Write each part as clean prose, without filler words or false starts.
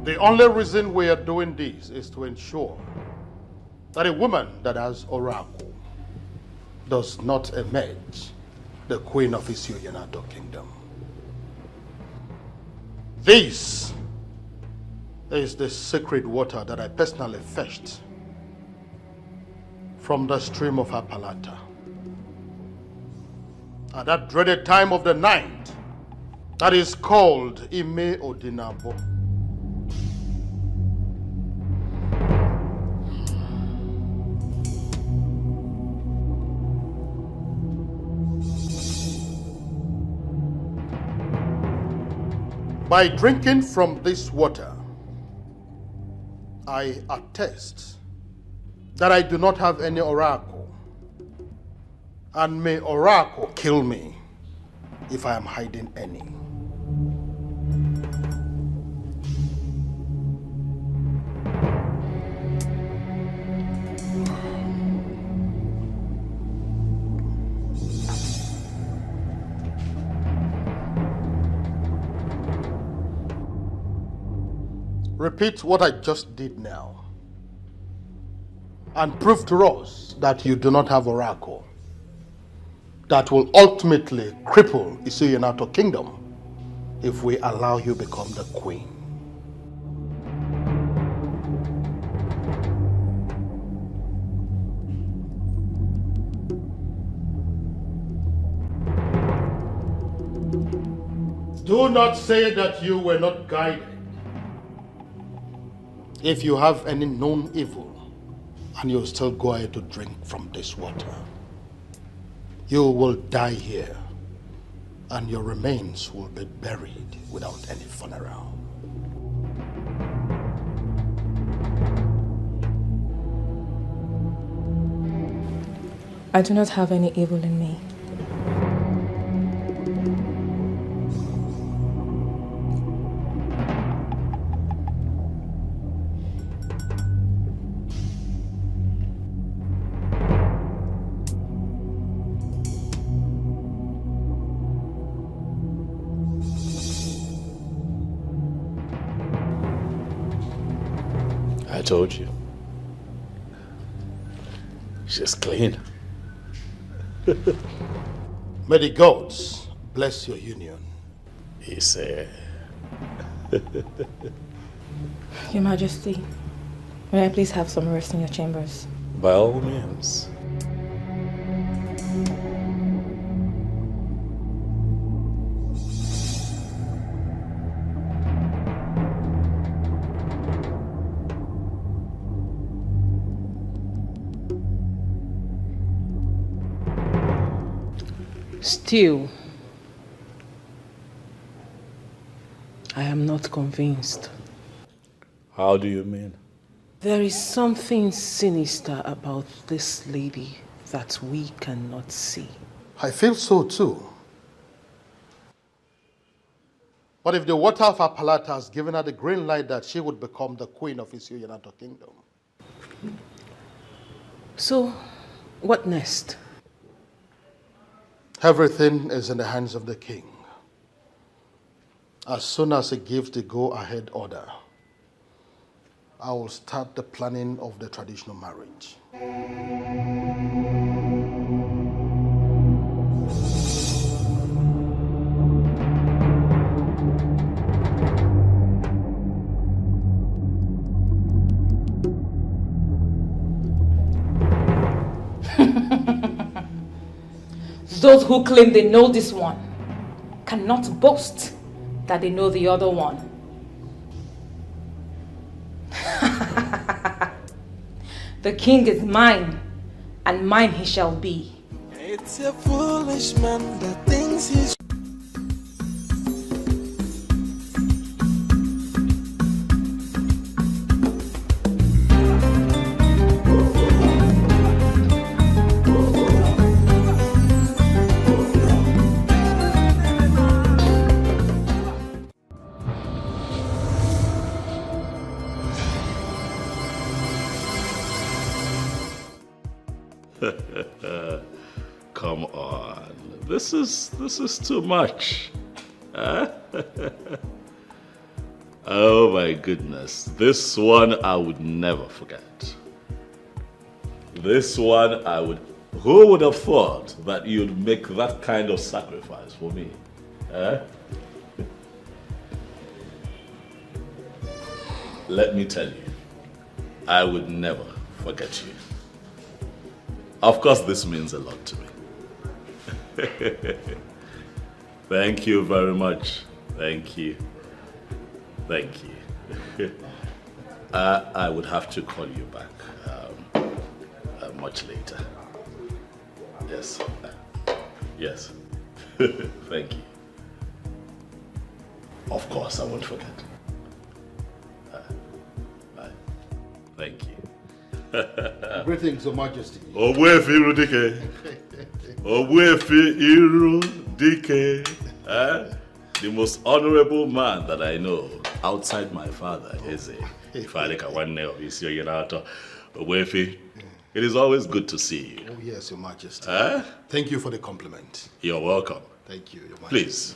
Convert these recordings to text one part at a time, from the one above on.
The only reason we are doing this is to ensure that a woman that has oracle does not emerge the queen of Isuyanato kingdom. This is the sacred water that I personally fetched from the stream of Apalata. At that dreaded time of the night, that is called Ime Odinabo. By drinking from this water, I attest that I do not have any oracle, and may oracle kill me if I am hiding any. Repeat what I just did now and prove to us that you do not have oracle that will ultimately cripple Isuyanato kingdom if we allow you become the queen. Do not say that you were not guided. If you have any known evil and you still go ahead to drink from this water, you will die here and your remains will be buried without any funeral. I do not have any evil in me. I told you. She's clean. May the gods bless your union. He said. Your Majesty, may I please have some rest in your chambers? By all means. Still, I am not convinced. How do you mean? There is something sinister about this lady that we cannot see. I feel so too. But if the water of Apalata has given her the green light that she would become the queen of Isuyanato kingdom. So, what next? Everything is in the hands of the king. As soon as he gives the go-ahead order, I will start the planning of the traditional marriage. Those who claim they know this one cannot boast that they know the other one. The king is mine, and mine he shall be. It's a foolish man that thinks he's... Come on. This is too much. Huh? Oh my goodness. This one I would never forget. This one I would... Who would have thought that you'd make that kind of sacrifice for me? Eh? Let me tell you, I would never forget you. Of course, this means a lot to me. Thank you very much. Thank you. Thank you. I would have to call you back much later. Yes. Yes. Thank you. Of course, I won't forget. Thank you. Greetings, Your Majesty. Ogbuefi Irudike. Ogbuefi Irudike. The most honorable man that I know outside my father is Ifalika Wanne of Isiyoyenato. Ogbuefi, it is always good to see you. Oh, yes, Your Majesty. Thank you for the compliment. You're welcome. Thank you, Your Majesty. Please.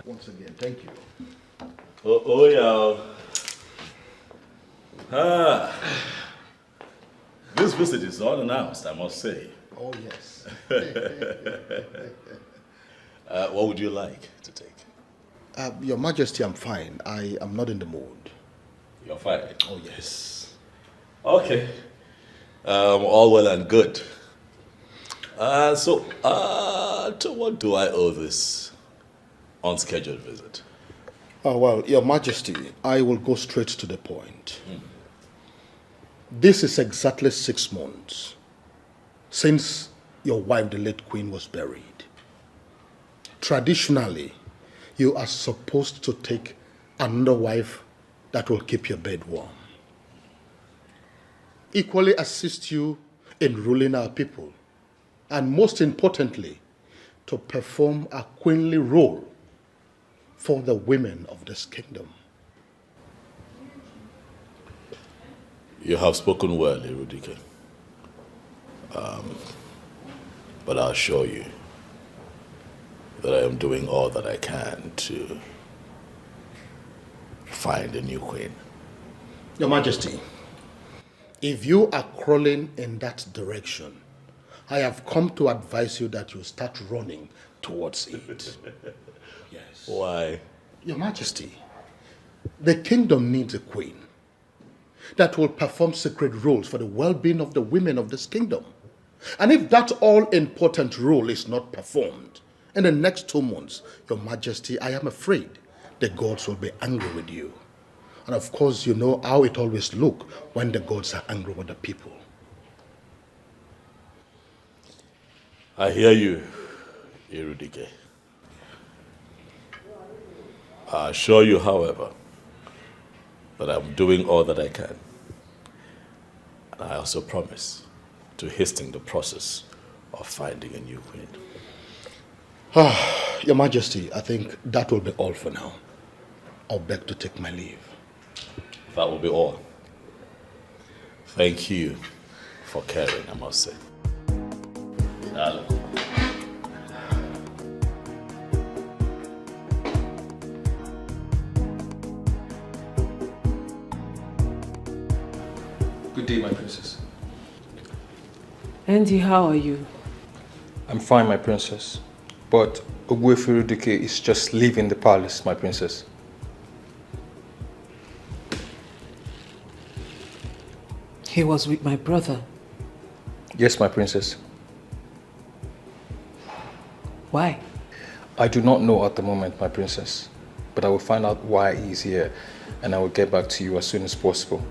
Once again, thank you. Oh, yeah. This visit is unannounced, I must say. Oh, yes. What would you like to take? Your Majesty, I'm fine. I am not in the mood. You're fine? Oh, yes. Okay. All well and good. So, to what do I owe this unscheduled visit? Oh, well, Your Majesty, I will go straight to the point. This is exactly 6 months since your wife, the late Queen, was buried. Traditionally, you are supposed to take another wife that will keep your bed warm. Equally assist you in ruling our people. And most importantly, to perform a queenly role for the women of this kingdom. You have spoken well, Irudike. But I'll assure you that I am doing all that I can to find a new queen. Your Majesty, if you are crawling in that direction, I have come to advise you that you start running towards it. Yes. Why? Your Majesty, the kingdom needs a queen that will perform sacred roles for the well-being of the women of this kingdom. And if that all-important role is not performed in the next 2 months, Your Majesty, I am afraid the gods will be angry with you. And of course, you know how it always looks when the gods are angry with the people. I hear you, Irudike. I assure you, however, that I'm doing all that I can. And I also promise to hasten the process of finding a new queen. Your Majesty, I think that will be all for now. I'll beg to take my leave. That will be all. Thank you for caring, I must say. Good day, my princess. Andy, how are you? I'm fine, my princess. But Ogbuefi Irudike is just leaving the palace, my princess. He was with my brother. Yes, my princess. Why? I do not know at the moment, my princess. But I will find out why he's here, and I will get back to you as soon as possible.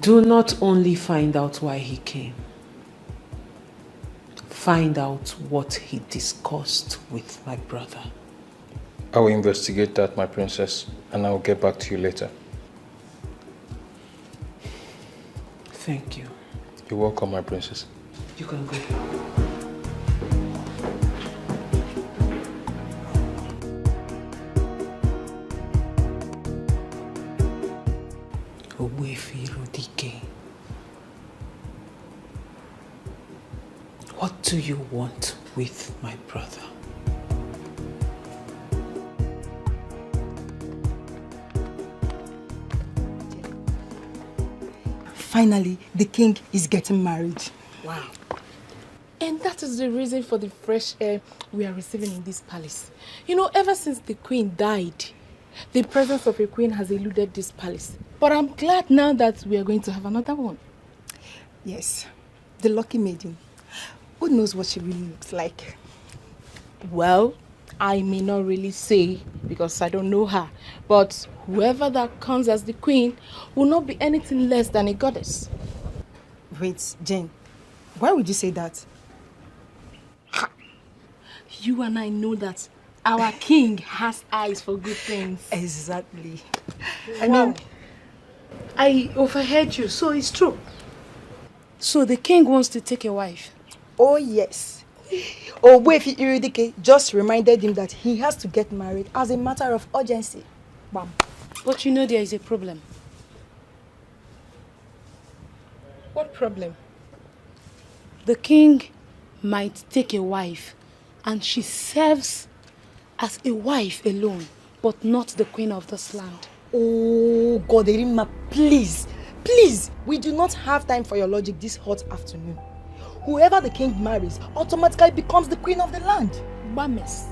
Do not only find out why he came. Find out what he discussed with my brother. I will investigate that, my princess, and I will get back to you later. Thank you. You're welcome, my princess. You can go. What do you want with my brother? Finally, the king is getting married. Wow. And that is the reason for the fresh air we are receiving in this palace. You know, ever since the queen died, the presence of a queen has eluded this palace. But I'm glad now that we are going to have another one. Yes, the lucky maiden. Who knows what she really looks like? Well, I may not really say because I don't know her. But whoever that comes as the queen will not be anything less than a goddess. Wait, Jane, why would you say that? Ha. You and I know that our king has eyes for good things. Exactly. I overheard you, so it's true. So the king wants to take a wife? Oh, yes. Ogbuefi Iridike just reminded him that he has to get married as a matter of urgency. Bam. But you know there is a problem. What problem? The king might take a wife and she serves as a wife alone, but not the queen of this land. Oh, Goderima, please. Please, we do not have time for your logic this hot afternoon. Whoever the king marries automatically becomes the queen of the land. Bames.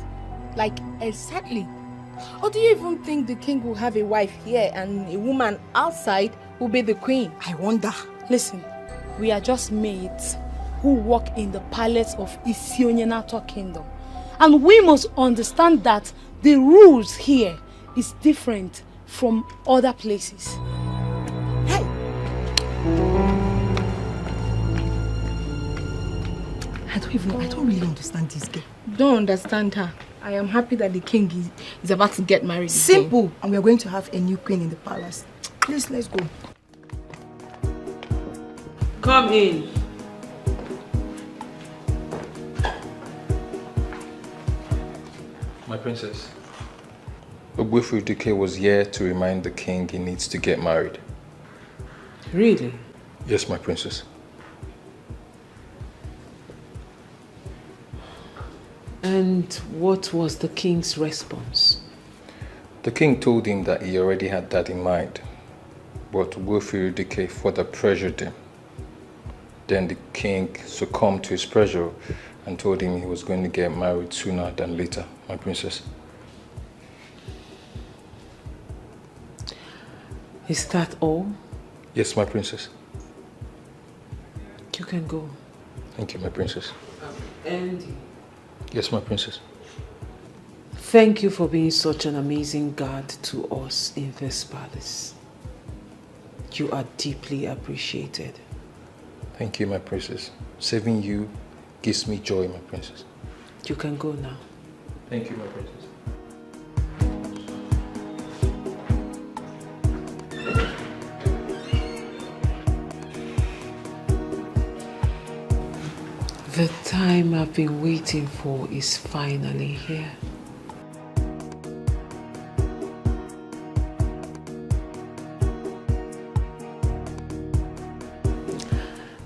Like, exactly. Or do you even think the king will have a wife here and a woman outside will be the queen? I wonder. Listen, we are just maids who work in the palace of Isionyenato Kingdom. And we must understand that the rules here is different from other places. Hey! I don't really understand this girl. Don't understand her. I am happy that the king is about to get married. Simple. And we are going to have a new queen in the palace. Please, let's go. Come in. My princess. Ogbuefi Iridike was here to remind the king he needs to get married. Really? Yes, my princess. And what was the king's response? The king told him that he already had that in mind, but Ogbuefi Iridike further pressured him. Then the king succumbed to his pressure and told him he was going to get married sooner than later, my princess. Is that all? Yes, my princess. You can go. Thank you, my princess. Andy. Yes, my princess. Thank you for being such an amazing guard to us in this palace. You are deeply appreciated. Thank you, my princess. Saving you gives me joy, my princess. You can go now. Thank you, my princess. The time I've been waiting for is finally here.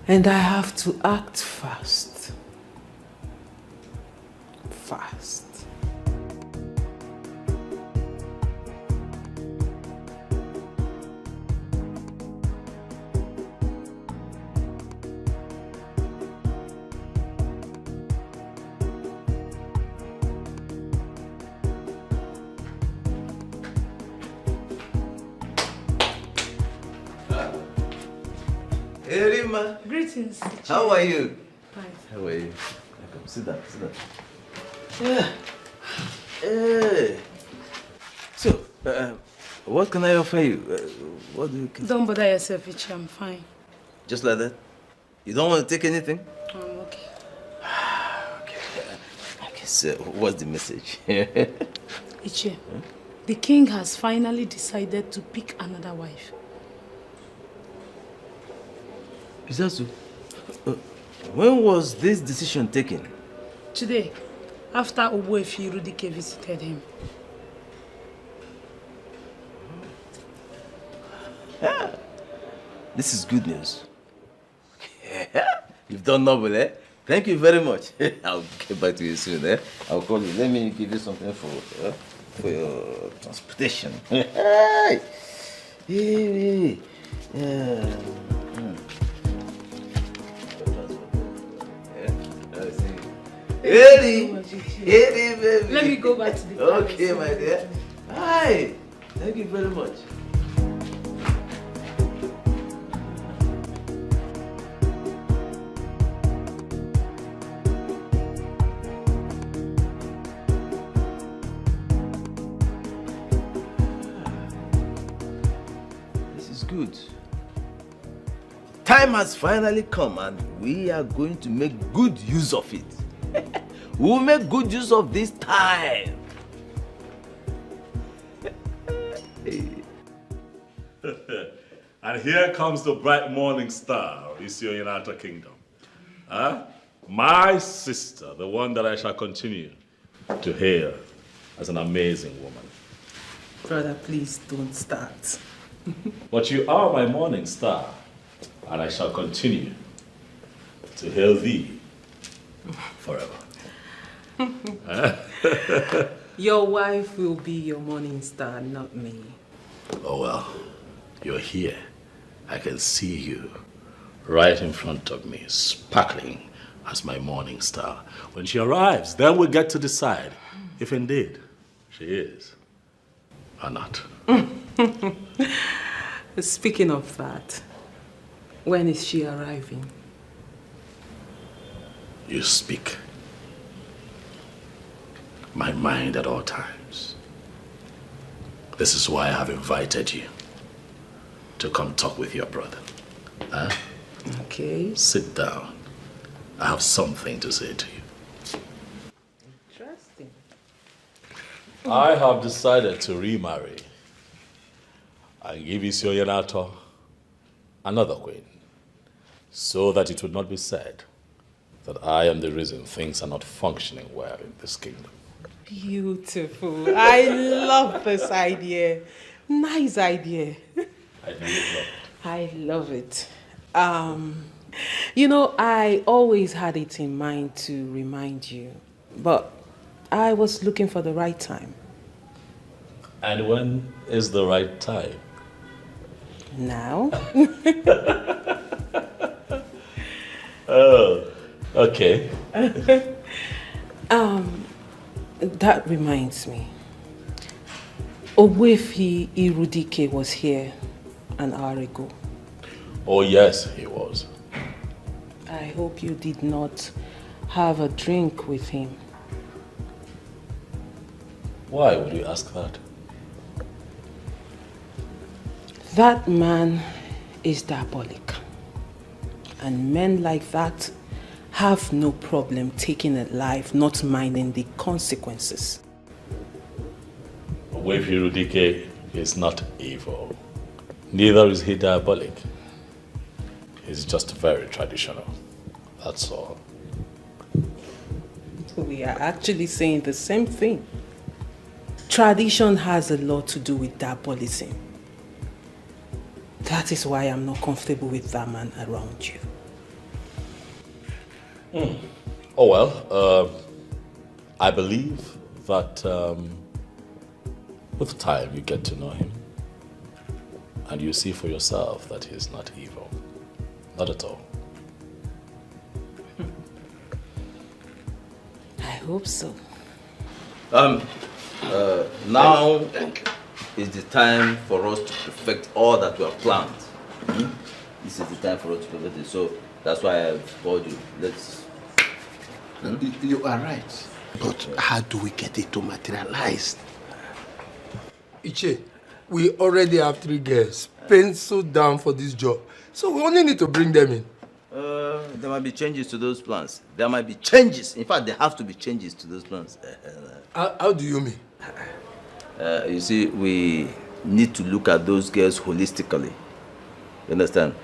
And I have to act fast. Fast. Hey, Rima. Greetings. How are you? Fine. How are you? Come, sit down, sit down. Yeah. Hey. So, what can I offer you? What do you... Don't bother yourself, Ichi. I'm fine. Just like that? You don't want to take anything? I'm okay. Okay, so what's the message? Ichi, the king has finally decided to pick another wife. Is that so? When was this decision taken? Today, after Ogbuefi Irudike visited him. Yeah. This is good news. You've done noble, eh? Thank you very much. I'll get back to you soon, eh? I'll call you. Let me give you something for your transportation. Hey! Hey! Yeah. Eddie! Eddie, baby! Let me go back to the Okay, my dear. Hi! Thank you very much. This is good. Time has finally come and we are going to make good use of it. We'll make good use of this time. And here comes the bright morning star of this United Kingdom. Huh? My sister, the one that I shall continue to hail as an amazing woman. Brother, please don't start. But you are my morning star, and I shall continue to hail thee forever. Your wife will be your morning star, not me. Oh well, you're here. I can see you right in front of me, sparkling as my morning star. When she arrives, then we'll get to decide if indeed she is or not. Speaking of that, when is she arriving? You speak my mind at all times. This is why I have invited you to come talk with your brother. Huh? Okay. Sit down. I have something to say to you. Interesting. I have decided to remarry and give Isioyenato another queen, so that it would not be said that I am the reason things are not functioning well in this kingdom. Beautiful. I love this idea. Nice idea. I really love it. I love it. You know, I always had it in mind to remind you, but I was looking for the right time. And when is the right time? Now? Oh, okay. That reminds me. Ogbuefi Irudike was here an hour ago. Oh yes, he was. I hope you did not have a drink with him. Why would you ask that? That man is diabolic. And men like that have no problem taking a life, not minding the consequences. Ogbuefi Irudike is not evil. Neither is he diabolic. He's just very traditional. That's all. We are actually saying the same thing. Tradition has a lot to do with diabolism. That is why I'm not comfortable with that man around you. Oh well, I believe that with time you get to know him and you see for yourself that he's not evil. Not at all. I hope so. Now is the time for us to perfect all that we have planned. This is the time for us to perfect it. So that's why I've called you. Let's. You are right. But how do we get it to materialize? Iche, we already have 3 girls penciled down for this job. So we only need to bring them in. There might be changes to those plans. There might be changes. In fact, there have to be changes to those plans. How do you mean? You see, we need to look at those girls holistically. You understand?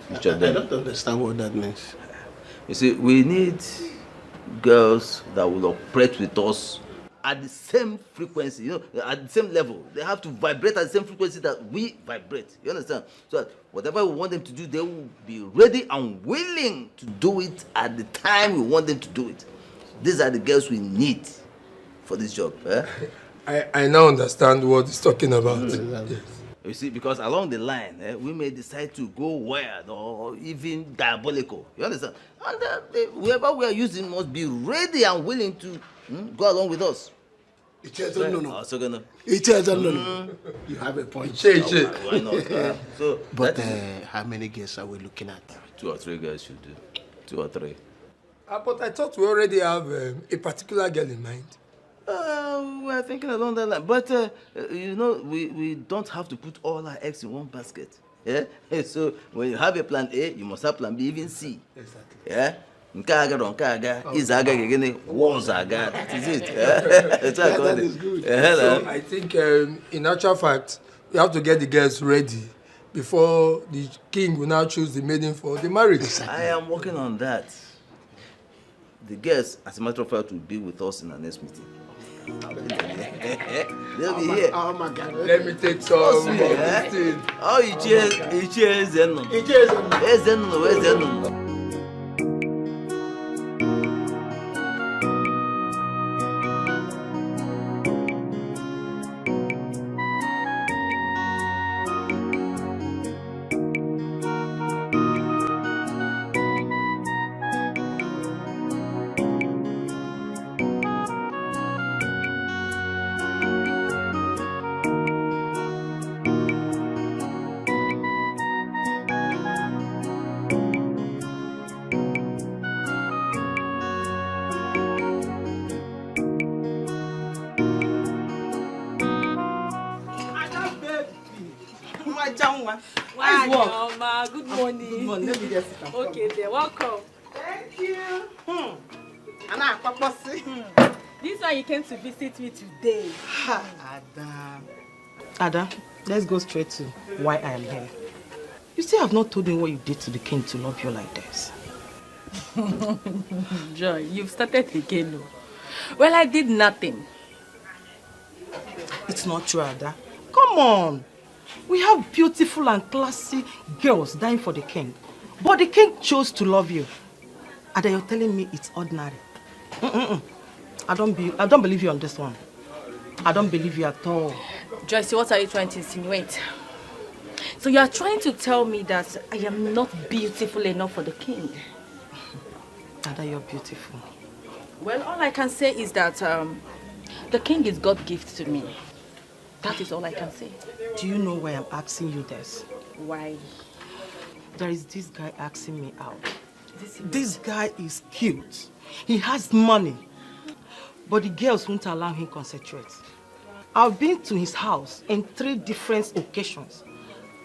I don't understand what that means. You see, we need girls that will operate with us at the same frequency, you know, at the same level. They have to vibrate at the same frequency that we vibrate. You understand? So that whatever we want them to do, they will be ready and willing to do it at the time we want them to do it. These are the girls we need for this job. I now understand what he's talking about. Yes. You see, because along the line, we may decide to go wild or even diabolical. You understand? And whoever we are using must be ready and willing to go along with us. No. You have a point. Why not? But how many girls are we looking at? 2 or 3 girls should do. 2 or 3. But I thought we already have a particular girl in mind. We are thinking along that line. But, you know, we don't have to put all our eggs in one basket. Yeah? So, when you have a plan A, you must have plan B, even C. Exactly. Yeah? That is it. That is good. So I think, in actual fact, we have to get the girls ready before the king will now choose the maiden for the marriage. I am working on that. The girls, as a matter of fact, will be with us in our next meeting. They'll be here. Oh my God. Let me take some of this thing. Oh, you cheers, Zeno. Where's Zeno? Good morning. Good morning. Let me just sit down. Okay, then welcome. Thank you. This one you came to visit me today. Ada, let's go straight to why I am here. You still have not told me what you did to the king to love you like this. Joy, you've started again. No? Well, I did nothing. It's not true, Ada. Come on. We have beautiful and classy girls dying for the king. But the king chose to love you. Ada, you're telling me it's ordinary. I don't believe you on this one. I don't believe you at all. Joyce, what are you trying to insinuate? So you are trying to tell me that I am not beautiful enough for the king? Ada, you're beautiful. Well, all I can say is that the king is God's gift to me. That is all I can say. Do you know why I'm asking you this? Why? There is this guy asking me out. This guy is cute. He has money. But the girls won't allow him to concentrate. I've been to his house in 3 different occasions.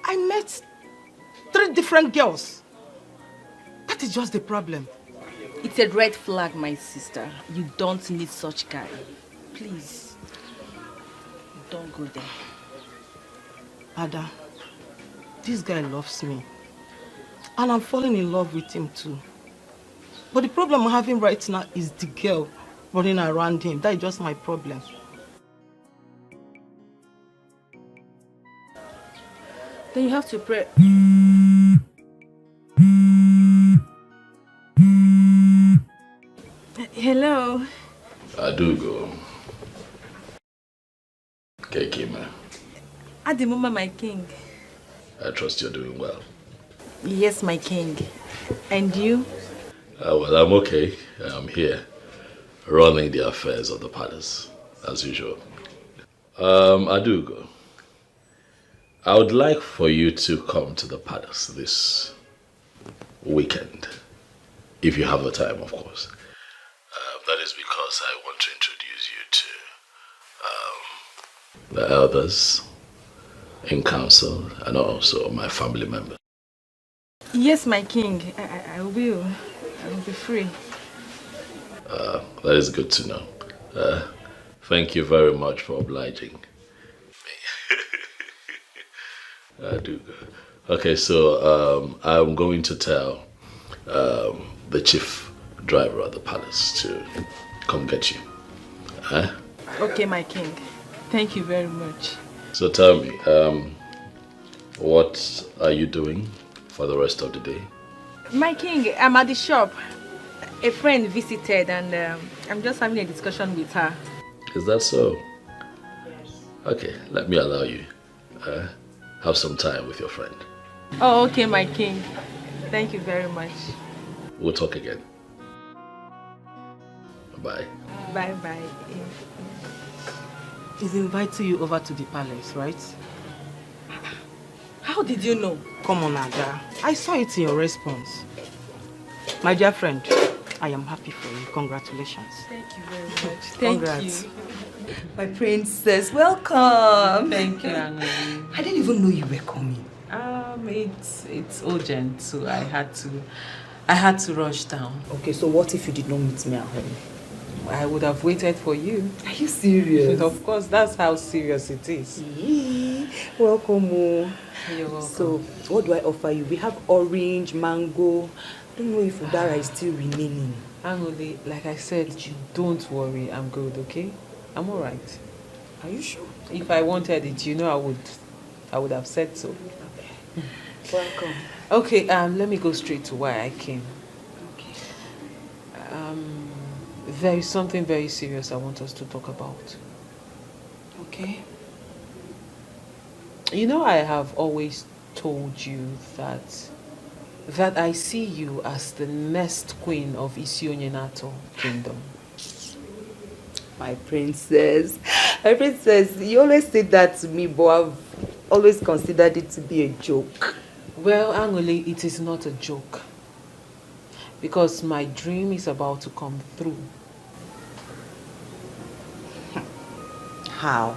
I met 3 different girls. That is just the problem. It's a red flag, my sister. You don't need such guy. Please. Don't go there. Ada, this guy loves me. And I'm falling in love with him too. But the problem I'm having right now is the girl running around him. That is just my problem. Then you have to pray. Hello. Adugo. Kekima. Adimuma, my king. I trust you're doing well. Yes, my king. And you? Well, I'm okay. I'm here, running the affairs of the palace, as usual. Adugo, I would like for you to come to the palace this weekend, if you have the time, of course. That is because I want to introduce you to the elders in council and also my family members. Yes, my king. I will. I will be free. That is good to know. Thank you very much for obliging me. I do. Okay, so I'm going to tell the chief driver at the palace to come get you. Huh? Okay, my king. Thank you very much. So tell me, what are you doing for the rest of the day? My king, I'm at the shop. A friend visited and I'm just having a discussion with her. Is that so? Yes. Okay, let me allow you. Have some time with your friend. Oh, okay, my king. Thank you very much. We'll talk again. Bye. Bye-bye. He's inviting you over to the palace, right? How did you know? Come on, Ada. I saw it in your response. My dear friend, I am happy for you. Congratulations. Thank you very much. Thank Congrats. you. My princess, welcome. Thank you, Anna. I didn't even know you were coming. It's urgent, so I had to rush down. Okay, so what if you did not meet me at home? I would have waited for you. Are you serious? Of course, that's how serious it is. Welcome. You're welcome. So, what do I offer you? We have orange, mango. I don't know if udara is still remaining. Angoli, like I said, you don't worry. I'm good, okay? I'm alright. Are you sure? If I wanted it, you know I would have said so. Okay. Welcome. Okay, let me go straight to why I came. Okay. There is something very serious I want us to talk about. Okay. You know, I have always told you that I see you as the next queen of Isionyenato kingdom. My princess, you always say that to me, but I've always considered it to be a joke. Well, Angoli, it is not a joke. Because my dream is about to come through. How?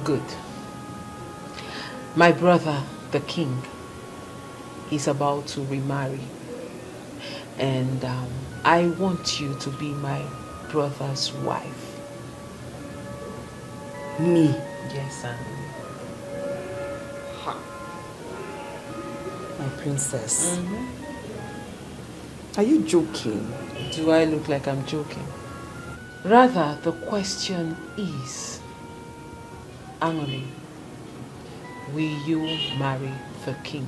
Good. My brother, the king, is about to remarry. And I want you to be my brother's wife. Me? Yes, Angoli. My princess. Are you joking? Do I look like I'm joking? Rather, the question is, Angoli, will you marry the king?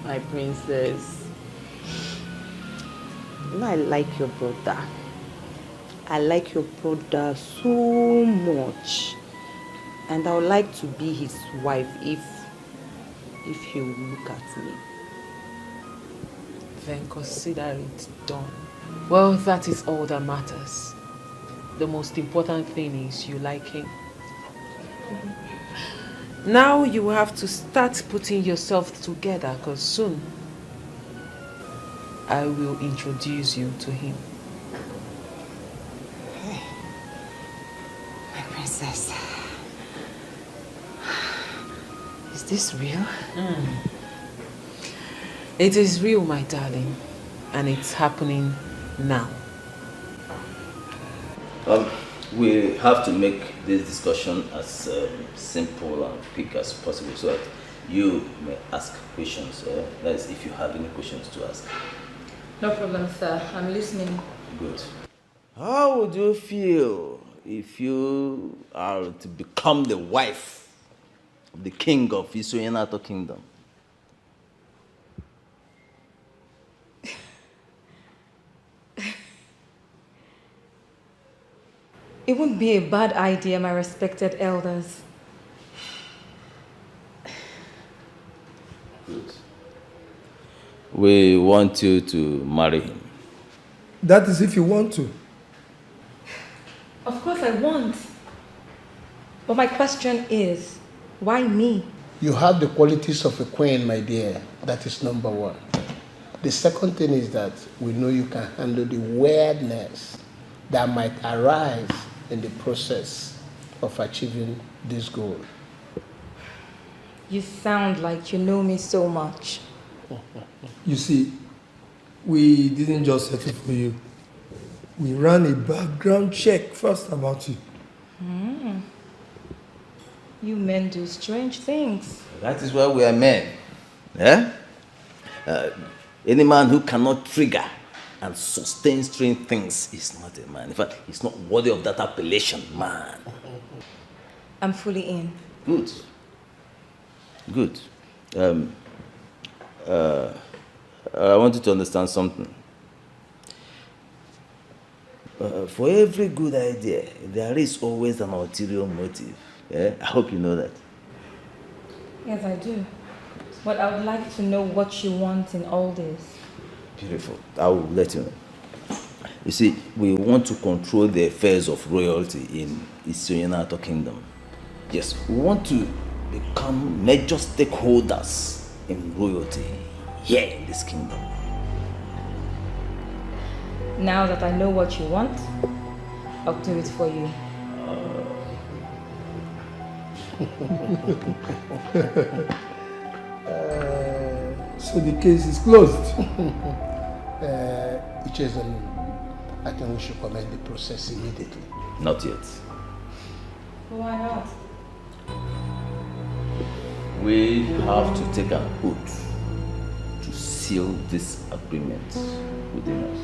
My princess. You know, I like your brother. I like your brother so much. And I would like to be his wife if he would look at me. Then consider it done. Well, that is all that matters. The most important thing is you like him. Now you have to start putting yourself together, because soon I will introduce you to him. My princess. Is this real? It is real, my darling, and it's happening now. We have to make this discussion as simple and quick as possible so that you may ask questions. That is, if you have any questions to ask. No problem, sir. I'm listening. Good. How would you feel if you are to become the wife of the king of Isoyenato Kingdom? It wouldn't be a bad idea, my respected elders. Good. We want you to marry him. That is if you want to. Of course I want. But my question is, why me? You have the qualities of a queen, my dear. That is number one. The second thing is that we know you can handle the weirdness that might arise in the process of achieving this goal. You sound like you know me so much. You see, we didn't just settle for you. we ran a background check first about you. You men do strange things. That is why we are men. Eh? Any man who cannot trigger and sustain strange things is not a man. In fact, he's not worthy of that appellation, man. I'm fully in. Good. Good. I want you to understand something. For every good idea, there is always an ulterior motive. Yeah? I hope you know that. Yes, I do. But I would like to know what you want in all this. Beautiful. I will let you know. You see, we want to control the affairs of royalty in Isoyenato Kingdom. Yes, we want to become major stakeholders in royalty here in this kingdom. Now that I know what you want, I'll do it for you. So the case is closed. I think we should commence the process immediately. Not yet. Why not? We have to take an oath to seal this agreement within us.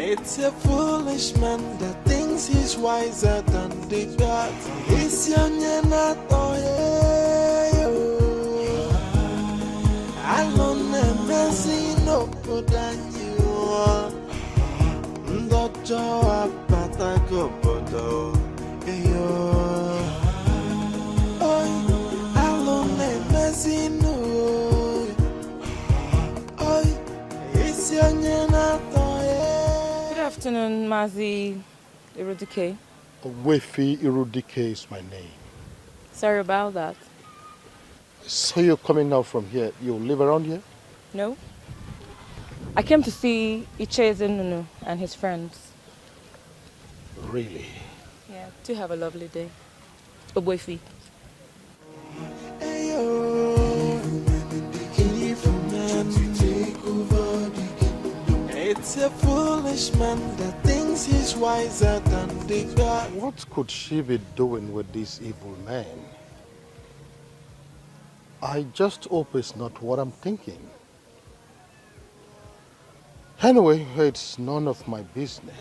It's a foolish man that thinks he's wiser than the gods. It's young and not alone and messy no good than you. Doctor, Patago, Bodo. Alone and messy no. It's young and not. Good afternoon, Mazi Irudike. Wefi Irudike is my name. Sorry about that. So you're coming now from here. You live around here? No. I came to see Icheze Nunu and his friends. Really? Yeah, to have a lovely day. Oboifi. It's a foolish man that thinks he's wiser than the God. What could she be doing with this evil man? I just hope it's not what I'm thinking. Anyway, it's none of my business.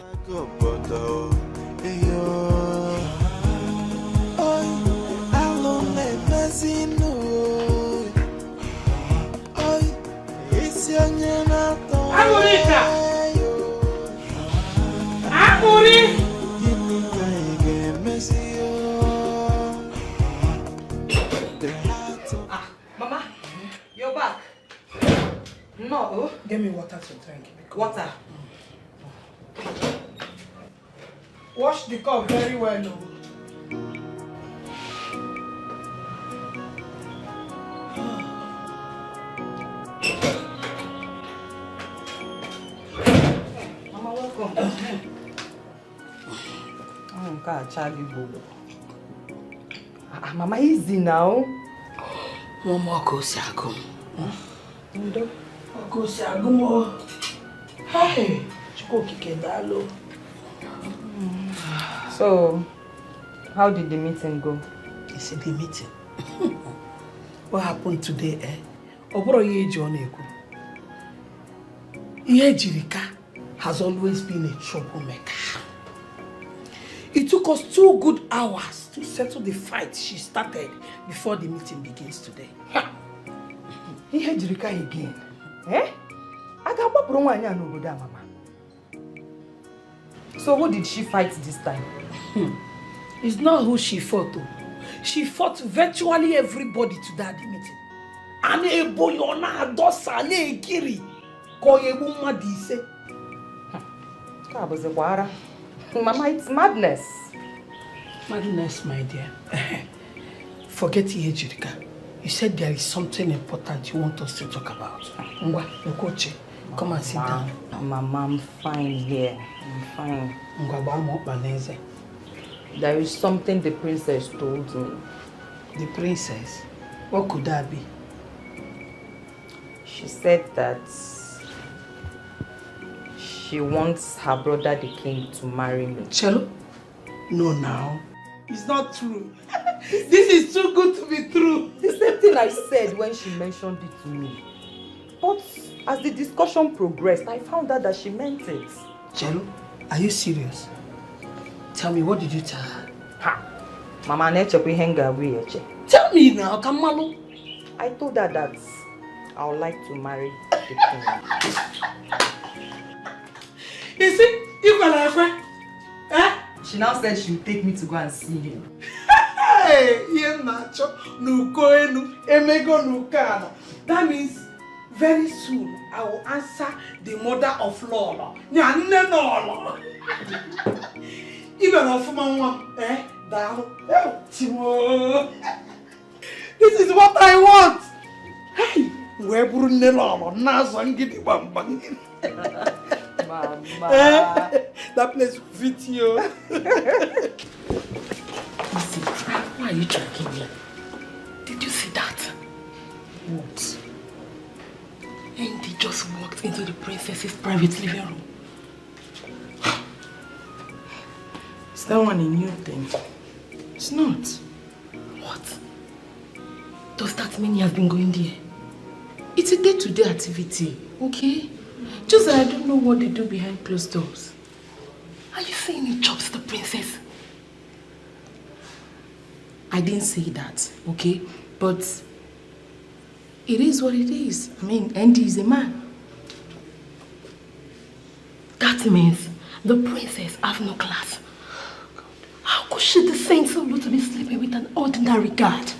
Mama, you're back. No. Get me water to drink. Water. Wash the cup very well. No? Mama, welcome. Mama, easy now. Mama, go sago. Go sago. Hey, chiko kikendalo. So, how did the meeting go? You see the meeting? What happened today, eh? Oboro Yeji Oneku. Yejirika has always been a troublemaker. It took us 2 good hours to settle the fight she started before the meeting begins today. Yejirika again. Eh? Mama. So who did she fight this time? It's not who she fought though. She fought virtually everybody to that meeting. Ane Boyona Adosa Ne Kiri Koyebu Madise. Mama, it's madness. Madness, my dear. Forget Yejirika. You said there is something important you want us to talk about. Ngwa, Okoche, come and sit down. Mama, I'm fine here. I'm fine. Ngwa, there is something the princess told me. The princess? What could that be? She said that she wants her brother the king to marry me. Chelo? No, now. It's not true. This is too good to be true. The same thing I said when she mentioned it to me. But as the discussion progressed, I found out that she meant it. Chelo, are you serious? Tell me, what did you tell her? Ha! Mama neche henga we. Tell me now, Kamalu. I told her that I would like to marry the king. You see, you got like friend. Eh? She now said she would take me to go and see him. Hey, Nacho, Nukoenu, Emego Nukana. That means very soon I will answer the mother of Lola. Even of Mama, eh? Timo. This is what I want. Hey, where Brunello, Nazangiti Bambang. Mama. That place will fit you. Listen, why are you tracking me? Did you see that? What? Andy just walked into the princess's private living room. Is that one a new thing? It's not. What? Does that mean he has been going there? It's a day-to-day activity, okay? Just that I don't know what they do behind closed doors. Are you saying he chops the princess? I didn't say that, okay? But it is what it is. I mean, Andy is a man. That means the princess has no class. How could she descend so low to be sleeping with an ordinary guard?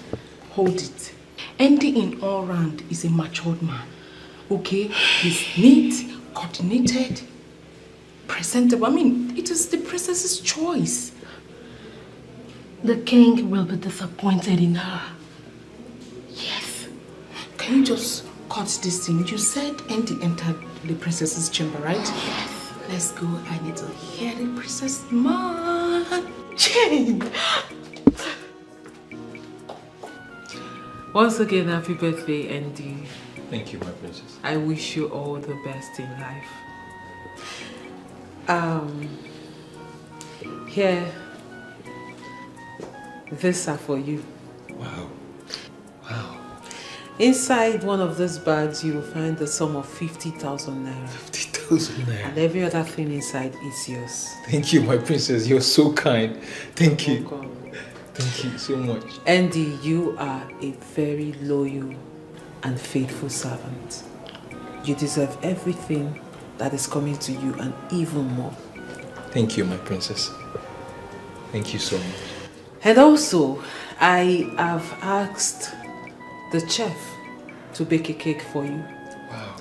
Hold it. Andy in all round is a matured man. Okay? He's neat, coordinated, presentable. I mean, it is the princess's choice. The king will be disappointed in her. Yes. Can you just cut this thing? You said Andy entered the princess's chamber, right? Yes. Let's go. I need to hear the princess man. Jane! Once again, happy birthday, Andy. Thank you, my princess. I wish you all the best in life. Here, these are for you. Wow. Wow. Inside one of these bags, you will find the sum of 50,000 naira. 50,000 naira. And every other thing inside is yours. Thank you, my princess. You're so kind. Thank you. Thank you so much. Andy, you are a very loyal and faithful servant. You deserve everything that is coming to you and even more. Thank you, my princess. Thank you so much. And also, I have asked the chef to bake a cake for you. Wow.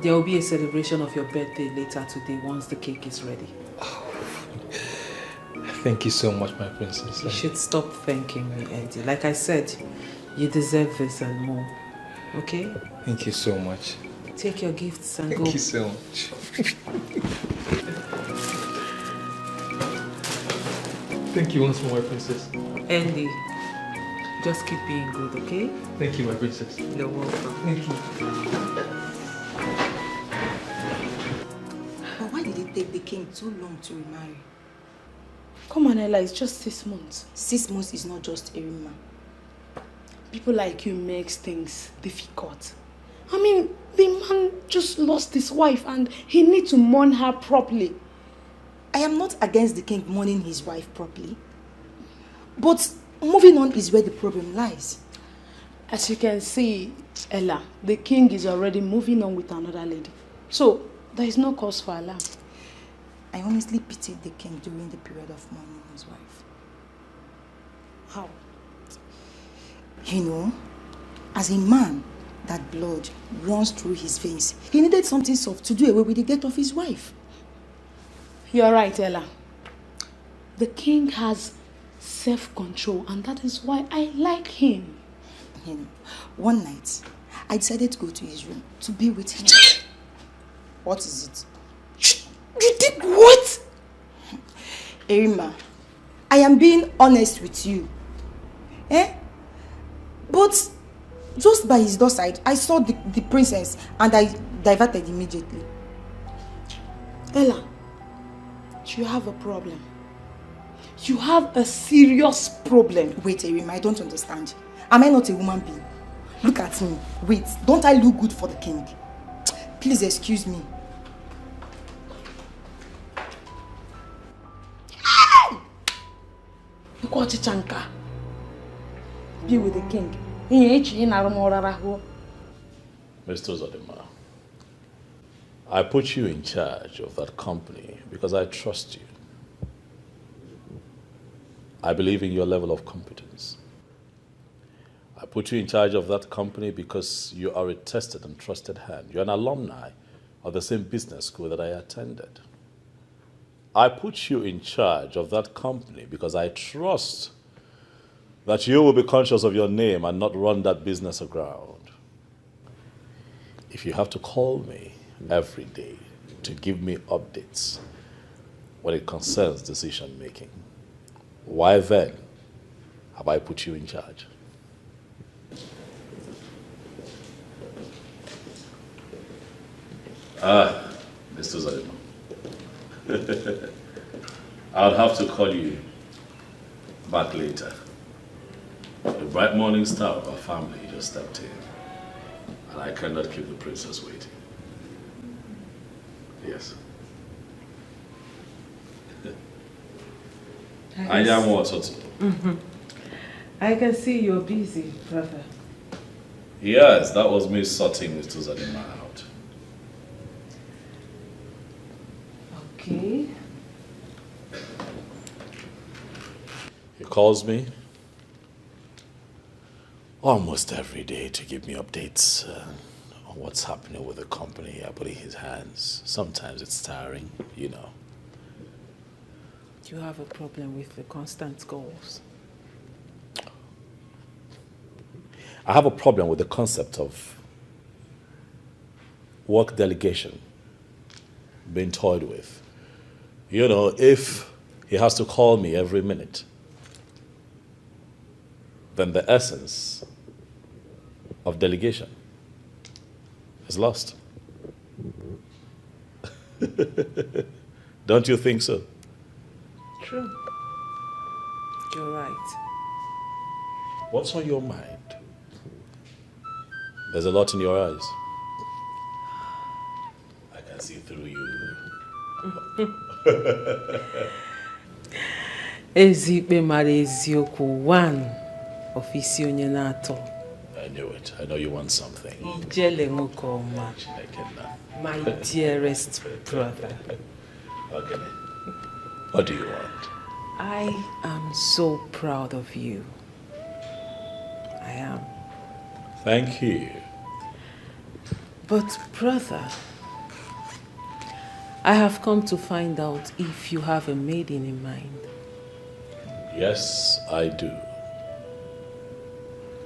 There will be a celebration of your birthday later today once the cake is ready. Oh. Thank you so much, my princess. You should stop thanking me, Andy. Like I said, you deserve this and more. Okay? Thank you so much. Take your gifts and go. Thank you so much. Thank you once more, my princess. Andy, just keep being good, okay? Thank you, my princess. You're welcome. Thank you. But why did it take the king too long to remarry? Come on, Ella, it's just 6 months. 6 months is not just a remarry. People like you makes things difficult. I mean, the man just lost his wife and he needs to mourn her properly. I am not against the king mourning his wife properly. But moving on is where the problem lies. As you can see, Ella, the king is already moving on with another lady. So, there is no cause for alarm. I honestly pitied the king during the period of mourning his wife. How? You know, as a man, that blood runs through his veins. He needed something soft to do away with the death of his wife. You're right, Ella. The king has self-control and that is why I like him. You know, one night, I decided to go to his room to be with him. What is it? You did what? Erima, I am being honest with you. But just by his doorstep, I saw the princess and I diverted immediately. Ella, you have a problem. You have a serious problem. Wait, Erima, I don't understand. Am I not a woman being? Look at me. Wait, don't I look good for the king? Please excuse me. Be with the king. Mr. Zodima, I put you in charge of that company because I trust you. I believe in your level of competence. I put you in charge of that company because you are a tested and trusted hand. You're an alumni of the same business school that I attended. I put you in charge of that company because I trust that you will be conscious of your name and not run that business aground. If you have to call me every day to give me updates when it concerns decision making, why then have I put you in charge? Mr. Zodima. I'll have to call you back later. The bright morning star of our family just stepped in, and I cannot keep the princess waiting. Yes. I am also. I can see you're busy, brother. Yes, that was me sorting Mr. Zodima out. Okay. He calls me almost every day to give me updates on what's happening with the company I put in his hands. Sometimes it's tiring, you know. You have a problem with the constant calls. I have a problem with the concept of work delegation being toyed with. You know, if he has to call me every minute, then the essence of delegation is lost. Don't you think so? True. You're right. What's on your mind? There's a lot in your eyes. I can see through you. Ezikpe mara eziokwu one ofisi onye na-atọ. I knew it. I know you want something. Ijele nwoke ọma. My dearest brother. Okay. What do you want? I am so proud of you. I am. Thank you. But brother, I have come to find out if you have a maiden in mind. Yes, I do.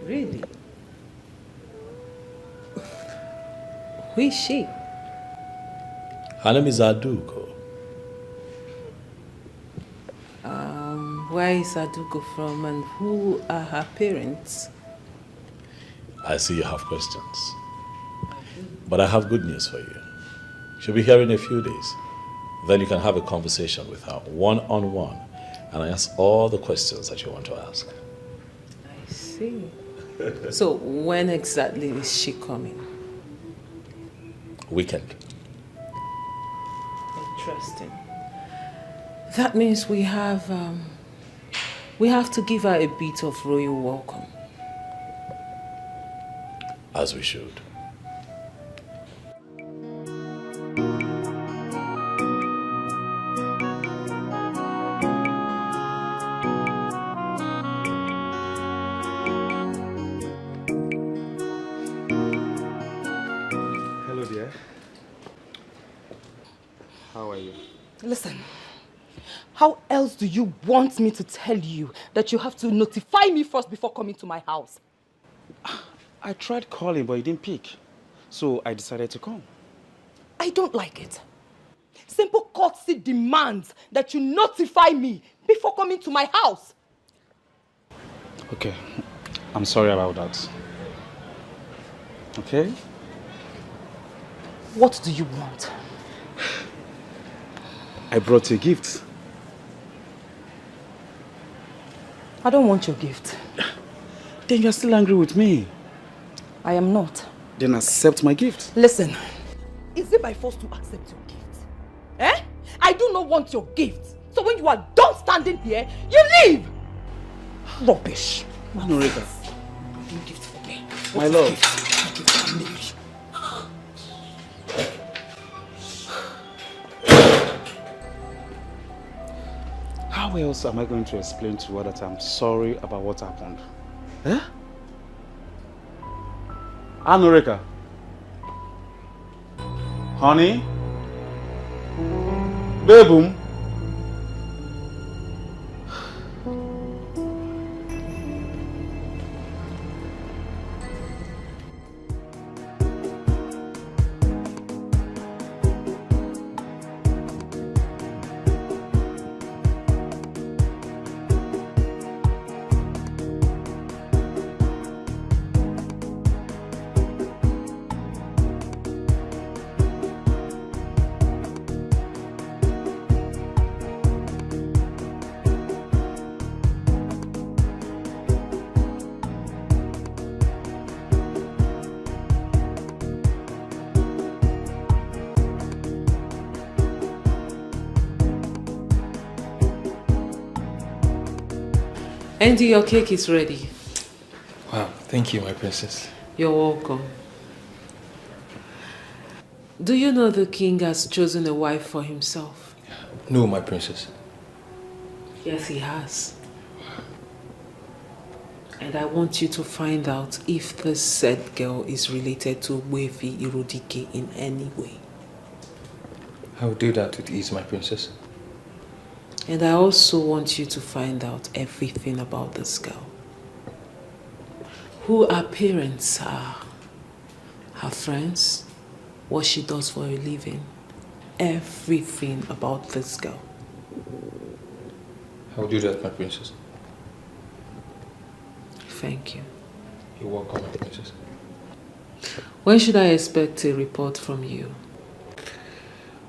Really? Who is she? Her name is Aduko. Where is Aduko from and who are her parents? I see you have questions. But I have good news for you. She'll be here in a few days. Then you can have a conversation with her one-on-one and ask all the questions that you want to ask. I see. So when exactly is she coming? Weekend. Interesting. That means we have to give her a bit of royal welcome. As we should. Hello, dear. How are you? Listen, how else do you want me to tell you that you have to notify me first before coming to my house? I tried calling, but he didn't pick. So I decided to come. I don't like it. Simple courtesy demands that you notify me before coming to my house. Okay, I'm sorry about that. Okay? What do you want? I brought you a gift. I don't want your gift. Then you're still angry with me. I am not. Then accept my gift. Listen, is it by force to accept your gift? Eh? I do not want your gift. So when you are done standing here, you leave! Rubbish. Anorika. No gift for me. My love. Gift for me. How else am I going to explain to her that I'm sorry about what happened? Eh? Anorika. Honey? Baboom? Andy, your cake is ready. Wow, thank you, my princess. You're welcome. Do you know the king has chosen a wife for himself? No, my princess. Yes, he has. And I want you to find out if this said girl is related to Wefi Irodike in any way. I will do that with ease, my princess. And I also want you to find out everything about this girl. Who her parents are, her friends, what she does for a living, everything about this girl. I will do that, my princess. Thank you. You're welcome, my princess. When should I expect a report from you?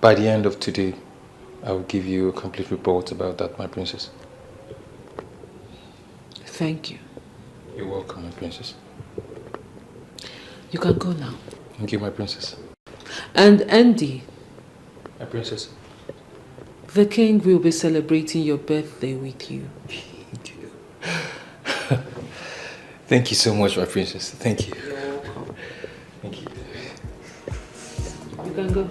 By the end of today, I will give you a complete report about that, my princess. Thank you. You're welcome, my princess. You can go now. Thank you, my princess. And Andy. My princess. The king will be celebrating your birthday with you. Thank you so much, my princess. Thank you. You're welcome. Thank you. You can go.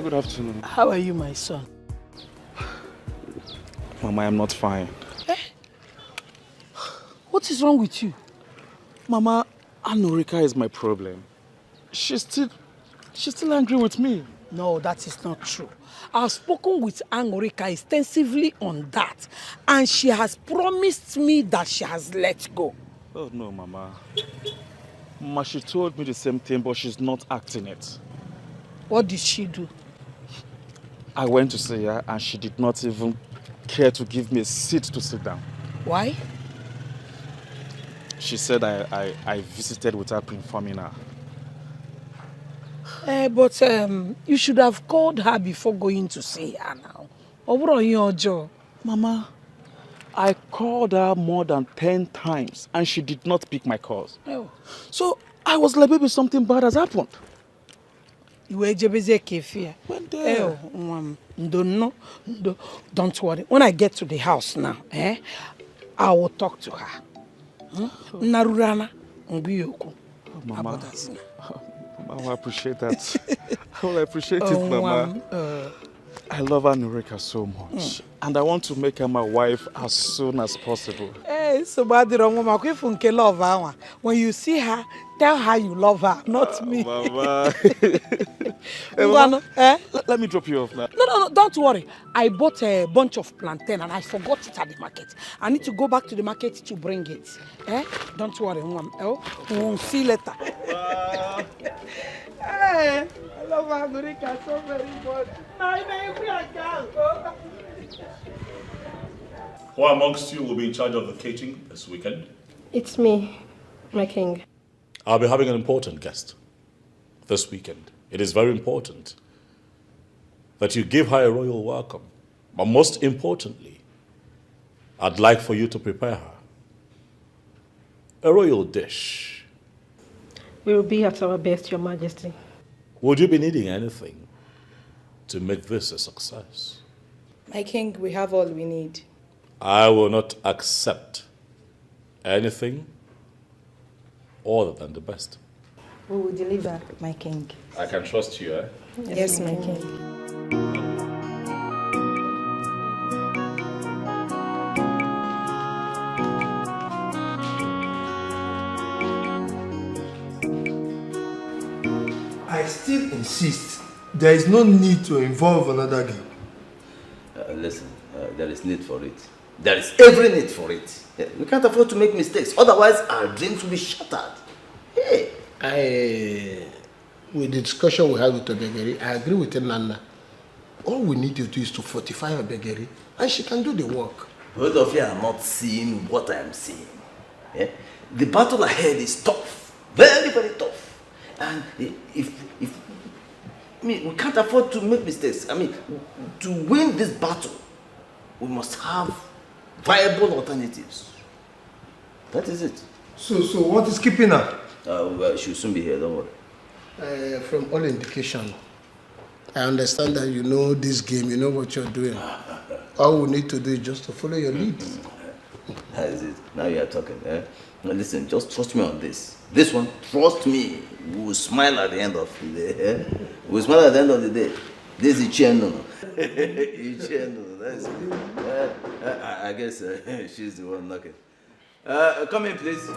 Good afternoon. How are you, my son? Mama, I'm not fine. Eh? What is wrong with you? Mama, Anorika is my problem. She's still angry with me. No, that is not true. I've spoken with Anorika extensively on that, and she has promised me that she has let go. Oh no, Mama. Mama, she told me the same thing, but she's not acting it. What did she do? I went to see her and she did not even care to give me a seat to sit down. Why? She said I visited without informing her. But you should have called her before going to see her now. Mama, I called her more than 10 times and she did not pick my calls. Oh. So I was like, maybe something bad has happened. You were kefia. Don't worry. When I get to the house now, I will talk to her. Narurana, Mama, I appreciate that. I will appreciate it, Mama. I love Anurika so much. And I want to make her my wife as soon as possible. So bad love. When you see her, tell her you love her, not me. Mama. Mama, let me drop you off now. No, don't worry. I bought a bunch of plantain and I forgot it at the market. I need to go back to the market to bring it. Don't worry, we'll see you later. I love Anurika so very much. Who amongst you will be in charge of the catering this weekend? It's me, my king. I'll be having an important guest this weekend. It is very important that you give her a royal welcome. But most importantly, I'd like for you to prepare her a royal dish. We will be at our best, Your Majesty. Would you be needing anything to make this a success? My king, we have all we need. I will not accept anything other than the best. We will deliver, my king. I can trust you, eh? Yes, my king. I still insist there is no need to involve another girl. Listen, there is need for it. There is every need for it. We can't afford to make mistakes, otherwise our dreams will be shattered. Hey! With the discussion we had with Obegeri, I agree with Nana. All we need to do is to fortify Obegeri and she can do the work. Both of you are not seeing what I am seeing. The battle ahead is tough. Very, very tough. And we can't afford to make mistakes. I mean, to win this battle, we must have viable alternatives. That is it. So what is keeping her? Well, she'll soon be here, don't worry. From all indication, I understand that you know this game, you know what you're doing. All we need to do is just to follow your lead. That is it. Now you are talking. Now listen, just trust me on this. This one, trust me, we will smile at the end of the day. We will smile at the end of the day. This is Icheno. Icheno, that's it. I guess she's the one knocking. Come in, please.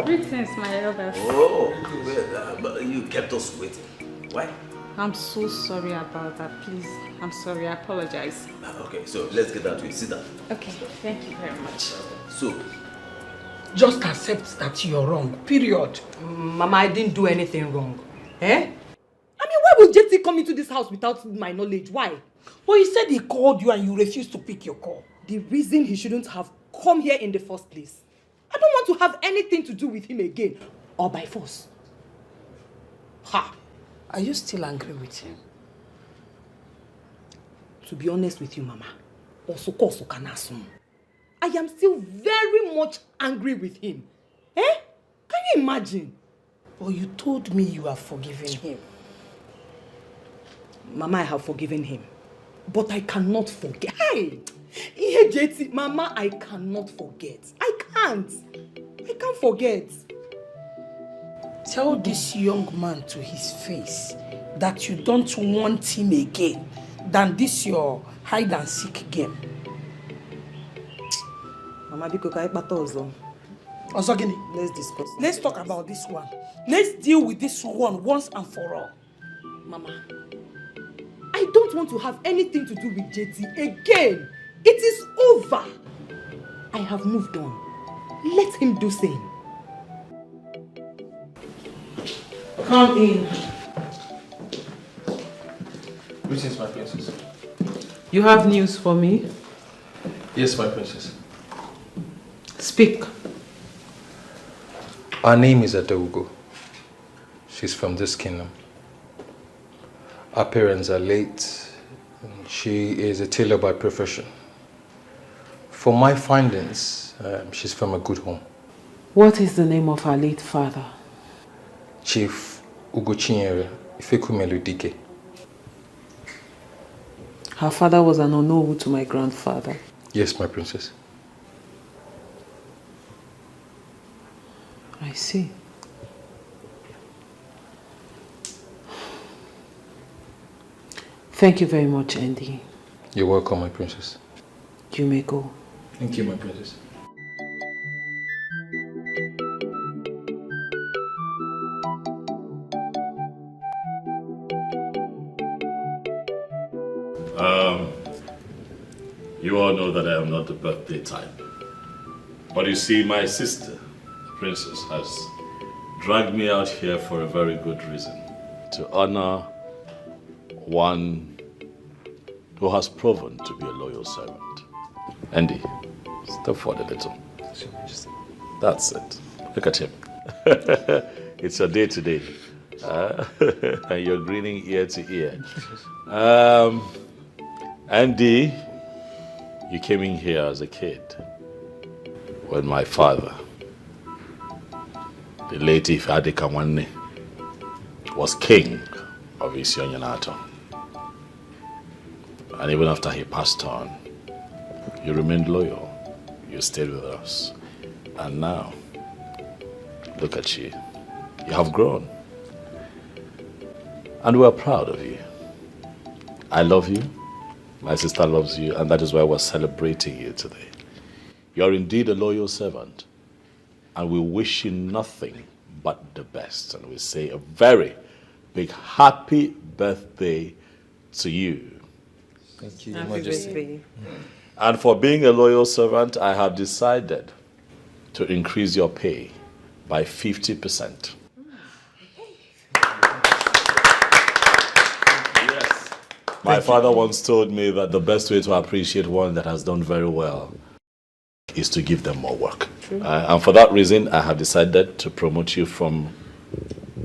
Greetings, my elders. Oh, well, but you kept us waiting. Why? I'm so sorry about that. Please, I'm sorry. I apologize. Okay, so let's get down to it. Sit down. Okay, thank you very much. So, just accept that you're wrong, period. Mama, I didn't do anything wrong. I mean, why would JT come into this house without my knowledge? Why? Well, he said he called you and you refused to pick your call. The reason he shouldn't have come here in the first place. I don't want to have anything to do with him again, or by force. Ha! Are you still angry with him? To be honest with you, Mama, I am still very much angry with him. Can you imagine? Well, you told me you have forgiven him. Mama, I have forgiven him. But I cannot forget. JT, Mama, I cannot forget. I can't forget. Tell this young man to his face that you don't want him again than this your hide and seek game. Mama, let's discuss. Let's talk about this one. Let's deal with this one once and for all. Mama, I don't want to have anything to do with JT again. It is over. I have moved on. Let him do same. Come in. Greetings, my princess. You have news for me? Yes, my princess. Speak. Her name is Adogo. She's from this kingdom. Her parents are late. She is a tailor by profession. For my findings, she's from a good home. What is the name of her late father? Chief Ugochinyere Ifekumeludike. Her father was an Onowu to my grandfather. Yes, my princess. I see. Thank you very much, Andy. You're welcome, my princess. You may go. Thank you, my princess. You all know that I am not the birthday type. But you see, my sister, the princess, has dragged me out here for a very good reason. To honor one who has proven to be a loyal servant. Andy, step forward a little. That's it. Look at him. It's your day today. And you're grinning ear to ear. Andy, you came in here as a kid when my father, the late Ifeadi Kamwanne, was king of Isionyanato. And even after he passed on, you remained loyal. You stayed with us. And now, look at you. You have grown. And we're proud of you. I love you. My sister loves you. And that is why we're celebrating you today. You're indeed a loyal servant. And we wish you nothing but the best. And we say a very big happy birthday to you. Thank you, Happy Majesty. birthday. And for being a loyal servant, I have decided to increase your pay by 50%. Yes. My father once told me that the best way to appreciate one that has done very well is to give them more work. And for that reason, I have decided to promote you from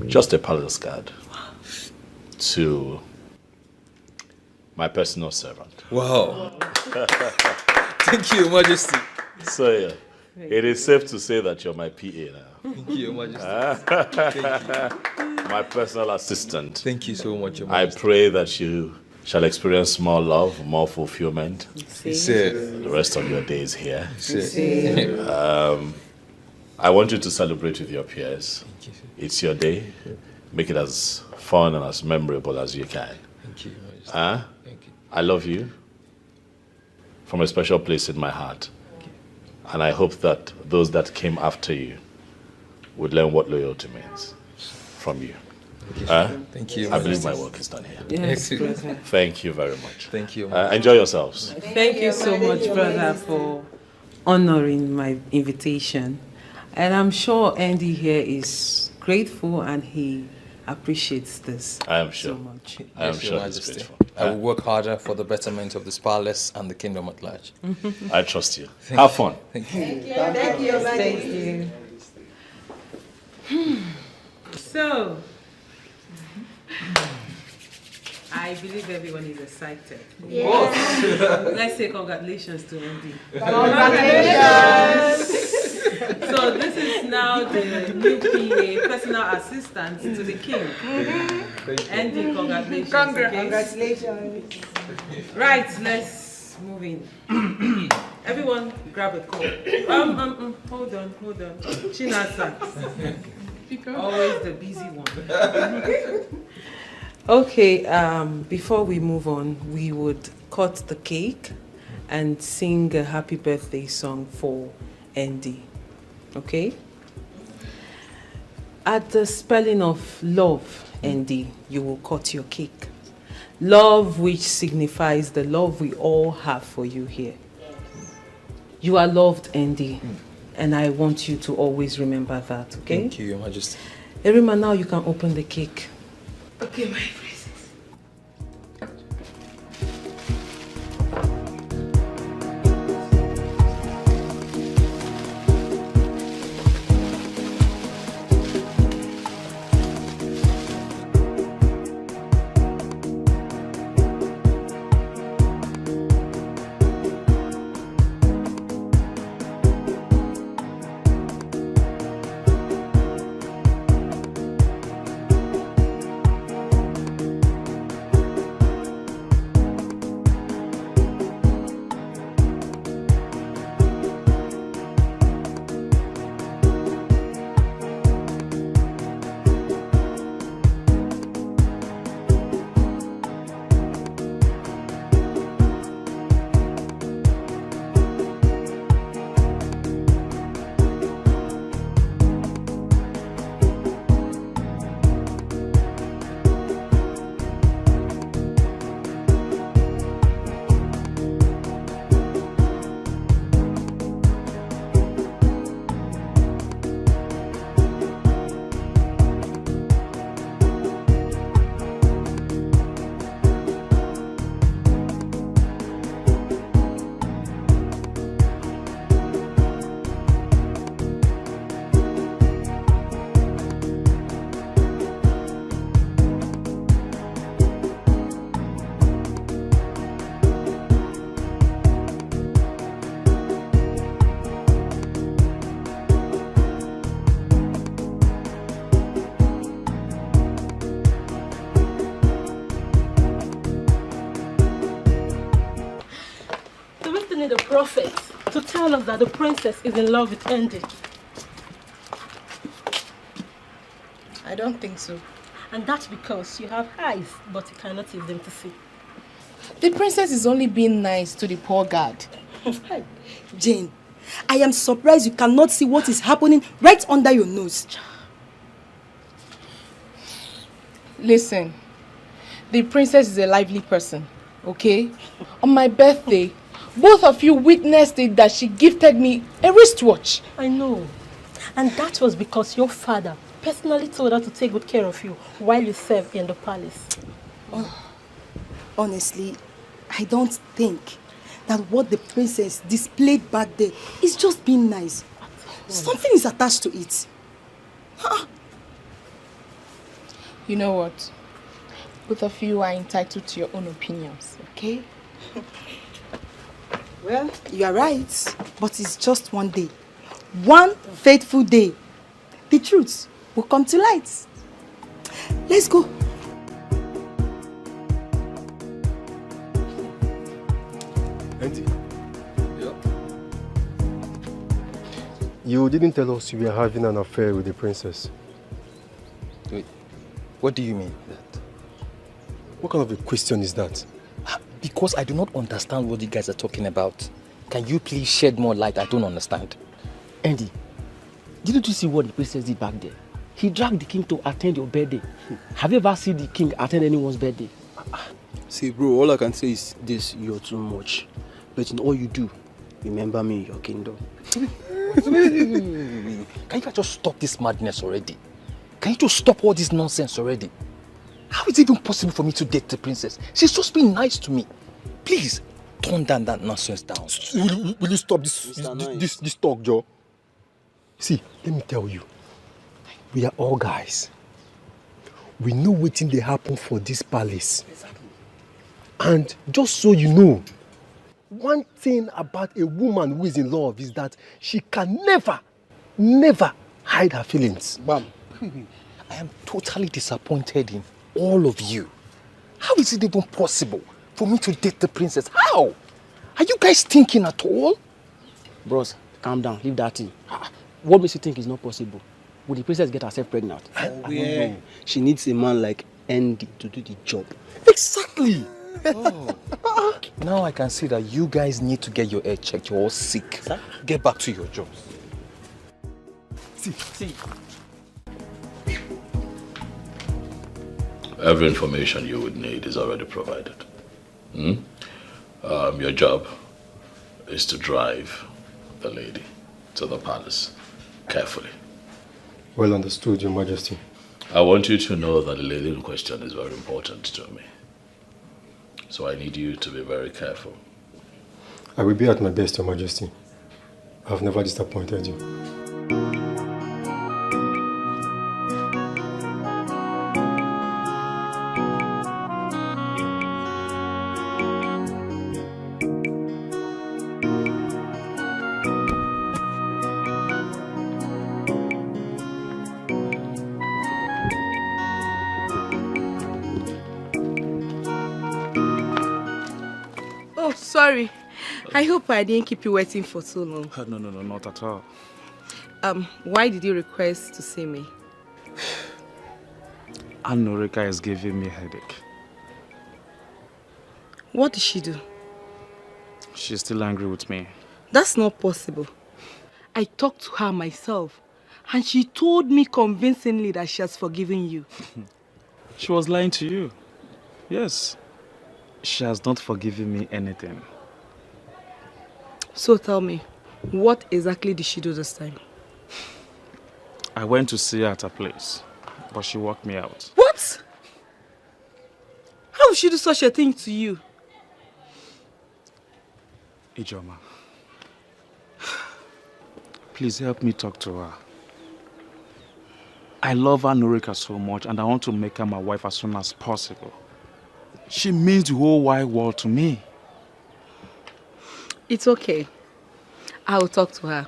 just a palace guard to my personal servant. Wow. Thank you, Majesty. So, yeah, it is safe to say that you're my PA now. Thank you, Majesty. Thank you. My personal assistant. Thank you so much, Your I Majesty. pray that you shall experience more love, more fulfillment. The rest of your days here. Yes. I want you to celebrate with your peers. It's your day. Make it as fun and as memorable as you can. Thank you, Majesty. Thank you. I love you from a special place in my heart. And I hope that those that came after you would learn what loyalty means from you. Thank you. I believe my work is done here. Yes, brother. Thank you very much. Thank you. Enjoy yourselves. Thank you so much, brother, for honoring my invitation. And I'm sure Andy here is grateful and he appreciates this I am sure. so much. I am Yes, sure Your he's Majesty. grateful. I will work harder for the betterment of this palace and the kingdom at large. I trust you. Have fun. Thank you. Thank you. Thank you. So, I believe everyone is excited. Yes. Let's say congratulations to Andy. Congratulations. So this is now the new PA, personal assistant to the king. Andy, congratulations. Congratulations. Right, let's move in. Everyone grab a cup. Hold on. Chinasa. Always the busy one. Okay, before we move on, we would cut the cake and sing a happy birthday song for Andy. Okay? At the spelling of love, Andy, you will cut your cake. Love, which signifies the love we all have for you here. You are loved, Andy, and I want you to always remember that, okay? Thank you, Your Majesty. Erima, now you can open the cake. Okay, my princess. prophet to tell us that the princess is in love with Andy. I don't think so. And that's because you have eyes, but you cannot use them to see. The princess is only being nice to the poor guard. Jane, I am surprised you cannot see what is happening right under your nose. Listen, the princess is a lively person, okay? On my birthday, both of you witnessed it that she gifted me a wristwatch. I know. And that was because your father personally told her to take good care of you while you served in the palace. Honestly, I don't think that what the princess displayed back there is just being nice. Something is attached to it. You know what? Both of you are entitled to your own opinions, okay? Well, you are right, but it's just one day. One fateful day. The truth will come to light. Let's go. Auntie. Yeah. You didn't tell us you were having an affair with the princess. Wait, what do you mean that? What kind of a question is that? Because I do not understand what you guys are talking about. Can you please shed more light? I don't understand. Andy, didn't you see what the princess did back there? He dragged the king to attend your birthday. Have you ever seen the king attend anyone's birthday? See, bro, all I can say is this: you're too much. But in all you do, remember me in your kingdom. Can you guys just stop this madness already? Can you just stop all this nonsense already? How is it even possible for me to date the princess? She's just being nice to me. Please, tone down that nonsense down. Will you stop this talk, Joe? See, let me tell you. We are all guys. We know what thing they happen for this palace. Exactly. And just so you know, one thing about a woman who is in love is that she can never hide her feelings. Bam. I am totally disappointed in all of you. How is it even possible for me to date the princess? How? Are you guys thinking at all? Bros, calm down. Leave that thing. What makes you think it's not possible? Will the princess get herself pregnant? Yeah. She needs a man like Andy to do the job. Exactly. Oh. Now I can see that you guys need to get your head checked. You're all sick. Sir? Get back to your jobs. See. Every information you would need is already provided. Your job is to drive the lady to the palace carefully. Well understood, Your Majesty. I want you to know that the lady in question is very important to me. So I need you to be very careful. I will be at my best, Your Majesty. I have never disappointed you. Sorry. I hope I didn't keep you waiting for so long. No, not at all. Why did you request to see me? Norika is giving me a headache. What did she do? She's still angry with me. That's not possible. I talked to her myself, and she told me convincingly that she has forgiven you. She was lying to you. Yes. She has not forgiven me anything. So tell me, what exactly did she do this time? I went to see her at her place, but she walked me out. What? How would she do such a thing to you? Ijoma, please help me talk to her. I love Norika so much and I want to make her my wife as soon as possible. She means the whole wide world to me. It's okay. I will talk to her.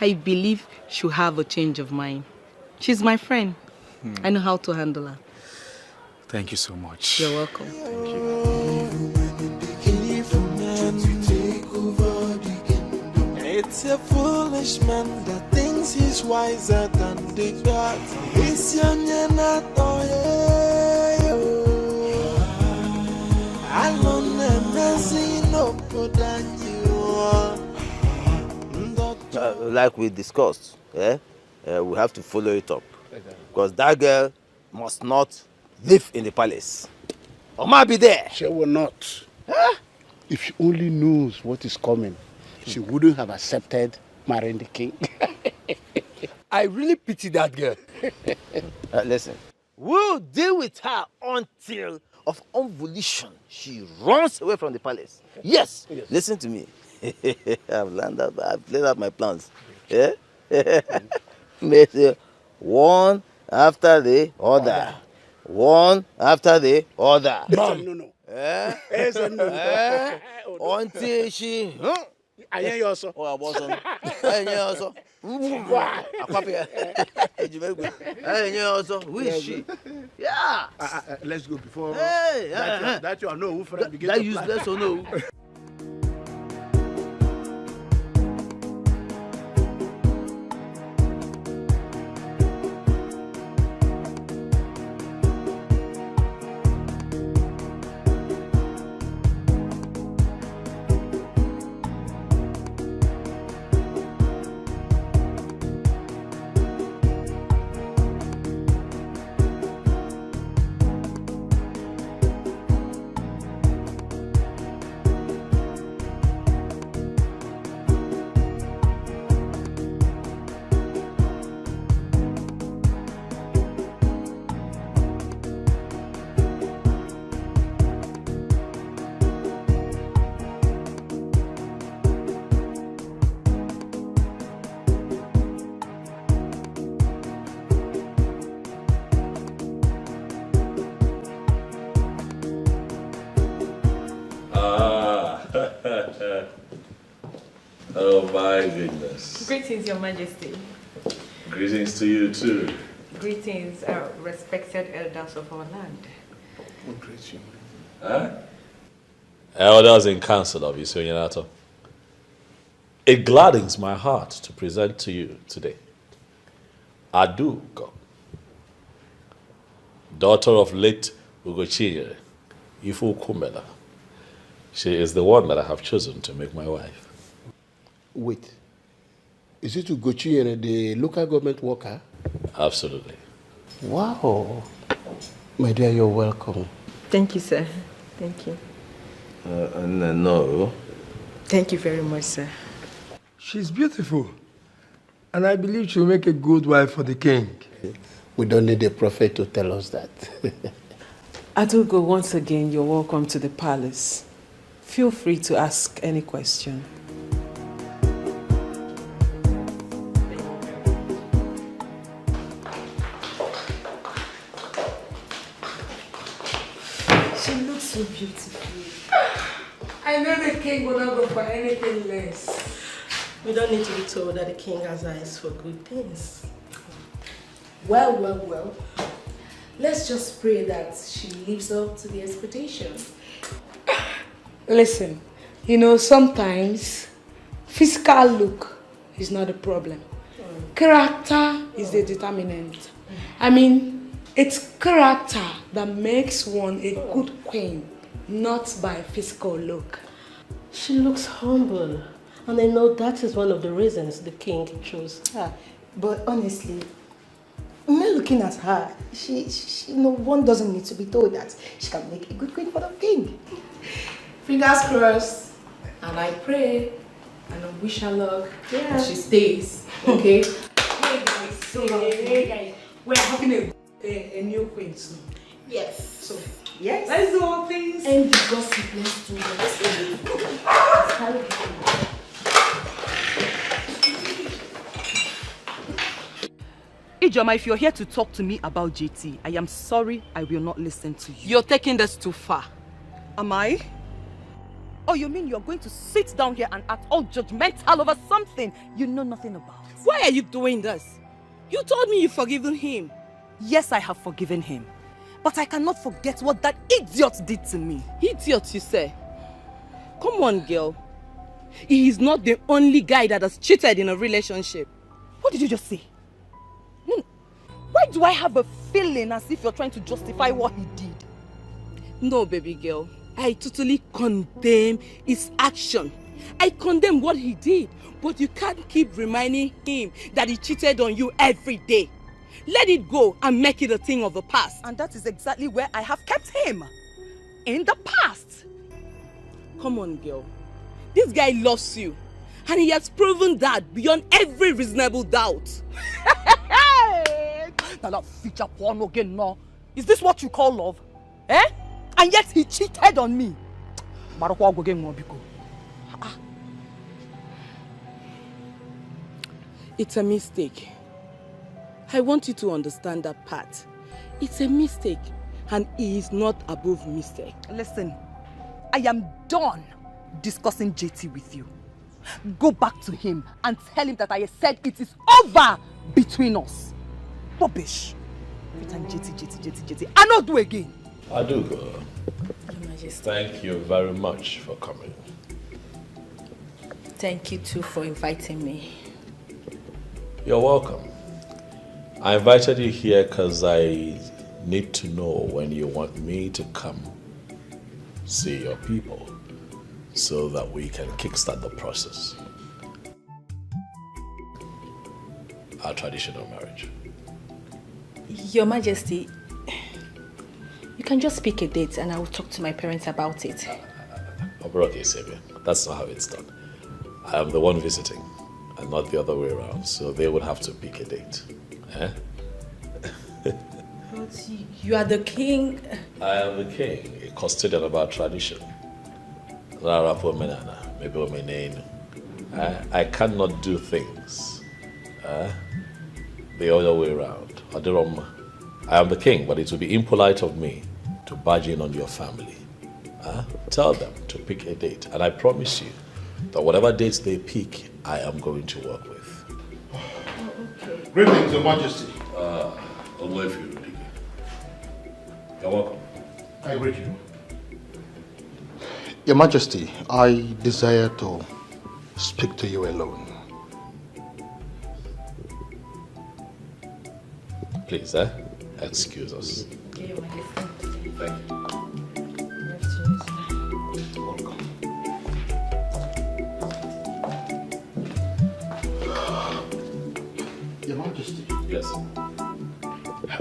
I believe she'll have a change of mind. She's my friend. I know how to handle her. Thank you so much. You're welcome. Thank you. He's a foolish man that thinks he's wiser than the gods. He's young and like we discussed, we have to follow it up. Because that girl must not live in the palace. Or might be there. She will not. Huh? If she only knows what is coming, she wouldn't have accepted marrying the king. I really pity that girl. Listen, we'll deal with her until of unvolition she runs away from the palace. Yes. Listen to me. I've laid out my plans. Yeah? One after the other. One after the other. No. Until she... I hear you also. Oh, I was on. I hear you also. Who is she? Yeah. Let's go before that you know who friend begin that to useless or no. Oh my goodness. Greetings, Your Majesty. Greetings to you too. Greetings, respected elders of our land. Huh? Elders in council of Isoyanato. It gladdens my heart to present to you today Aduko, daughter of late Ugochinyere, Ifu Kumela. She is the one that I have chosen to make my wife. Wait. Is it Ugochinyere, the local government worker? Absolutely. Wow. My dear, you're welcome. Thank you, sir. Thank you. No. Thank you very much, sir. She's beautiful. And I believe she'll make a good wife for the king. We don't need a prophet to tell us that. Adugo, once again, you're welcome to the palace. Feel free to ask any question. She looks so beautiful. I know the king will not go for anything less. We don't need to be told that the king has eyes for good things. Well. Let's just pray that she lives up to the expectations. Listen, you know, sometimes physical look is not a problem. Character is the determinant. I mean, it's character that makes one a good queen, not by physical look. She looks humble, and I know that is one of the reasons the king chose her. But honestly, when looking at her, one doesn't need to be told that she can make a good queen for the king. Fingers crossed, and I pray and I wish her luck that she stays. Okay? Hey guys, we're having a new queen soon. Yes. So, yes. Let's do all things. And the gossip, let's do that. Ijoma, if you're here to talk to me about JT, I am sorry, I will not listen to you. You're taking this too far. Am I? Oh, you mean you're going to sit down here and act all judgmental over something you know nothing about? Why are you doing this? You told me you've forgiven him. Yes, I have forgiven him. But I cannot forget what that idiot did to me. Idiot, you say? Come on, girl. he is not the only guy that has cheated in a relationship. What did you just say? Why do I have a feeling as if you're trying to justify what he did? No, baby girl. I totally condemn his action. I condemn what he did. But you can't keep reminding him that he cheated on you every day. Let it go and make it a thing of the past. And that is exactly where I have kept him. In the past. Come on, girl. This guy loves you. And he has proven that beyond every reasonable doubt. Now feature porn again, no. Is this what you call love? Eh? And yet he cheated on me. It's a mistake. I want you to understand that part. It's a mistake. And he is not above mistake. Listen, I am done discussing JT with you. Go back to him and tell him that I said it is over between us. Rubbish. JT. I not do again. I do go. Thank you very much for coming. Thank you too for inviting me. You're welcome. I invited you here because I need to know when you want me to come see your people so that we can kickstart the process. Our traditional marriage. Your Majesty, you can just pick a date and I will talk to my parents about it. Okay, Savior. That's not how it's done. I am the one visiting and not the other way around, so they would have to pick a date. Eh? But you are the king. I am the king, a custodian of our tradition. I cannot do things the other way around. I am the king, but it would be impolite of me to barge in on your family. Tell them to pick a date, and I promise you that whatever dates they pick, I am going to work with. Okay. Greetings, Your Majesty. You're welcome. I greet you. Your Majesty, I desire to speak to you alone. Please, excuse us. Okay, Your Majesty. Thank you. Your Majesty. Yes.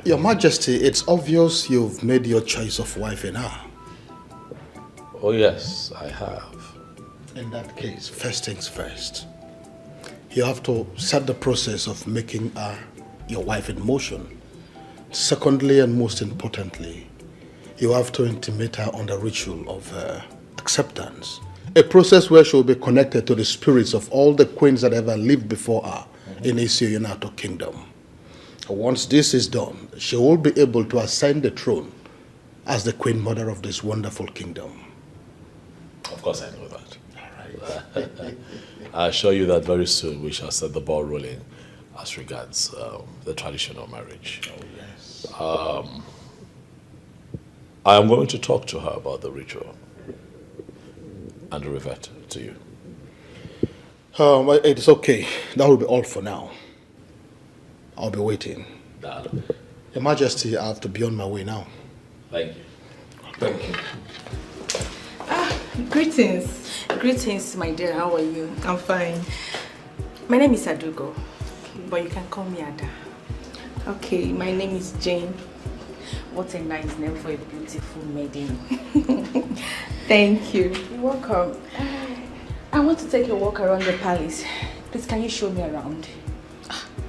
Your Majesty, it's obvious you've made your choice of wife in her. Oh yes, I have. In that case, first things first. You have to set the process of making her your wife in motion. Secondly, and most importantly, you have to intimate her on the ritual of acceptance. A process where she will be connected to the spirits of all the queens that ever lived before her in Isio Kingdom. Once this is done, she will be able to ascend the throne as the queen mother of this wonderful kingdom. Of course I know that. All right. I assure you that very soon we shall set the ball rolling as regards the traditional marriage. Oh, yes. I am going to talk to her about the ritual and revert to you. It's okay. That will be all for now. I'll be waiting. Your Majesty, I have to be on my way now. Thank you. Thank you. Greetings. Greetings, my dear. How are you? I'm fine. My name is Adugo, but you can call me Ada. Okay, my name is Jane. What a nice name for a beautiful maiden. Thank you. You're welcome. I want to take a walk around the palace. Please, can you show me around?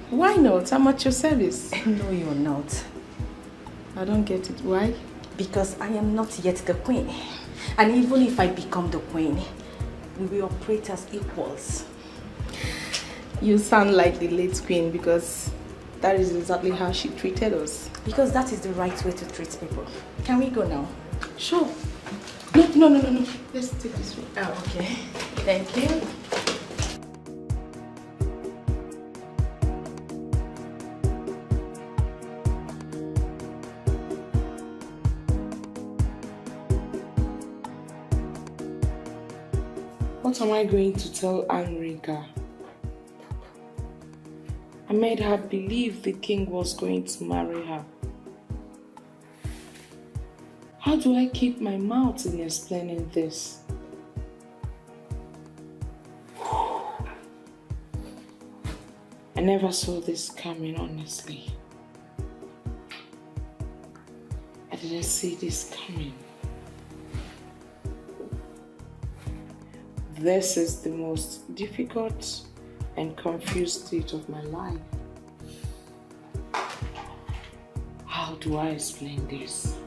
Why not? I'm at your service. No, you're not. I don't get it. Why? Because I am not yet the queen. And even if I become the queen, we will operate as equals. You sound like the late queen because that is exactly how she treated us. Because that is the right way to treat people. Can we go now? Sure. No. Let's take this way. Oh, okay. Thank you. What am I going to tell Anrika? I made her believe the king was going to marry her. How do I keep my mouth in explaining this? I never saw this coming, honestly. I didn't see this coming. This is the most difficult and confused state of my life. How do I explain this?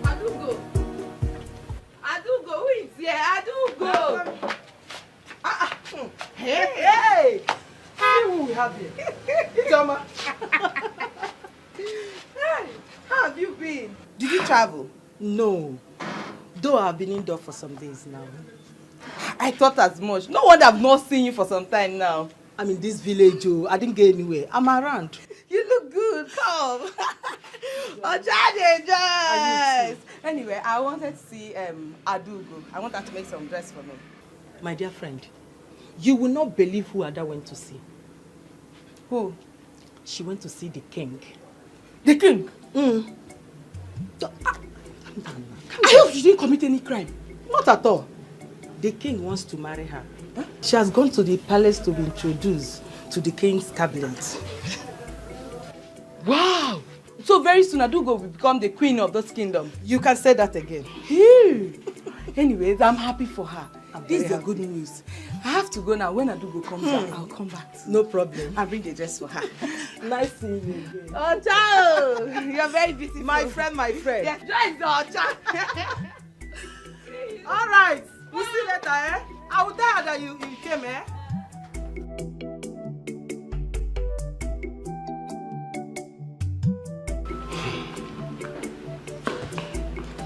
Adugo, who is here? Adugo! Hey! See who we have here. Toma. Hey, how have you been? Did you travel? No. Though I've been indoors for some days now. I thought as much. No wonder I've not seen you for some time now. I'm in this village, oh. I didn't get anywhere. I'm around. You look good. Come. Anyway, I wanted to see Adugo. I want her to make some dress for me. My dear friend, you will not believe who Ada went to see. Who? She went to see the king. The king? I hope she didn't commit any crime. Not at all. The king wants to marry her. Huh? She has gone to the palace to be introduced to the king's cabinet. Wow! So very soon Adugo will become the queen of this kingdom. You can say that again. Anyways, I'm happy for her. This is the good news. I have to go now. When Adugo comes back, I'll come back. No problem. I'll bring the dress for her. Nice seeing you again. Oh, ciao! You're very beautiful. My friend. Yes, dress the ciao. All right. We'll see you later, eh? I will tell her that you came, eh?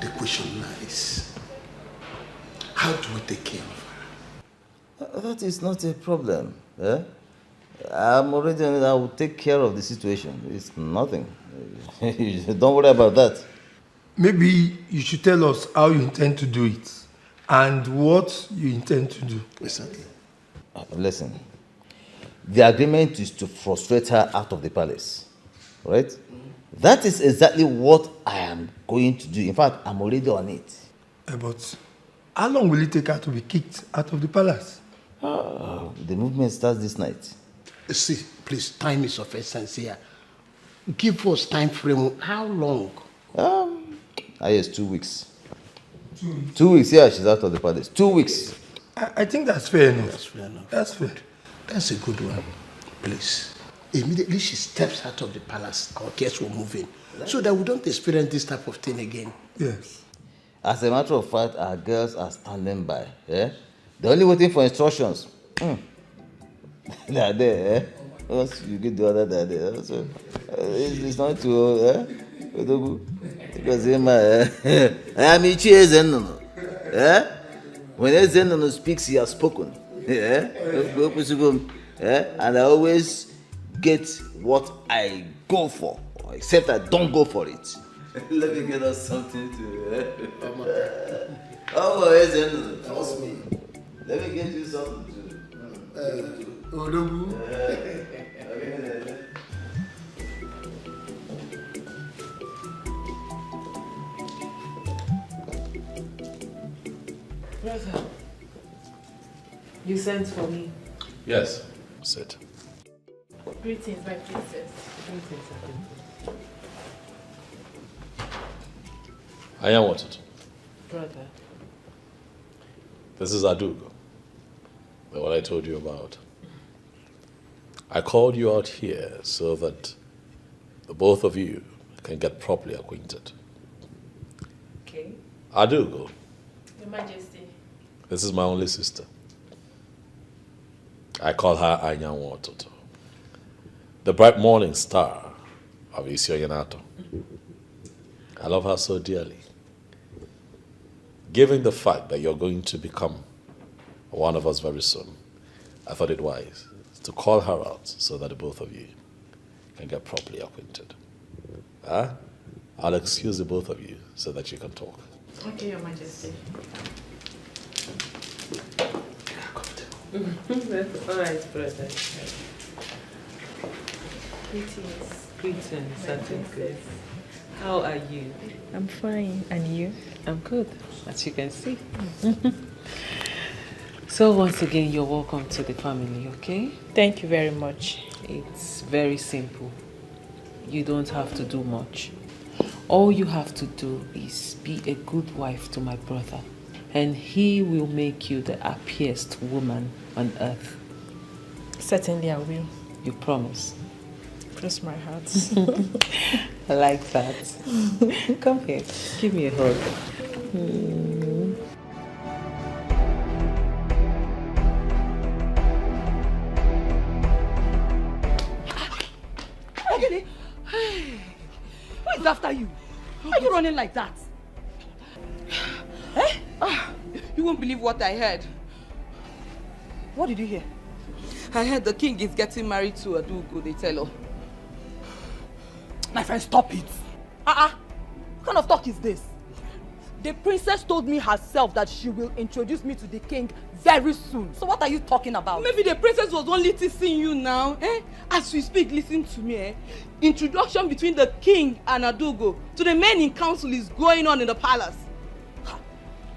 The question lies, how do we take care of her? That is not a problem. Eh? I'm already on it. I will take care of the situation. It's nothing. Don't worry about that. Maybe you should tell us how you intend to do it and what you intend to do. Exactly. Listen, the agreement is to frustrate her out of the palace, right? That is exactly what I am going to do. In fact, I'm already on it. But how long will it take her to be kicked out of the palace? The movement starts this night. See, please, time is of essence here. Give us time frame. How long? Yes, 2 weeks. 2 weeks, yeah, she's out of the palace. 2 weeks. I think that's fair enough. That's fair enough. That's fair. That's a good one. Please. Immediately she steps out of the palace, our guests will move in. So that we don't experience this type of thing again. Yes. As a matter of fact, our girls are standing by. Yeah? They're only waiting for instructions. They are there. Eh? Once you get the other, they are there. So, it's not too... Because I am Ichi. When Ezenno speaks, he has spoken. And I always get what I go for, except I don't go for it. Let me get us something to... Ezenno. Trust me. Let me get you something to... Odogu. Brother, you sent for me. Yes, sit. Greetings, my princess. Greetings, I am wanted. brother. This is Adugo, the one I told you about. I called you out here so that the both of you can get properly acquainted. Okay. Adugo, Your Majesty. this is my only sister. I call her Anyanwu Ototo, the bright morning star of Isioyanato. I love her so dearly. Given the fact that you're going to become one of us very soon, I thought it wise to call her out so that the both of you can get properly acquainted. Huh? I'll excuse the both of you so that you can talk. Okay, Your Majesty. That's all right, brother. Greetings. Greetings, Sergeant Grace. How are you? I'm fine. And you? I'm good, as you can see. So once again, you're welcome to the family, okay? Thank you very much. It's very simple. You don't have to do much. All you have to do is be a good wife to my brother, and he will make you the happiest woman on earth. Certainly I will. You promise? Cross my heart. I like that. Come here, give me a hug. Who is after you? Why are you running like that? Eh? You won't believe what I heard. What did you hear? I heard the king is getting married to Adugo, they tell her. My friend, stop it. What kind of talk is this? The princess told me herself that she will introduce me to the king very soon. So what are you talking about? Maybe the princess was only teasing you now. As we speak, listen to me. Introduction between the king and Adugo to the men in council is going on in the palace.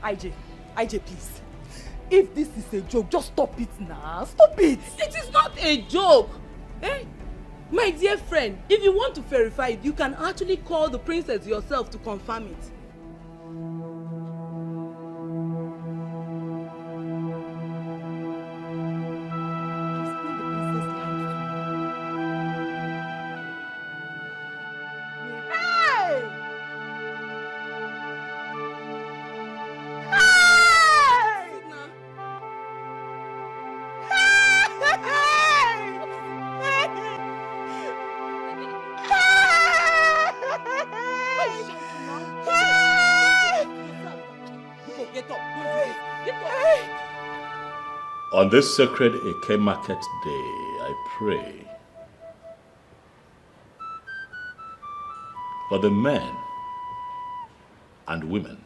IJ, please. If this is a joke, just stop it now. Stop it. It is not a joke. My dear friend, if you want to verify it, you can actually call the princess yourself to confirm it. On this sacred Eke Market Day, I pray for the men and women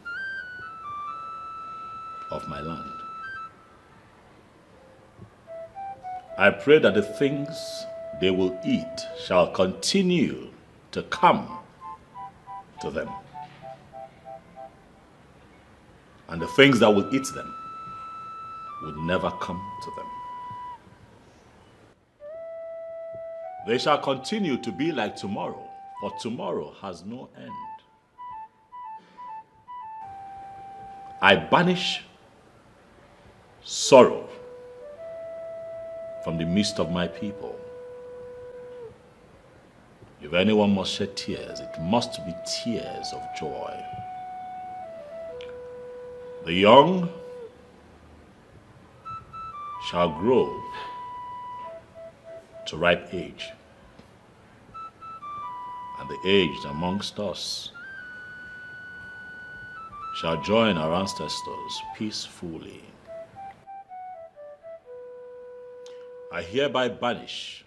of my land. I pray that the things they will eat shall continue to come to them, and the things that will eat them would never come to them. They shall continue to be like tomorrow, for tomorrow has no end. I banish sorrow from the midst of my people. If anyone must shed tears, it must be tears of joy. The young shall grow to ripe age, and the aged amongst us shall join our ancestors peacefully. I hereby banish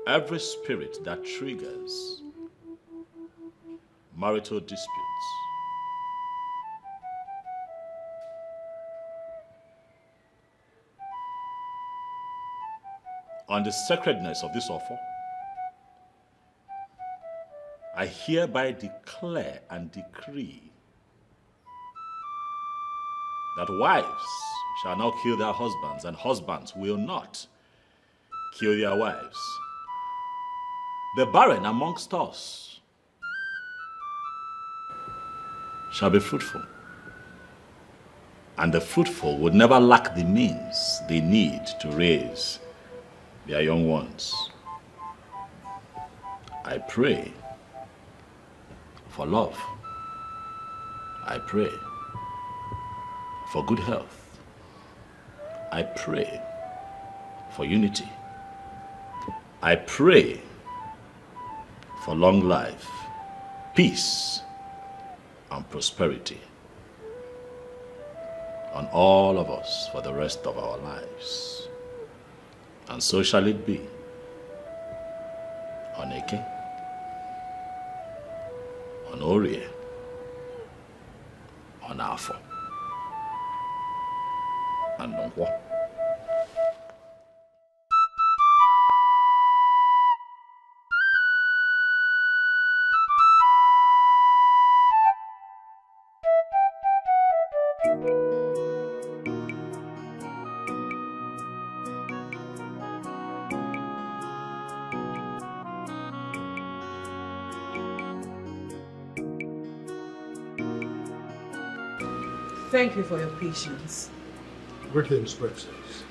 every spirit that triggers marital disputes. On the sacredness of this offer, I hereby declare and decree that wives shall now kill their husbands, and husbands will not kill their wives. The barren amongst us shall be fruitful, and the fruitful would never lack the means they need to raise their young ones. I pray for love. I pray for good health. I pray for unity. I pray for long life, peace, and prosperity on all of us for the rest of our lives. And so shall it be. On Eke, on Orie, on Afo, and on what? Thank you for your patience. Greetings, Princess.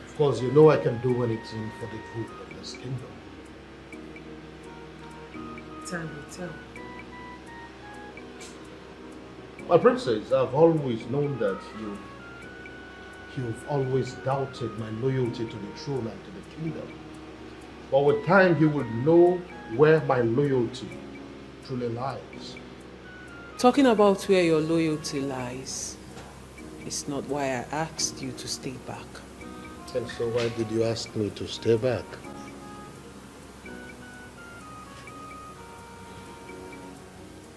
Of course, you know I can do anything for the good of this kingdom. Time will tell. My princess, I've always known that you've always doubted my loyalty to the throne and to the kingdom. But with time, you will know where my loyalty truly lies. Talking about where your loyalty lies is not why I asked you to stay back. And so why did you ask me to stay back?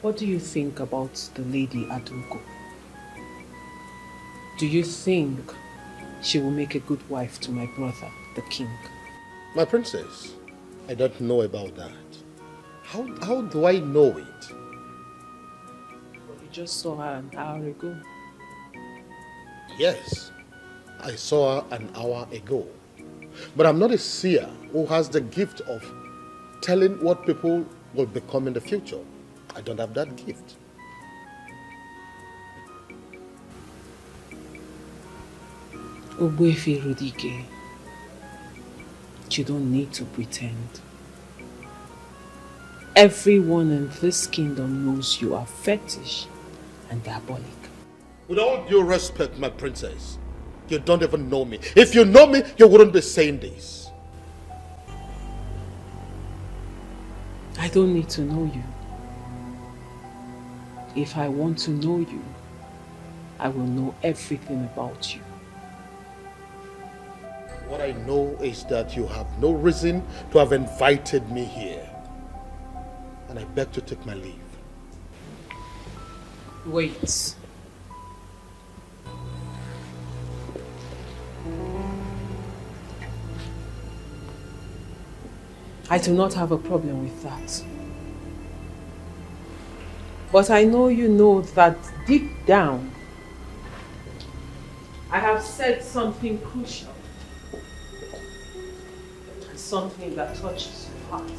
What do you think about the lady Adunko? Do you think she will make a good wife to my brother, the king? My princess, I don't know about that. How do I know it? You just saw her an hour ago. Yes, I saw her an hour ago. But I'm not a seer who has the gift of telling what people will become in the future. I don't have that gift. Ogbuefi Rudike, you don't need to pretend. Everyone in this kingdom knows you are fetish and diabolic. With all due respect, my princess, you don't even know me. If you know me, you wouldn't be saying this. I don't need to know you. If I want to know you, I will know everything about you. What I know is that you have no reason to have invited me here. And I beg to take my leave. Wait. I do not have a problem with that. But I know you know that deep down, I have said something crucial. And something that touches your heart.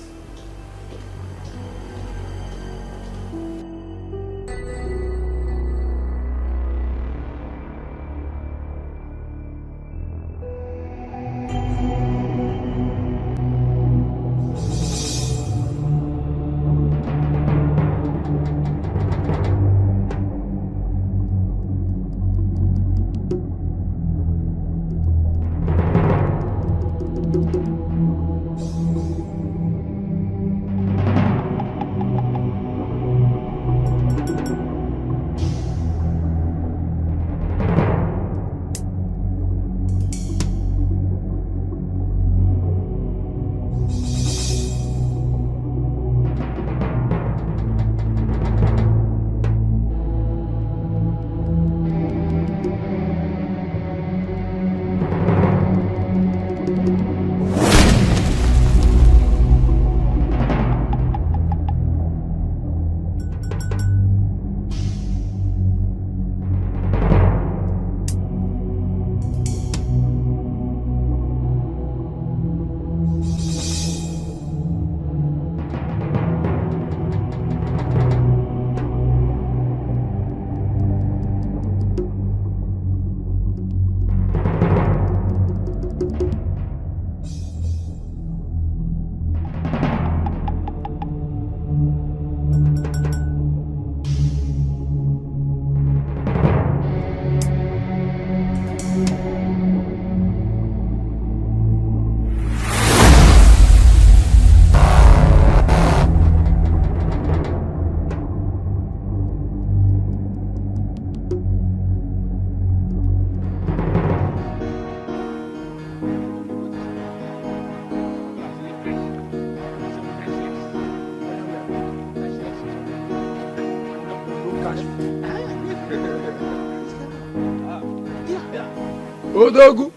Odogu.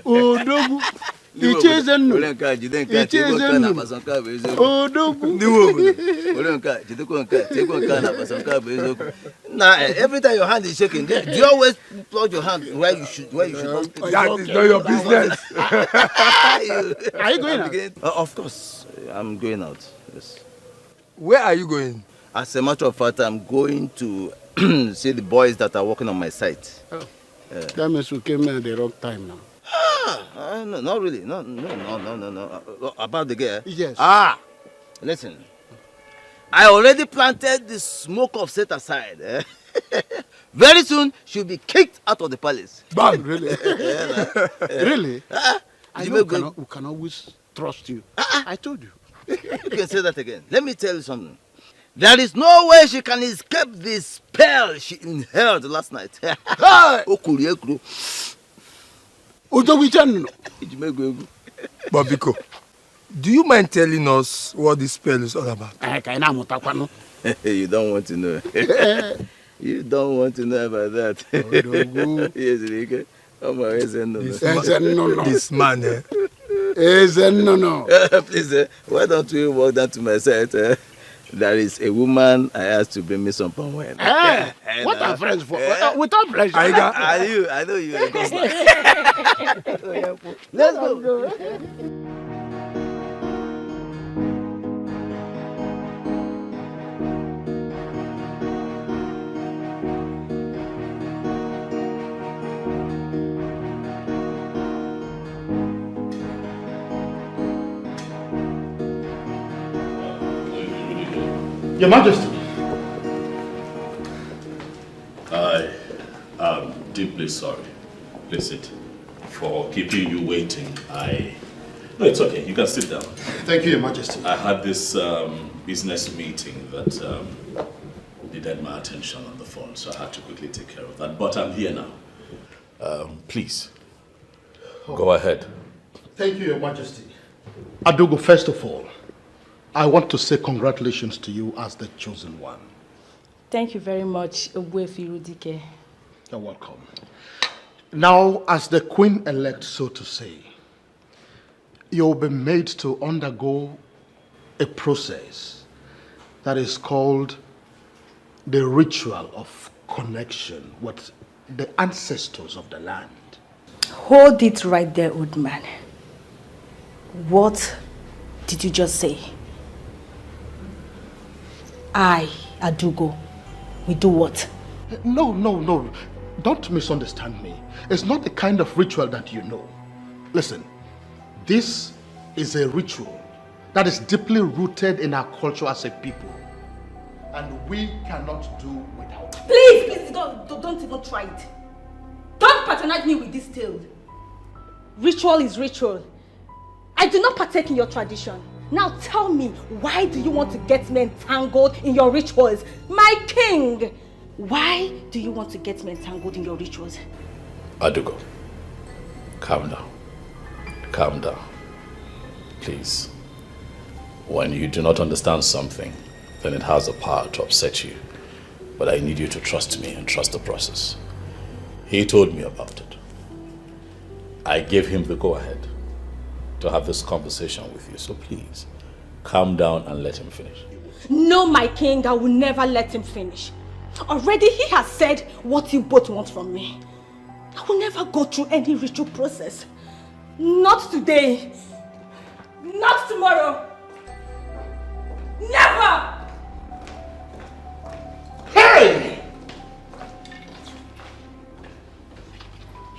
Odogu. Ichezenu. Ichezenu. Odogu. Now, every time your hand is shaking, do you always plug your hand where you should not? That is not your business. Are you going out? Of course, I'm going out. Yes. Where are you going? As a matter of fact, I'm going to see the boys that are working on my site. Oh. That means we came at the wrong time now. No, not really. No. About the girl? Yes. Listen. I already planted the smoke of set aside. Very soon, she'll be kicked out of the palace. Bam! Really? Really? I know we can always trust you. I told you. You can say that again. Let me tell you something. There is no way she can escape the spell she inhaled last night. Bobiko, do you mind telling us what this spell is all about? You don't want to know. You don't want to know about that. Yes, Rike. This man, Please, why don't we walk down to my site? There is a woman I asked to bring me some palm wine. What are friends for? Without pleasure. I know you are a gosler. Let's go. Your Majesty. I am deeply sorry. Please sit. For keeping you waiting. No, it's okay. You can sit down. Thank you, Your Majesty. I had this business meeting that needed my attention on the phone, so I had to quickly take care of that. But I'm here now. Please, go ahead. Thank you, Your Majesty. Adugo, first of all, I want to say congratulations to you as the chosen one. Thank you very much, Ogbuefi Rudike. You're welcome. Now, as the Queen-elect, so to say, you'll be made to undergo a process that is called the ritual of connection with the ancestors of the land. Hold it right there, old man. What did you just say? I, Adugo, we do what? No. Don't misunderstand me. It's not the kind of ritual that you know. Listen, this is a ritual that is deeply rooted in our culture as a people. And we cannot do without it. Please, don't even try it. Don't patronize me with this tale. Ritual is ritual. I do not partake in your tradition. Now tell me, why do you want to get me entangled in your rituals? My king! Why do you want to get me entangled in your rituals? Adugo, calm down. Calm down. Please. When you do not understand something, then it has the power to upset you. But I need you to trust me and trust the process. He told me about it. I gave him the go-ahead to have this conversation with you. So please, calm down and let him finish. No, my king, I will never let him finish. Already he has said what you both want from me. I will never go through any ritual process. Not today. Not tomorrow. Never! Hey!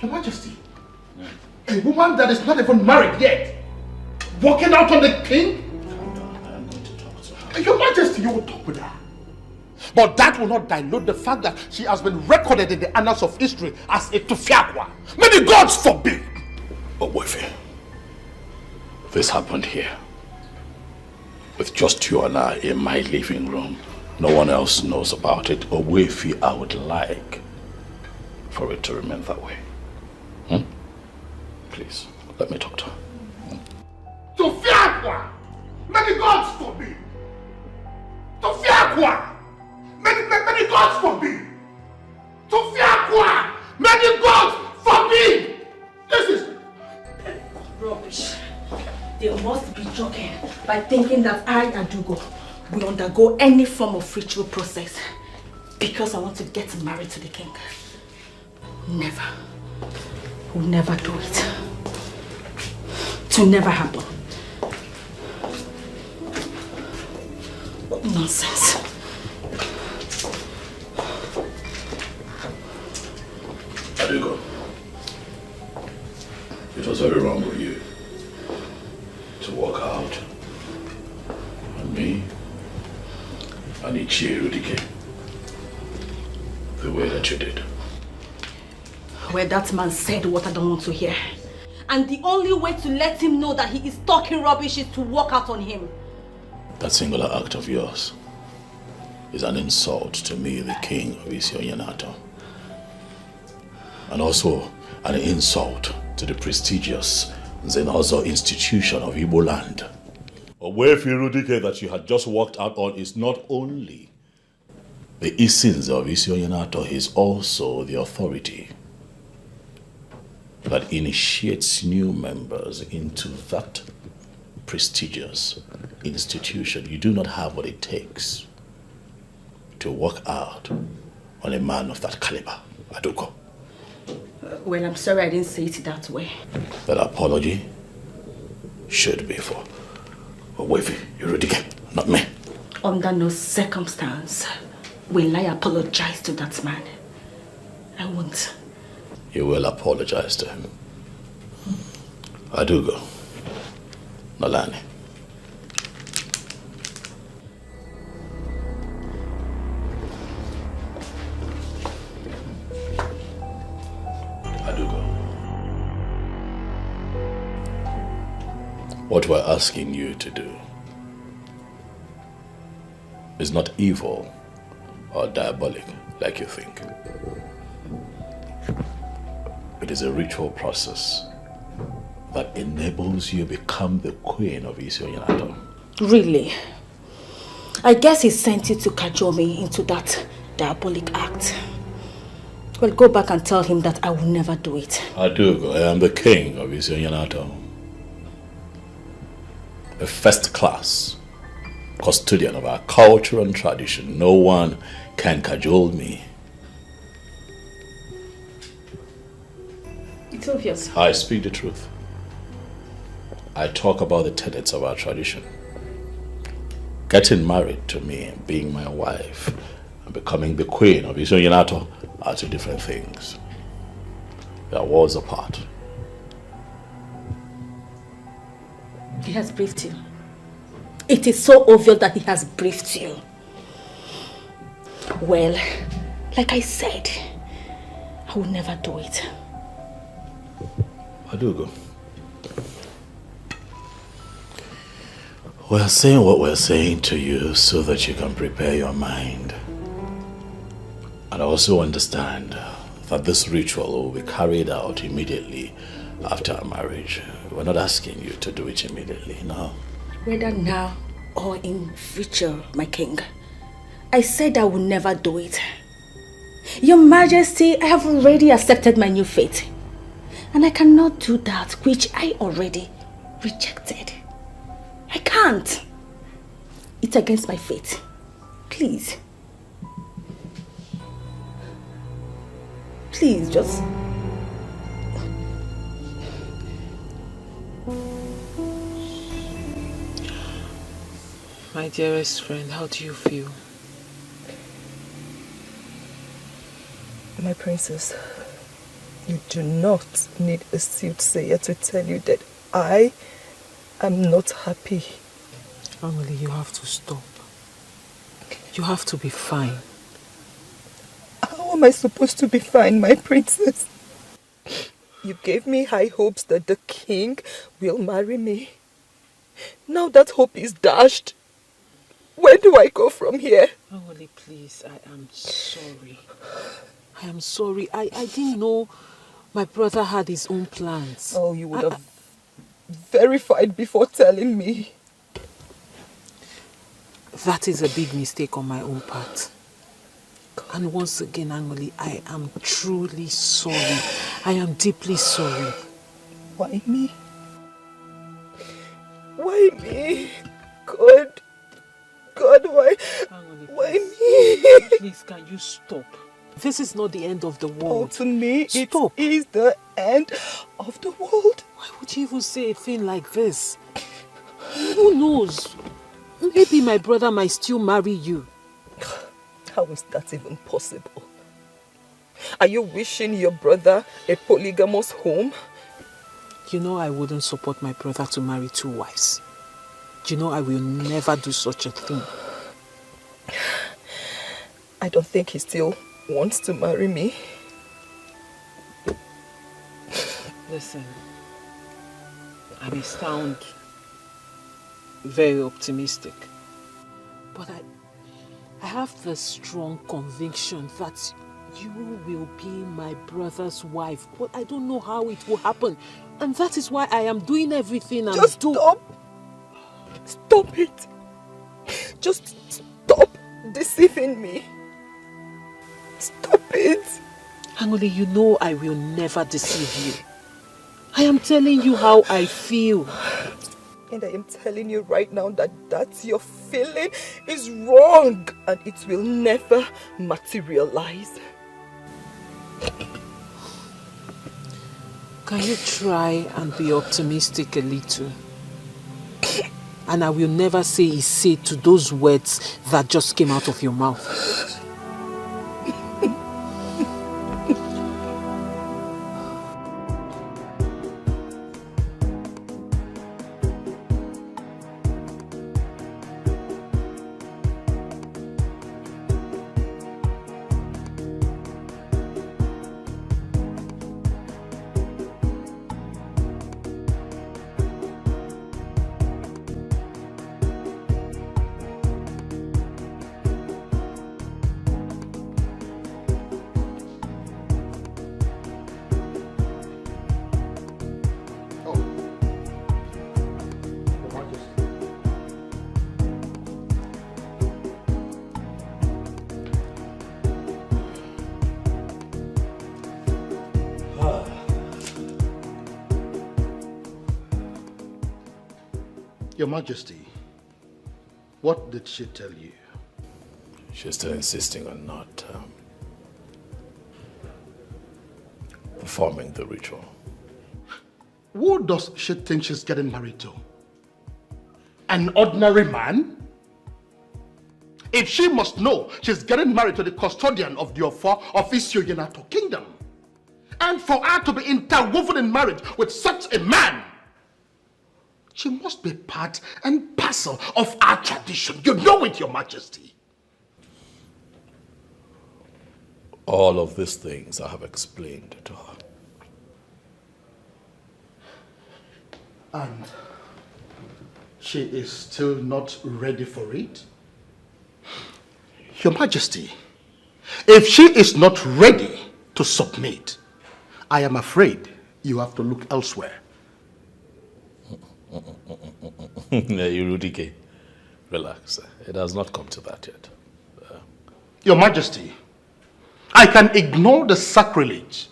Your Majesty, a woman that is not even married yet, walking out on the king? I'm going to talk to her. Your Majesty, you will talk with her. But that will not dilute the fact that she has been recorded in the annals of history as a Tufiakwa. May the gods forbid! But Wefe, this happened here. With just you and I in my living room. No one else knows about it. Or Wefe, I would like for it to remain that way. Please, let me talk to her. Tufiakwa! May the gods forbid! Tufiakwa! May the gods forbid! Tufiakwa! May the gods forbid! Rubbish. They must be joking by thinking that I, Adugo, will undergo any form of ritual process because I want to get married to the king. Never. Will never do it. It will never happen. What nonsense. Adugo, it was very wrong of you to walk out on me and Ichirudike the way that you did. Where that man said what I don't want to hear. And the only way to let him know that he is talking rubbish is to walk out on him. That singular act of yours is an insult to me, the king of Isionyanato. And also an insult to the prestigious Zenozo institution of Igbo land. Obuefirudike that you had just walked out on is not only the Isins of Isionyanato, he is also the authority that initiates new members into that prestigious institution. You do not have what it takes to walk out on a man of that caliber, Adugo. Well, I'm sorry I didn't say it that way. That apology should be for Obuefirudike, not me. Under no circumstance will I apologize to that man. I won't. You will apologize to him. Adugo, Nolani. Adugo, what we're asking you to do is not evil or diabolic like you think. It is a ritual process that enables you to become the queen of Isionyanato. Really? I guess he sent you to cajole me into that diabolic act. Well, go back and tell him that I will never do it. Adugo, I am the king of Isionyanato. A first-class custodian of our culture and tradition. No one can cajole me. It's obvious. I speak the truth. I talk about the tenets of our tradition. Getting married to me and being my wife and becoming the queen of Isionyanato are two different things. They are worlds apart. He has briefed you. It is so obvious that he has briefed you. Well, like I said, I will never do it. Adugo, we're saying what we're saying to you so that you can prepare your mind. And also understand that this ritual will be carried out immediately after our marriage. We're not asking you to do it immediately, no. Whether now or in future, my king, I said I will never do it. Your Majesty, I have already accepted my new fate. And I cannot do that which I already rejected. I can't. It's against my fate. Please. Please, just... My dearest friend, how do you feel? My princess, you do not need a soothsayer to tell you that I am not happy. Emily, you have to stop. You have to be fine. How am I supposed to be fine, my princess? You gave me high hopes that the king will marry me. Now that hope is dashed. Where do I go from here? Emily, please, I am sorry. I am sorry. I didn't know my brother had his own plans. Oh, you would have verified before telling me. That is a big mistake on my own part. And once again, Angoli, I am truly sorry. I am deeply sorry. Why me? Why me? God, why me? Please, can you stop? This is not the end of the world. Oh, to me, stop. It is the end of the world. Why would you even say a thing like this? Who knows? Maybe my brother might still marry you. How is that even possible? Are you wishing your brother a polygamous home? You know I wouldn't support my brother to marry 2 wives. You know I will never do such a thing. I don't think he still wants to marry me. Listen, I may sound very optimistic, but I have the strong conviction that you will be my brother's wife, but I don't know how it will happen. And that is why I am doing everything I'm doing. Stop it. Just stop deceiving me. Stop it. Angole, you know I will never deceive you. I am telling you how I feel. And I am telling you right now that your feeling is wrong and it will never materialize. Can you try and be optimistic a little? And I will never say a say to those words that just came out of your mouth. Your Majesty, what did she tell you? She's still insisting on not performing the ritual. Who does she think she's getting married to? An ordinary man? If she must know she's getting married to the custodian of the Ofo of Isioyenato Kingdom, and for her to be interwoven in marriage with such a man, she must be part and parcel of our tradition. You know it, Your Majesty. All of these things I have explained to her. And she is still not ready for it? Your Majesty, if she is not ready to submit, I am afraid you have to look elsewhere. Irudike, relax. It has not come to that yet. Your Majesty, I can ignore the sacrilege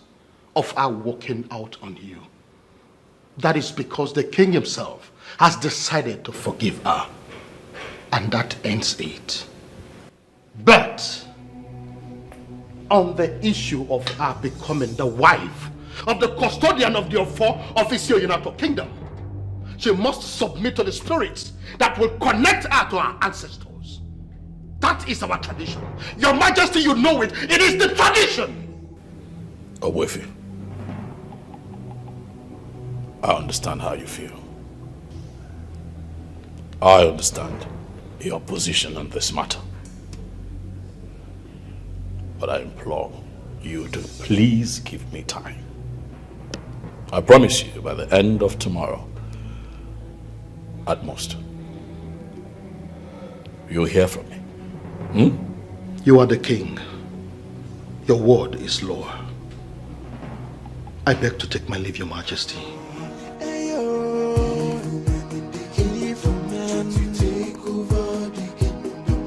of our walking out on you. That is because the king himself has decided to forgive her. And that ends it. But on the issue of her becoming the wife of the custodian of the Ofo of Isioyenato Kingdom, she must submit to the spirits that will connect her to our ancestors. That is our tradition. Your Majesty, you know it. It is the tradition. Owefi, I understand how you feel. I understand your position on this matter. But I implore you to please give me time. I promise you by the end of tomorrow, at most, you'll hear from me. You are the king. Your word is law. I beg to take my leave, Your Majesty.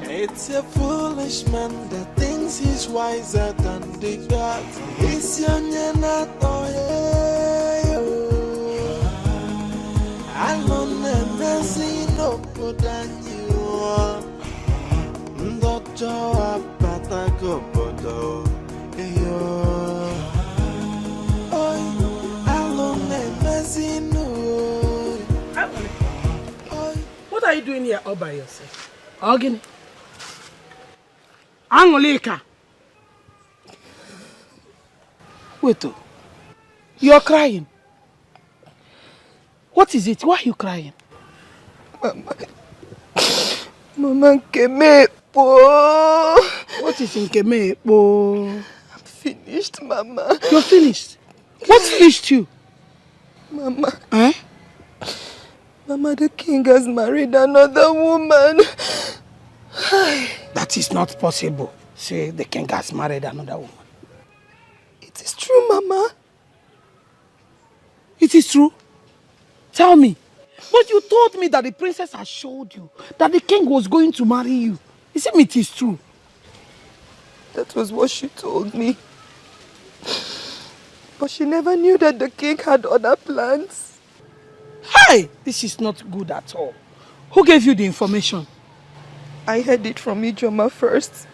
It's a foolish man that thinks he's wiser than the gods. It's your I don't know. obodo anyị o. Ndị ọjọọ abatago obodo. Eyo. Oi, alụ na-emezinu. What are you doing here all by yourself? Ogini. Angolika. Wait, you're crying. What is it? Why are you crying? Mama Nkemepo. What is Nkemepo? I'm finished, Mama. You're finished? What finished you? Mama. Eh? Mama, the king has married another woman. That is not possible. Say the king has married another woman. It is true, Mama. It is true? Tell me. But you told me that the princess had showed you that the king was going to marry you. It is true? That was what she told me. But she never knew that the king had other plans. Hey! This is not good at all. Who gave you the information? I heard it from Ijoma first.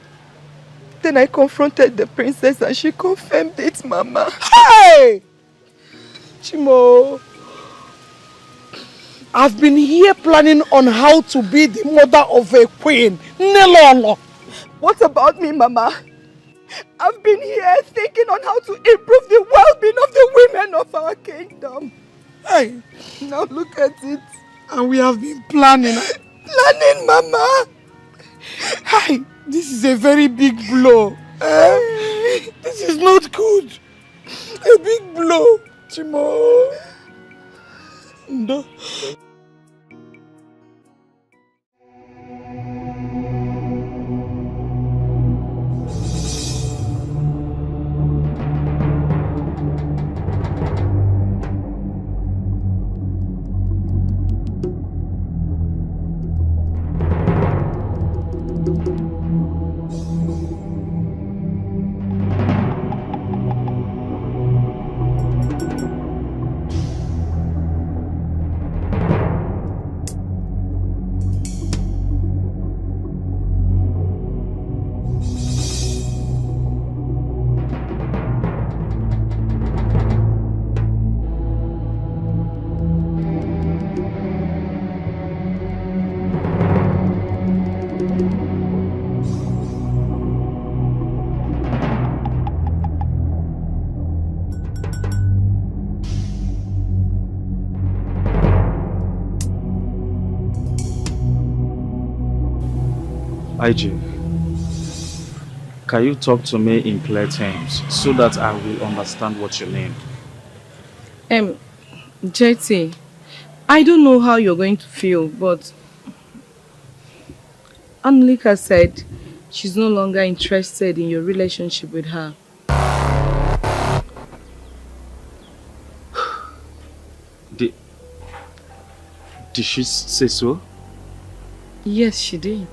Then I confronted the princess and she confirmed it, Mama. Hey! Chimo, I've been here planning on how to be the mother of a queen. Nelolo. What about me, Mama? I've been here thinking on how to improve the well-being of the women of our kingdom. Hey! Now look at it. And we have been planning. Planning, Mama! Hey! This is a very big blow. This is not good. A big blow. Chimo. No. IJ, can you talk to me in clear terms so that I will understand what you mean? JT, I don't know how you're going to feel, but Anulika said she's no longer interested in your relationship with her. Did she say so? Yes, she did.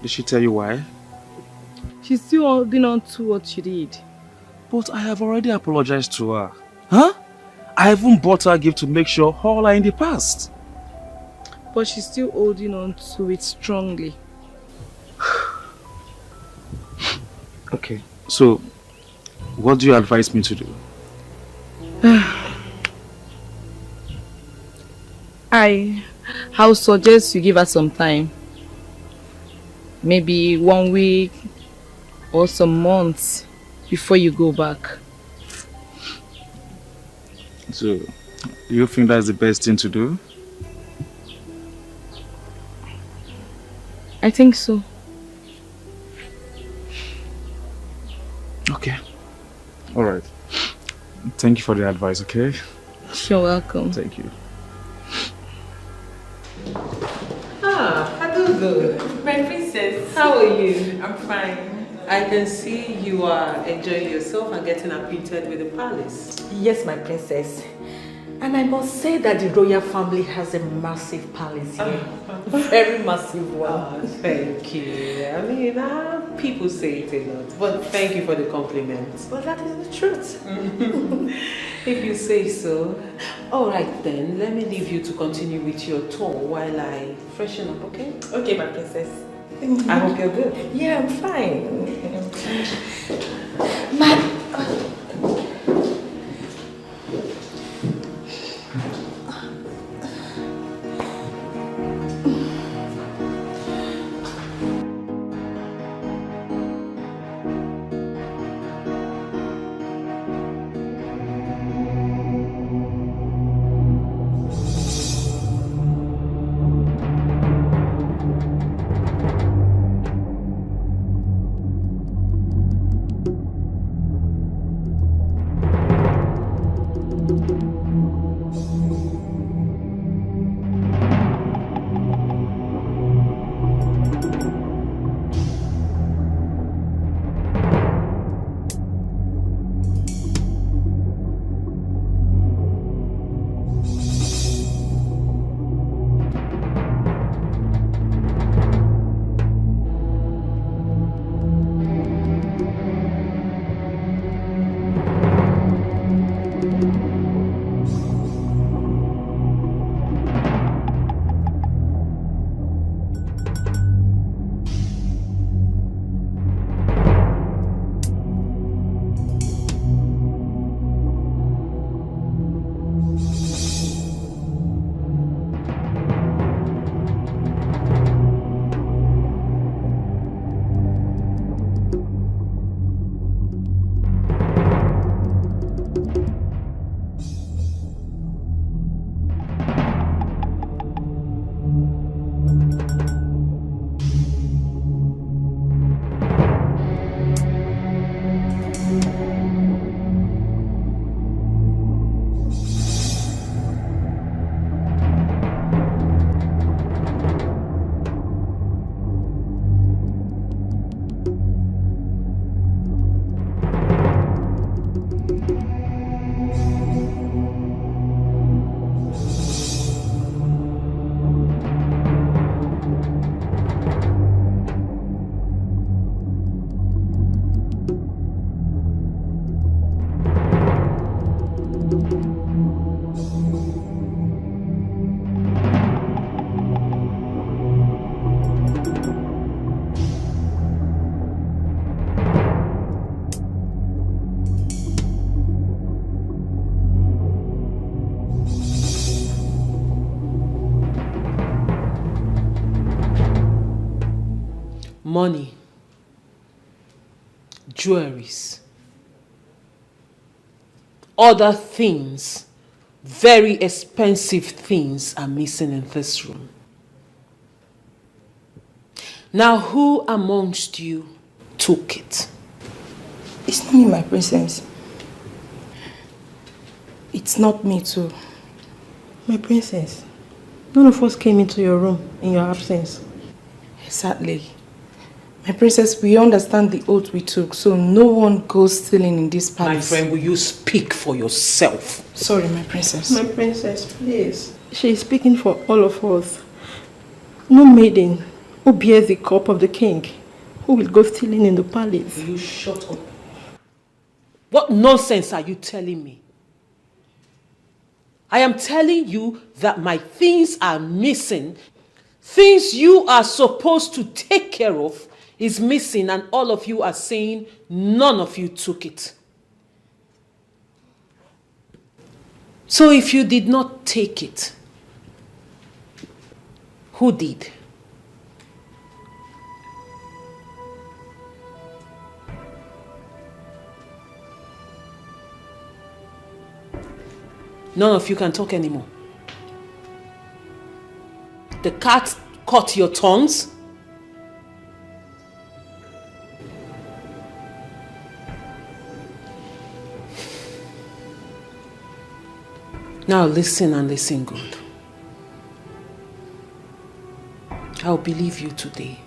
Did she tell you why? She's still holding on to what she did. But I have already apologized to her. Huh? I even bought her a gift to make sure all are in the past. But she's still holding on to it strongly. Okay, so what do you advise me to do? I'll suggest you give her some time. Maybe 1 week or some months before you go back. So, do you think that's the best thing to do? I think so. Okay. Alright. Thank you for the advice, okay? You're welcome. Thank you. Adugo, my princess, how are you? I'm fine. I can see you are enjoying yourself and getting acquainted with the palace. Yes, my princess. And I must say that the royal family has a massive palace here. Very massive one. Oh, thank you. I mean, people say it a lot, but thank you for the compliment. But that is the truth. If you say so. Alright then, let me leave you to continue with your tour while I freshen up, okay? Okay, my princess. I hope you're good. Yeah, I'm fine. Money, jewelries, other things, very expensive things are missing in this room. Now, who amongst you took it? It's not me, my princess. It's not me too. My princess, none of us came into your room in your absence. Exactly. My princess, we understand the oath we took, so no one goes stealing in this palace. My friend, will you speak for yourself? Sorry, my princess. My princess, please. She is speaking for all of us. No maiden who bears the cup of the king who will go stealing in the palace. Will you shut up? What nonsense are you telling me? I am telling you that my things are missing. Things you are supposed to take care of is missing, and all of you are saying none of you took it. So if you did not take it, who did? None of you can talk anymore. The cat caught your tongues. Now listen and listen good. I'll believe you today.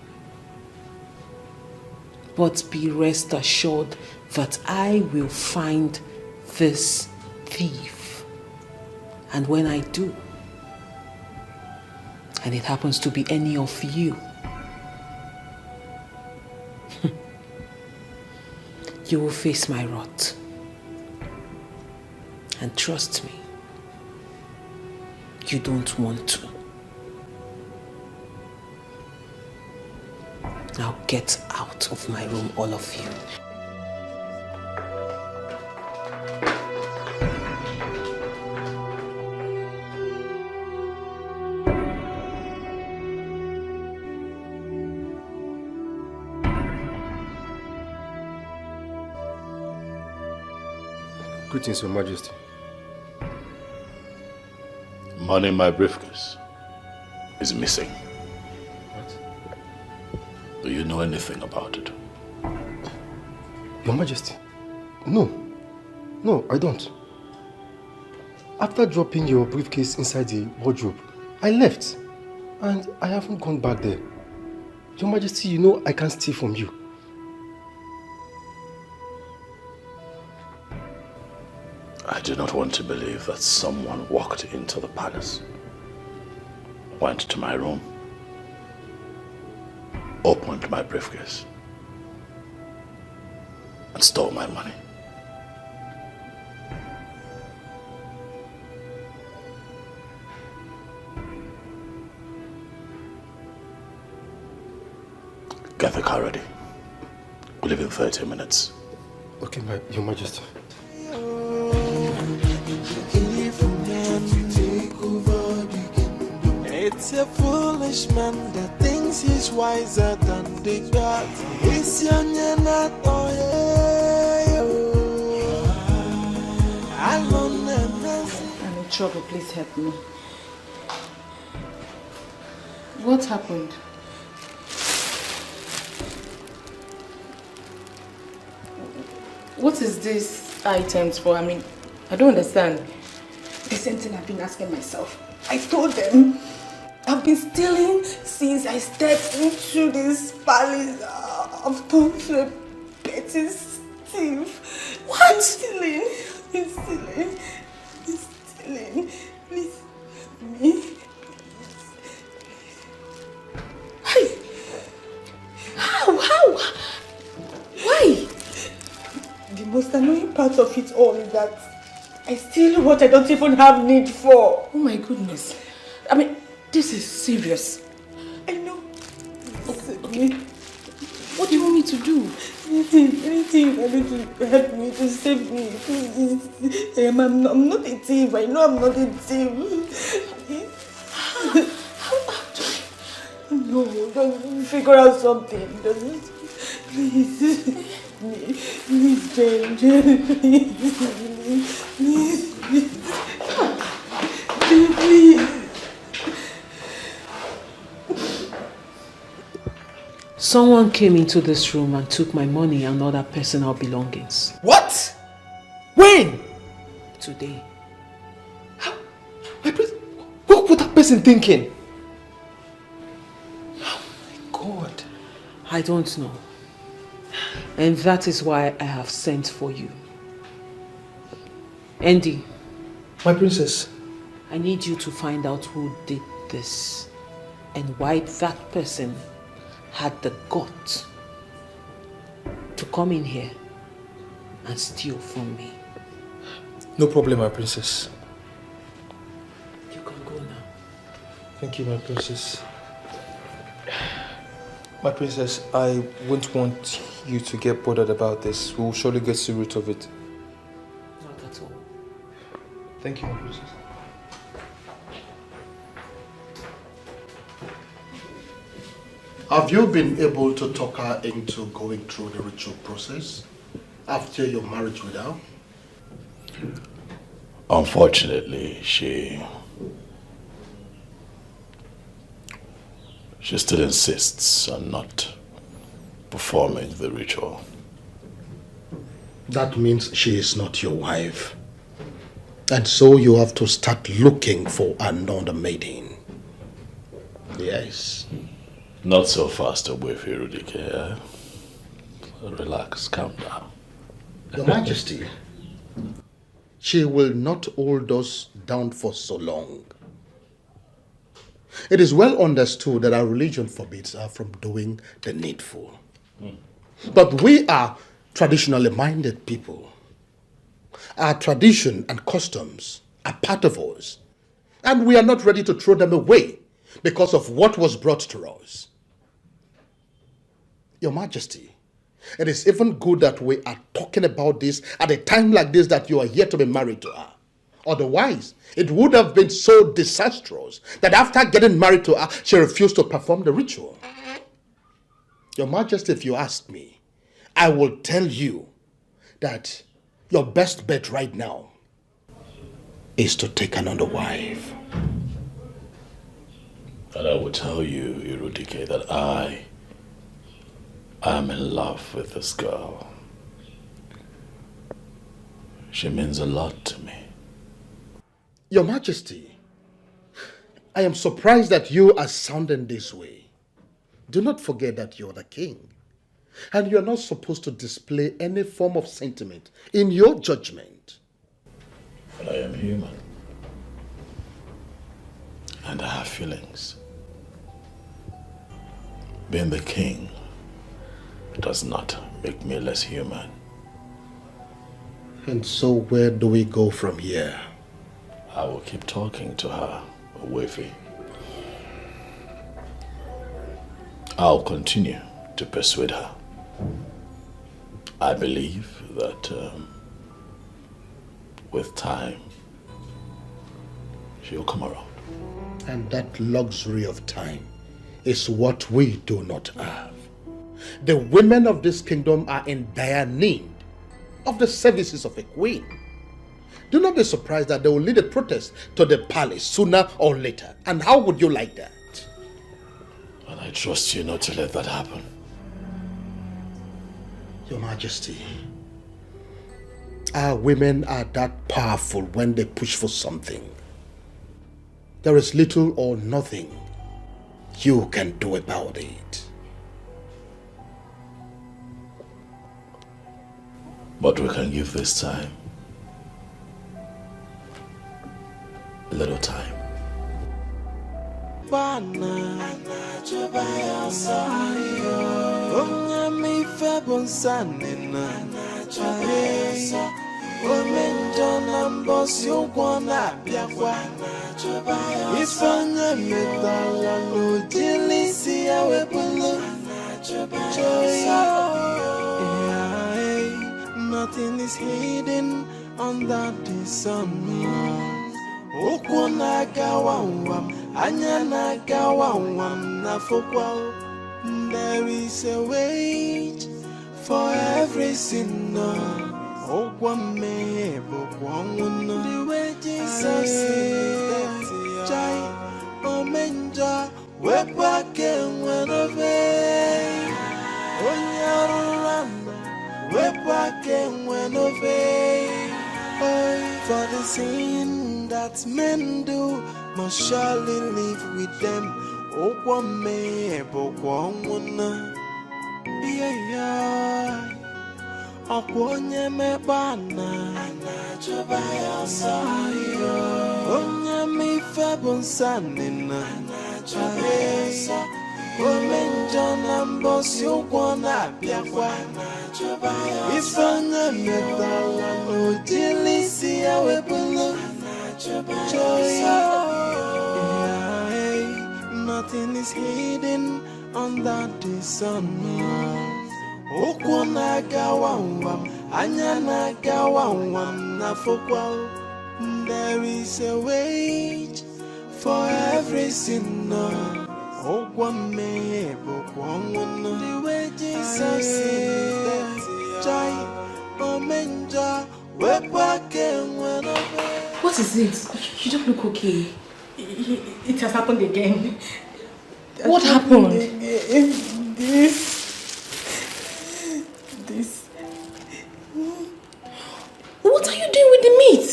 But be rest assured that I will find this thief. And when I do, and it happens to be any of you, you will face my wrath. And trust me, you don't want to. Now get out of my room, all of you. Greetings, Your Majesty. Money in my briefcase is missing. What? Do you know anything about it? Your Majesty, no. No, I don't. After dropping your briefcase inside the wardrobe, I left. And I haven't gone back there. Your Majesty, you know I can't steal from you. I do not want to believe that someone walked into the palace, went to my room, opened my briefcase, and stole my money. Get the car ready. We leave in 30 minutes. Okay, Your Majesty. It's a foolish man that thinks he's wiser than the gods. It's young and not I'm in trouble, please help me. What happened? What is this items for? I mean, I don't understand. The same thing I've been asking myself. I told them I've been stealing since I stepped into this palace. I've turned to a petty thief. What? Stealing. Stealing. Stealing. Please help me. Hey! How? Why? The most annoying part of it all is that I steal what I don't even have need for. Oh my goodness. I mean, this is serious. I know. Okay. What do you want me to do? Anything you can do to help me, to save me, please. I'm not a thief. I know I'm not a thief. No, just figure out something. Please. Please, Jane. Please. Someone came into this room and took my money and other personal belongings. What? When? Today. What was that person thinking? Oh my God. I don't know. And that is why I have sent for you. Andy. My princess. I need you to find out who did this and why that person had the guts to come in here and steal from me. No problem, my princess. You can go now. Thank you, my princess. My princess, I wouldn't want you to get bothered about this. We'll surely get to the root of it. Not at all. Thank you, my princess. Have you been able to talk her into going through the ritual process after your marriage with her? Unfortunately, she still insists on not performing the ritual. That means she is not your wife. And so you have to start looking for another maiden. Yes. Not so fast away, Firudike. Relax, calm down. Your Majesty, she will not hold us down for so long. It is well understood that our religion forbids her from doing the needful. But we are traditionally minded people. Our tradition and customs are part of us. And we are not ready to throw them away because of what was brought to us. Your Majesty, it is even good that we are talking about this at a time like this, that you are here to be married to her. Otherwise, it would have been so disastrous that after getting married to her, she refused to perform the ritual. Your Majesty, if you ask me, I will tell you that your best bet right now is to take another wife. And I will tell you, Irudike, that I am in love with this girl. She means a lot to me. Your Majesty, I am surprised that you are sounding this way. Do not forget that you're the king, and you're not supposed to display any form of sentiment in your judgment. But I am human, and I have feelings. Being the king does not make me less human. And so where do we go from here? I will keep talking to her, Wefi. I'll continue to persuade her. I believe that with time, she'll come around. And that luxury of time is what we do not have. The women of this kingdom are in dire need of the services of a queen. Do not be surprised that they will lead a protest to the palace sooner or later. And how would you like that? And I trust you not to let that happen. Your Majesty, our women are that powerful when they push for something. There is little or nothing you can do about it. But we can give this time a little time. Nothing is hidden under the sun. Okuna gawawam, anyana gawawam na fokwa. There is a wait for every sinner. Okwame bokwanguna. The way Jesus is Jai Omenja wepake wenove. Onyaruranda wepake wenove. For the sin that men do must surely live with them. Okwame bokwanguna. Yeah. Okwonye mebana Anachobaya sayo Onye mi febon sanina Anachobaya Omenjona mbosi ukwana biakwa Anachobaya Ifanya metala Ojilisi ya webulu Anachobaya Nothing is hidden under the sun. Okuna gawawam, anyana gawawam na fokwa. There is a wait for every sinner. Okwame bokwanguna. The way Jesus is Jai Omenja wepake wenobe. What is it? You don't look okay. It has happened again. What happened? This. What are you doing with the meat?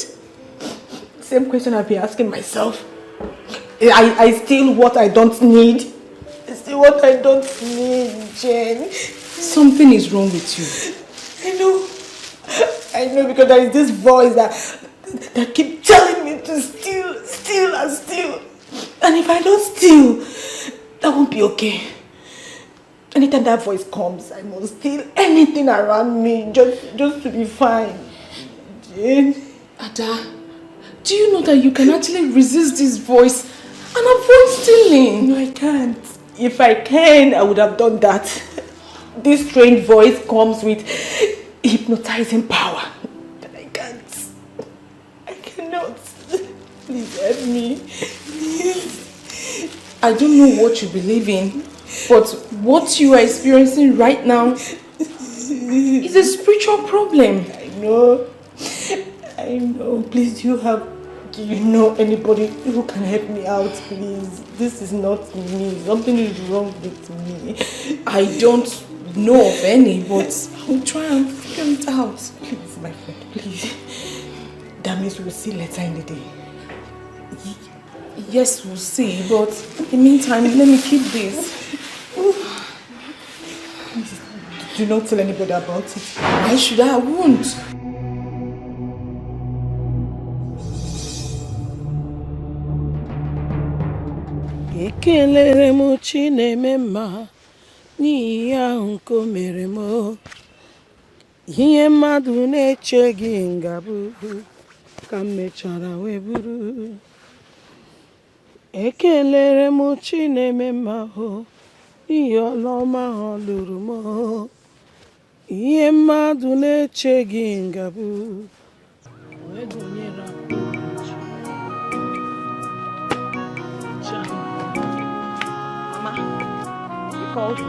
Same question I've been asking myself. I steal what I don't need. I steal what I don't need, Jane. Something is wrong with you. I know because there is this voice that keeps telling me to steal and steal. And if I don't steal, that won't be okay. Anytime that voice comes, I must steal anything around me just to be fine. Jane. Ada, Do you know that you can actually resist this voice and avoid stealing? No, I can't. If I can, I would have done that. This strange voice comes with hypnotizing power. But I can't. I cannot. Please help me. Please. I don't know what you believe in, but what you are experiencing right now is a spiritual problem. I know. I know. Please, do you know anybody who can help me out, please? This is not me. Something is wrong with me. I don't know of any, but I'll try and figure it out. Please, my friend, please. That means we'll see later in the day. Yes, we'll see, but in the meantime, let me keep this. Please, do not tell anybody about it. Why should I? I won't. Ekelere m Chineme mma n'ihi ahụ nke o mere m. Ihe mmadụ na-echeghị ngabụ ka m mechara wee bụrụ. Ekelere m Chineme mma n'ihi ọlụ ọma ọ lụrụ m. Ihe mmadụ na-echeghị ngabụ wee gụnyere called?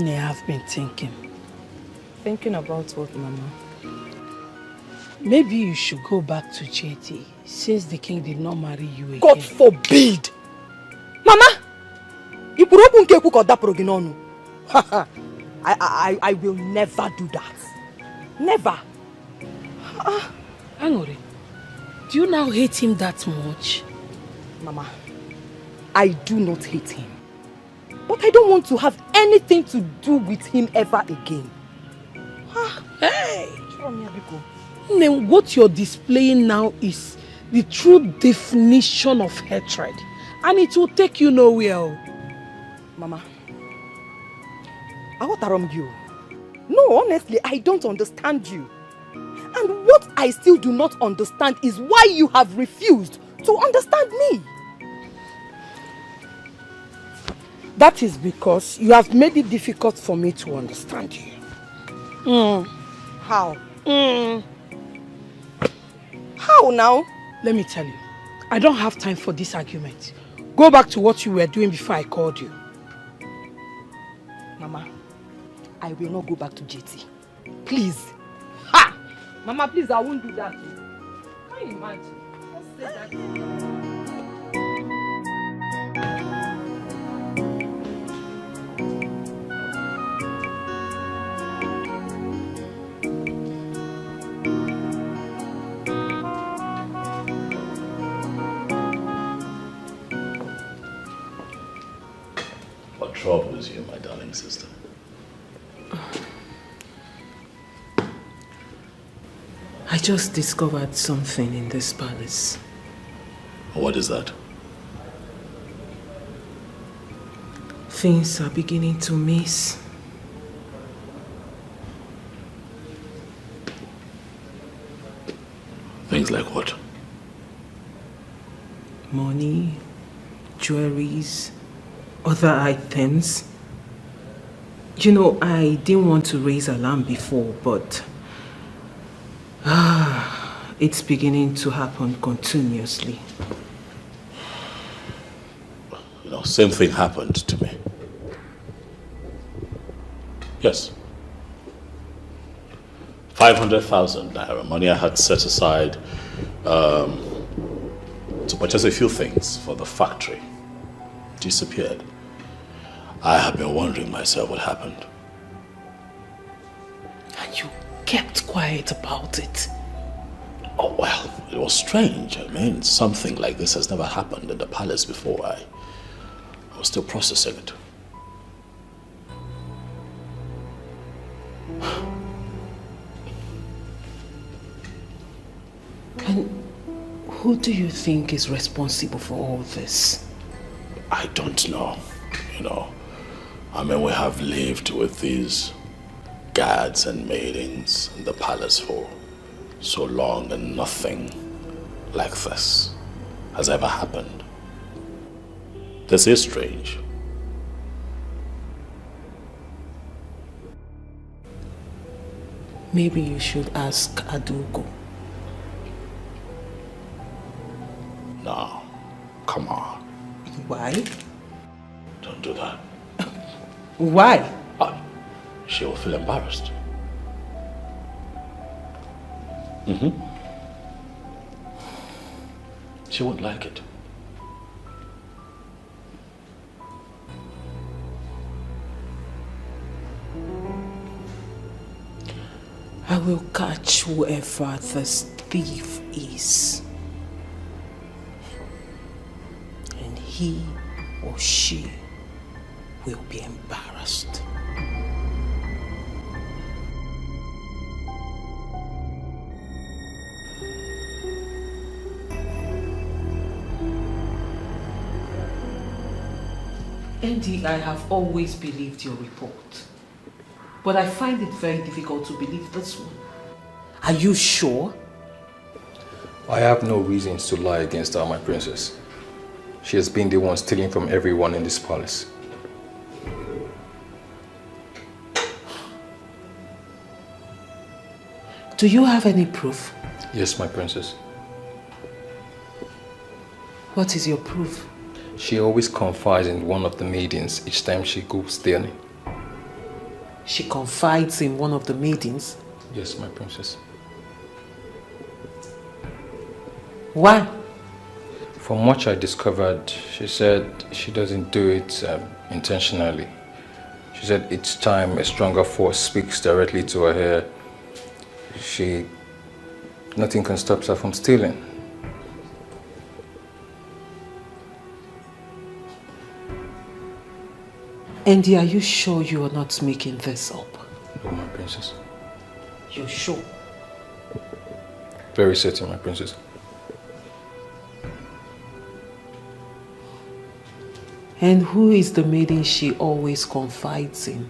I've been thinking. Thinking about what, Mama? Maybe you should go back to JT since the king did not marry you again. God forbid! Mama! I will never do that. Never. Angore, do you now hate him that much? Mama, I do not hate him. But I don't want to have anything to do with him ever again. Hey! Then what you're displaying now is the true definition of hatred. And it will take you nowhere. Mama, you. No, honestly, I don't understand you. And what I still do not understand is why you have refused to understand me. That is because you have made it difficult for me to understand you. How? How now? Let me tell you, I don't have time for this argument. Go back to what you were doing before I called you. Mama, I will not go back to JT. Please. Ha! Mama, please, I won't do that. Can you imagine? Just say that. What troubles you, my darling sister? I just discovered something in this palace. What is that? Things are beginning to miss. Things like what? Money, jewelries, other items. You know, I didn't want to raise alarm before, but it's beginning to happen continuously. You know, same thing happened to me. Yes. 500,000 naira, money I had set aside to purchase a few things for the factory, disappeared. I have been wondering myself what happened. And you kept quiet about it. Oh, well, it was strange. I mean, something like this has never happened in the palace before. I was still processing it. And who do you think is responsible for all this? I don't know. I mean, we have lived with these guards and maidens in the palace for so long, and nothing like this has ever happened. This is strange. Maybe you should ask Adugo. No, come on. Why? Don't do that. Why? She will feel embarrassed. She won't like it. I will catch whoever this thief is. And he or she will be embarrassed. Andy, I have always believed your report. But I find it very difficult to believe this one. Are you sure? I have no reasons to lie against her, my princess. She has been the one stealing from everyone in this palace. Do you have any proof? Yes, my princess. What is your proof? She always confides in one of the maidens each time she goes stealing. She confides in one of the maidens? Yes, my princess. Why? From what I discovered, she said she doesn't do it intentionally. She said each time a stronger force speaks directly to her hair, nothing can stop her from stealing. Andy, are you sure you are not making this up? No, my princess. You're sure? Very certain, my princess. And who is the maiden she always confides in?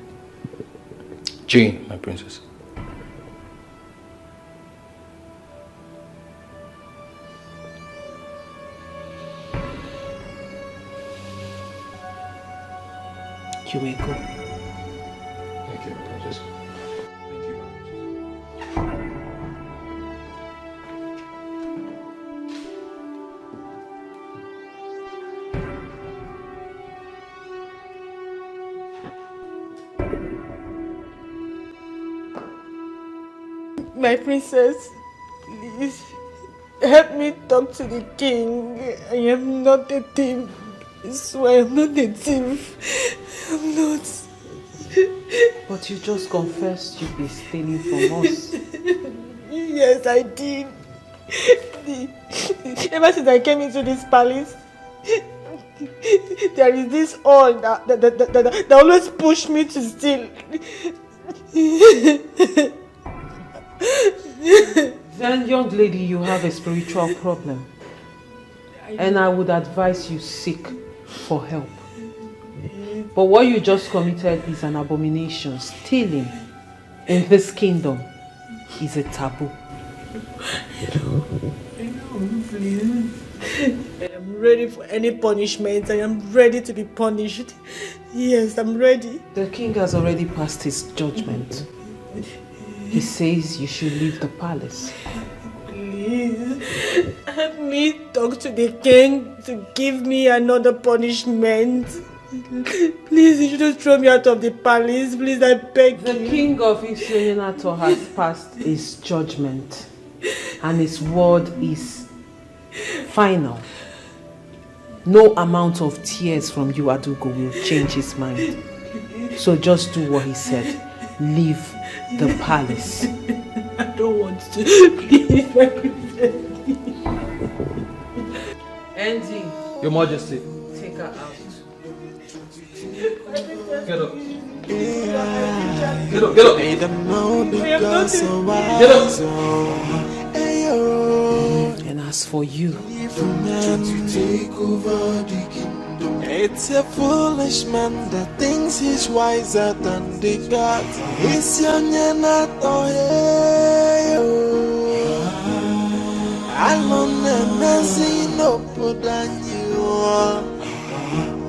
Jane, my princess. You may go. Thank you, my princess. My princess, please help me talk to the king. I am not a thief. I swear I'm not a thief. I'm not. But you just confessed you've been stealing from us. Yes, I did. Ever since I came into this palace, there is this all that always push me to steal. Then, young lady, you have a spiritual problem. And I would advise you seek for help. But what you just committed is an abomination. Stealing in this kingdom is a taboo. I know, please. I am ready for any punishment. I am ready to be punished. Yes, I'm ready. The king has already passed his judgment. He says you should leave the palace. Please, help me talk to the king to give me another punishment. Please, you shouldn't throw me out of the palace. Please, I beg you. The king of Isioyenato has passed his judgment. And his word is final. No amount of tears from you, Adugo, will change his mind. So just do what he said. Leave the palace. I don't want to. Please, my princess. Andy. Your Majesty. Take her out. Get up. Get up, get up. Get And as for you, to take over the kingdom. It's a foolish man that thinks he's wiser than the gods. It's young and not alone and messy no put on you.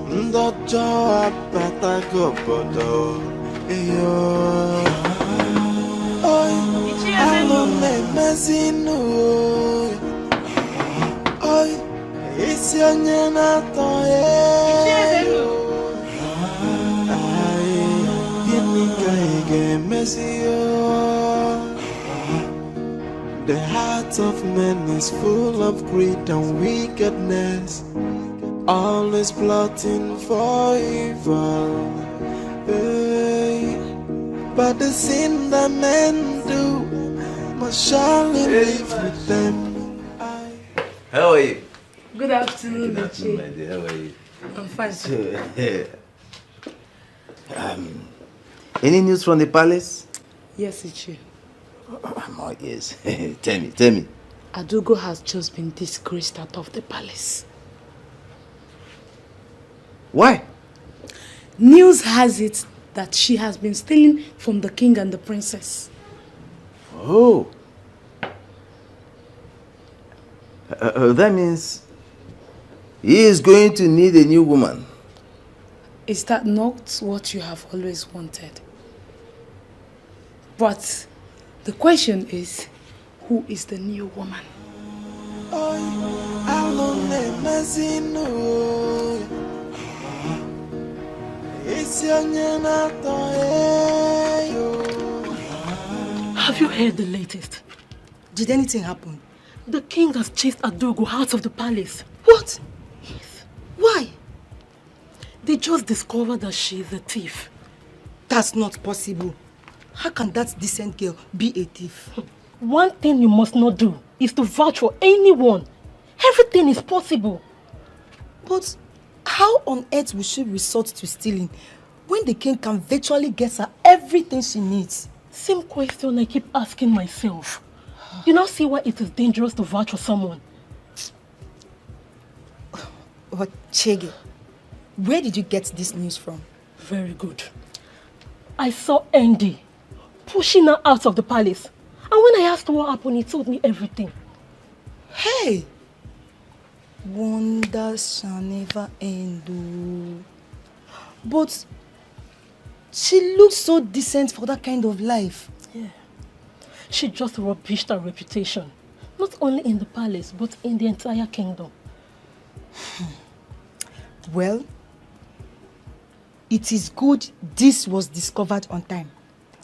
Ndojo apata go bodo. Alone and messy no. It's young and not the heart of man is full of greed and wickedness, always plotting for evil. But the sin that men do must surely live with them. How are you? Good afternoon, Good afternoon, my dear. How are you? I'm fine. Any news from the palace? Yes, Ichi. Oh, yes. Tell me. Adugo has just been disgraced out of the palace. Why? News has it that she has been stealing from the king and the princess. Oh. That means he is going to need a new woman. Is that not what you have always wanted? But the question is, who is the new woman? Have you heard the latest? Did anything happen? The king has chased Adugo out of the palace. What? Yes. Why? They just discovered that she is a thief. That's not possible. How can that decent girl be a thief? One thing you must not do is to vouch for anyone. Everything is possible. But how on earth will she resort to stealing when the king can virtually get her everything she needs? Same question I keep asking myself. You now see why it is dangerous to vouch for someone. But Chege, where did you get this news from? Very good. I saw Andy pushing her out of the palace. And when I asked what happened, he told me everything. Hey! Wonders shall never end. But she looks so decent for that kind of life. Yeah. She just rubbished her reputation. Not only in the palace, but in the entire kingdom. Well, it is good this was discovered on time.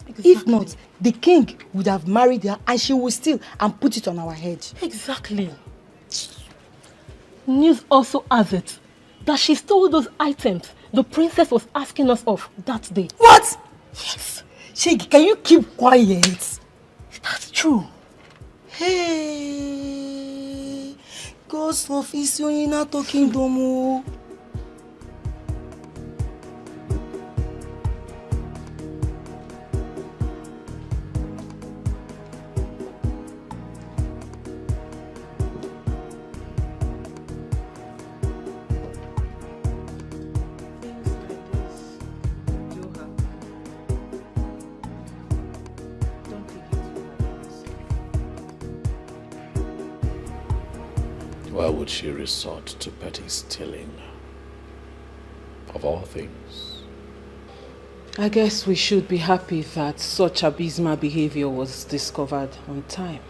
Exactly. If not, the king would have married her and she would steal and put it on our head. Exactly. News also has it that she stole those items the princess was asking us of that day. What? Yes. Shegi, can you keep quiet? That's true. Hey, Ghost of Isioina talking domo. Why would she resort to petty stealing? Of all things. I guess we should be happy that such abysmal behavior was discovered on time.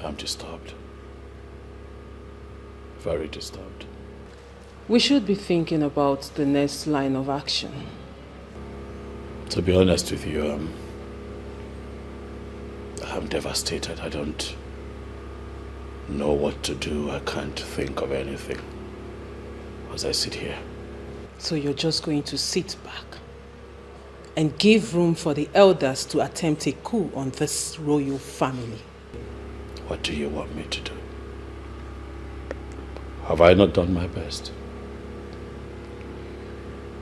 I'm disturbed. Very disturbed. We should be thinking about the next line of action. To be honest with you, I'm devastated. I don't know what to do. I can't think of anything as I sit here. So you're just going to sit back and give room for the elders to attempt a coup on this royal family? What do you want me to do? Have I not done my best?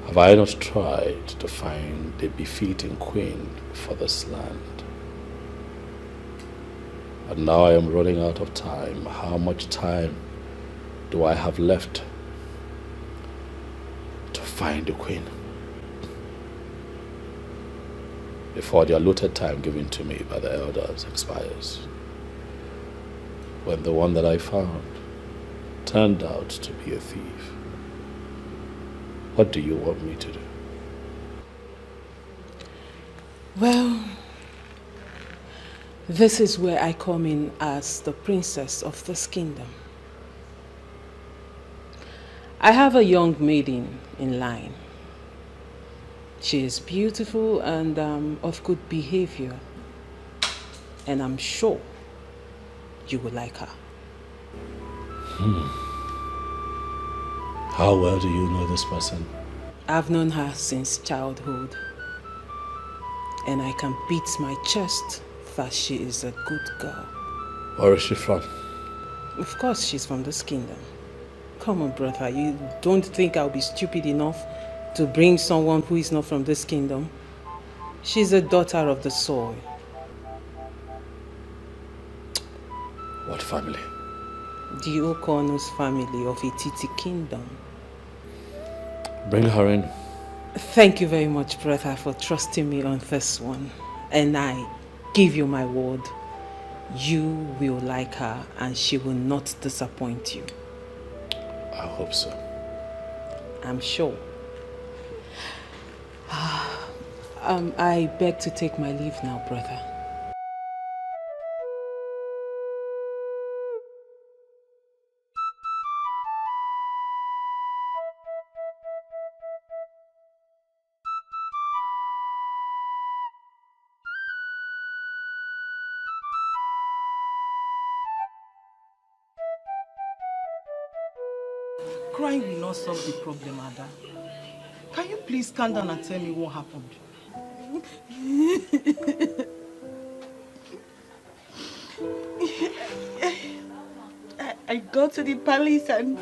Have I not tried to find a befitting queen for this land? And now I am running out of time. How much time do I have left to find the queen before the allotted time given to me by the elders expires? When the one that I found turned out to be a thief. What do you want me to do? Well, this is where I come in as the princess of this kingdom. I have a young maiden in line. She is beautiful and of good behavior, and I'm sure you will like her. How well do you know this person? I've known her since childhood, and I can beat my chest that she is a good girl. Where is she from? Of course she's from this kingdom. Come on, brother, you don't think I'll be stupid enough to bring someone who is not from this kingdom? She's a daughter of the soil. What family? The Okono's family of Ititi Kingdom. Bring her in. Thank you very much, brother, for trusting me on this one. And I give you my word, you will like her and she will not disappoint you. I hope so. I'm sure. I beg to take my leave now, brother. Crying will not solve the problem, Ada. Can you please calm down and tell me what happened? I got to the palace and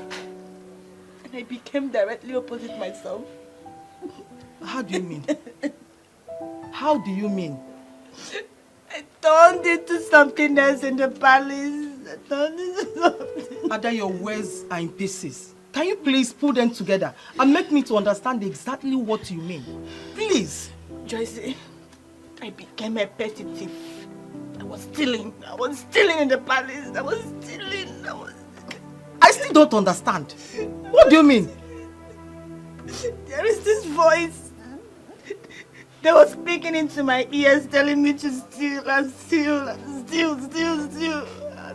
I became directly opposite myself. How do you mean? How do you mean? I turned into something else in the palace. I turned into something. Ada, your words are in pieces. Can you please put them together and make me to understand exactly what you mean? Please. Joyce, I became a petty thief. I was stealing in the palace. I still don't understand. What do you mean? There is this voice that was speaking into my ears telling me to steal and steal and steal.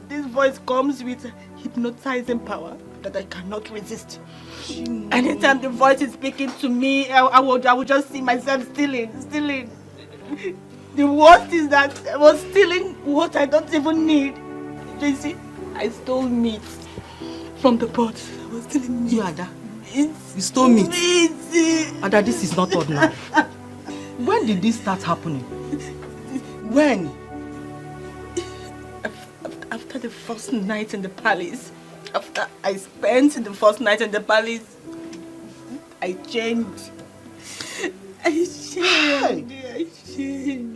This voice comes with hypnotizing power that I cannot resist. Anytime the voice is speaking to me, I would just see myself stealing. The worst is that I was stealing what I don't even need. You see, I stole meat from the pot. I was stealing meat. You, Ada? You stole meat? Ada, this is not ordinary. When did this start happening? When? After the first night in the palace. After I spent the first night in the palace, I changed.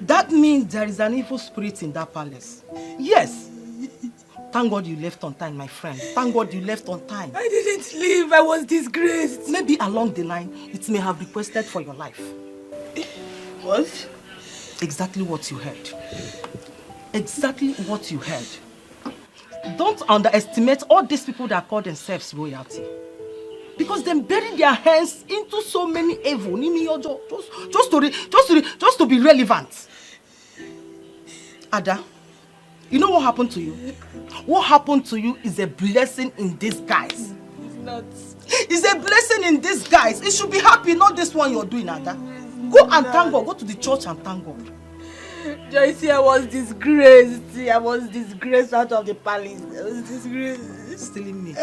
That means there is an evil spirit in that palace. Yes. Thank God you left on time, my friend. Thank God you left on time. I didn't leave. I was disgraced. Maybe along the line, it may have requested for your life. What? Exactly what you heard. Exactly what you heard. Don't underestimate all these people that call themselves royalty. Because they bury their hands into so many evil. Just to be relevant. Ada, you know what happened to you? What happened to you is a blessing in disguise. It's not. It's a blessing in disguise. It should be happy, not this one you're doing, Ada. Go and thank God. Go to the church and thank God. Joyce, I was disgraced. I was disgraced out of the palace. I was disgraced. Stealing me.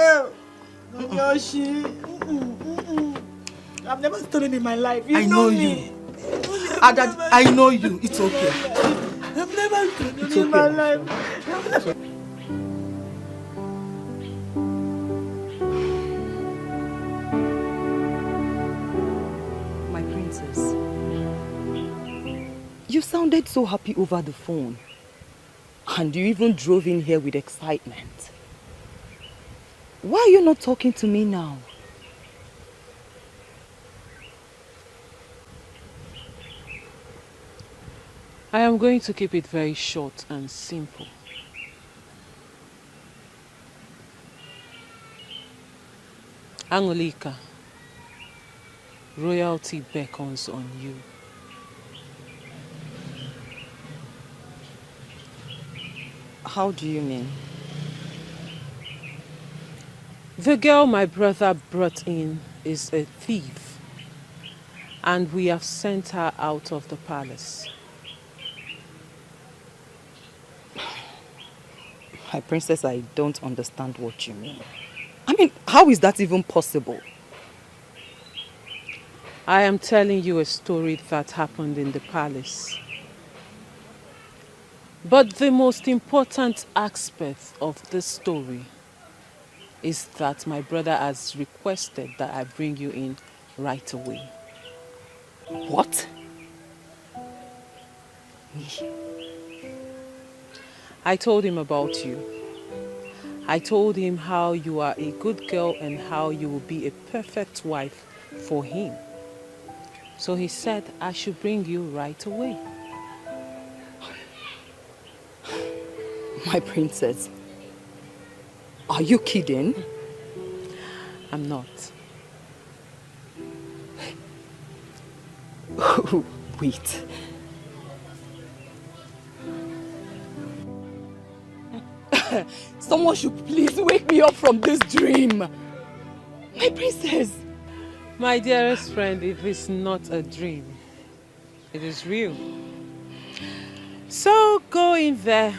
Yoshi. I've never stolen in my life. I know you. Ada, I know you. It's okay. I've never stolen in my life. My princess. You sounded so happy over the phone. And you even drove in here with excitement. Why are you not talking to me now? I am going to keep it very short and simple. Angolika, royalty beckons on you. How do you mean? The girl my brother brought in is a thief, and we have sent her out of the palace. My princess, I don't understand what you mean. I mean, how is that even possible? I am telling you a story that happened in the palace. But the most important aspect of this story is that my brother has requested that I bring you in right away. What? I told him about you. I told him how you are a good girl and how you will be a perfect wife for him. So he said I should bring you right away. My princess, are you kidding? I'm not. Wait. Someone should please wake me up from this dream. My princess. My dearest friend, it is not a dream. It is real. So go in there,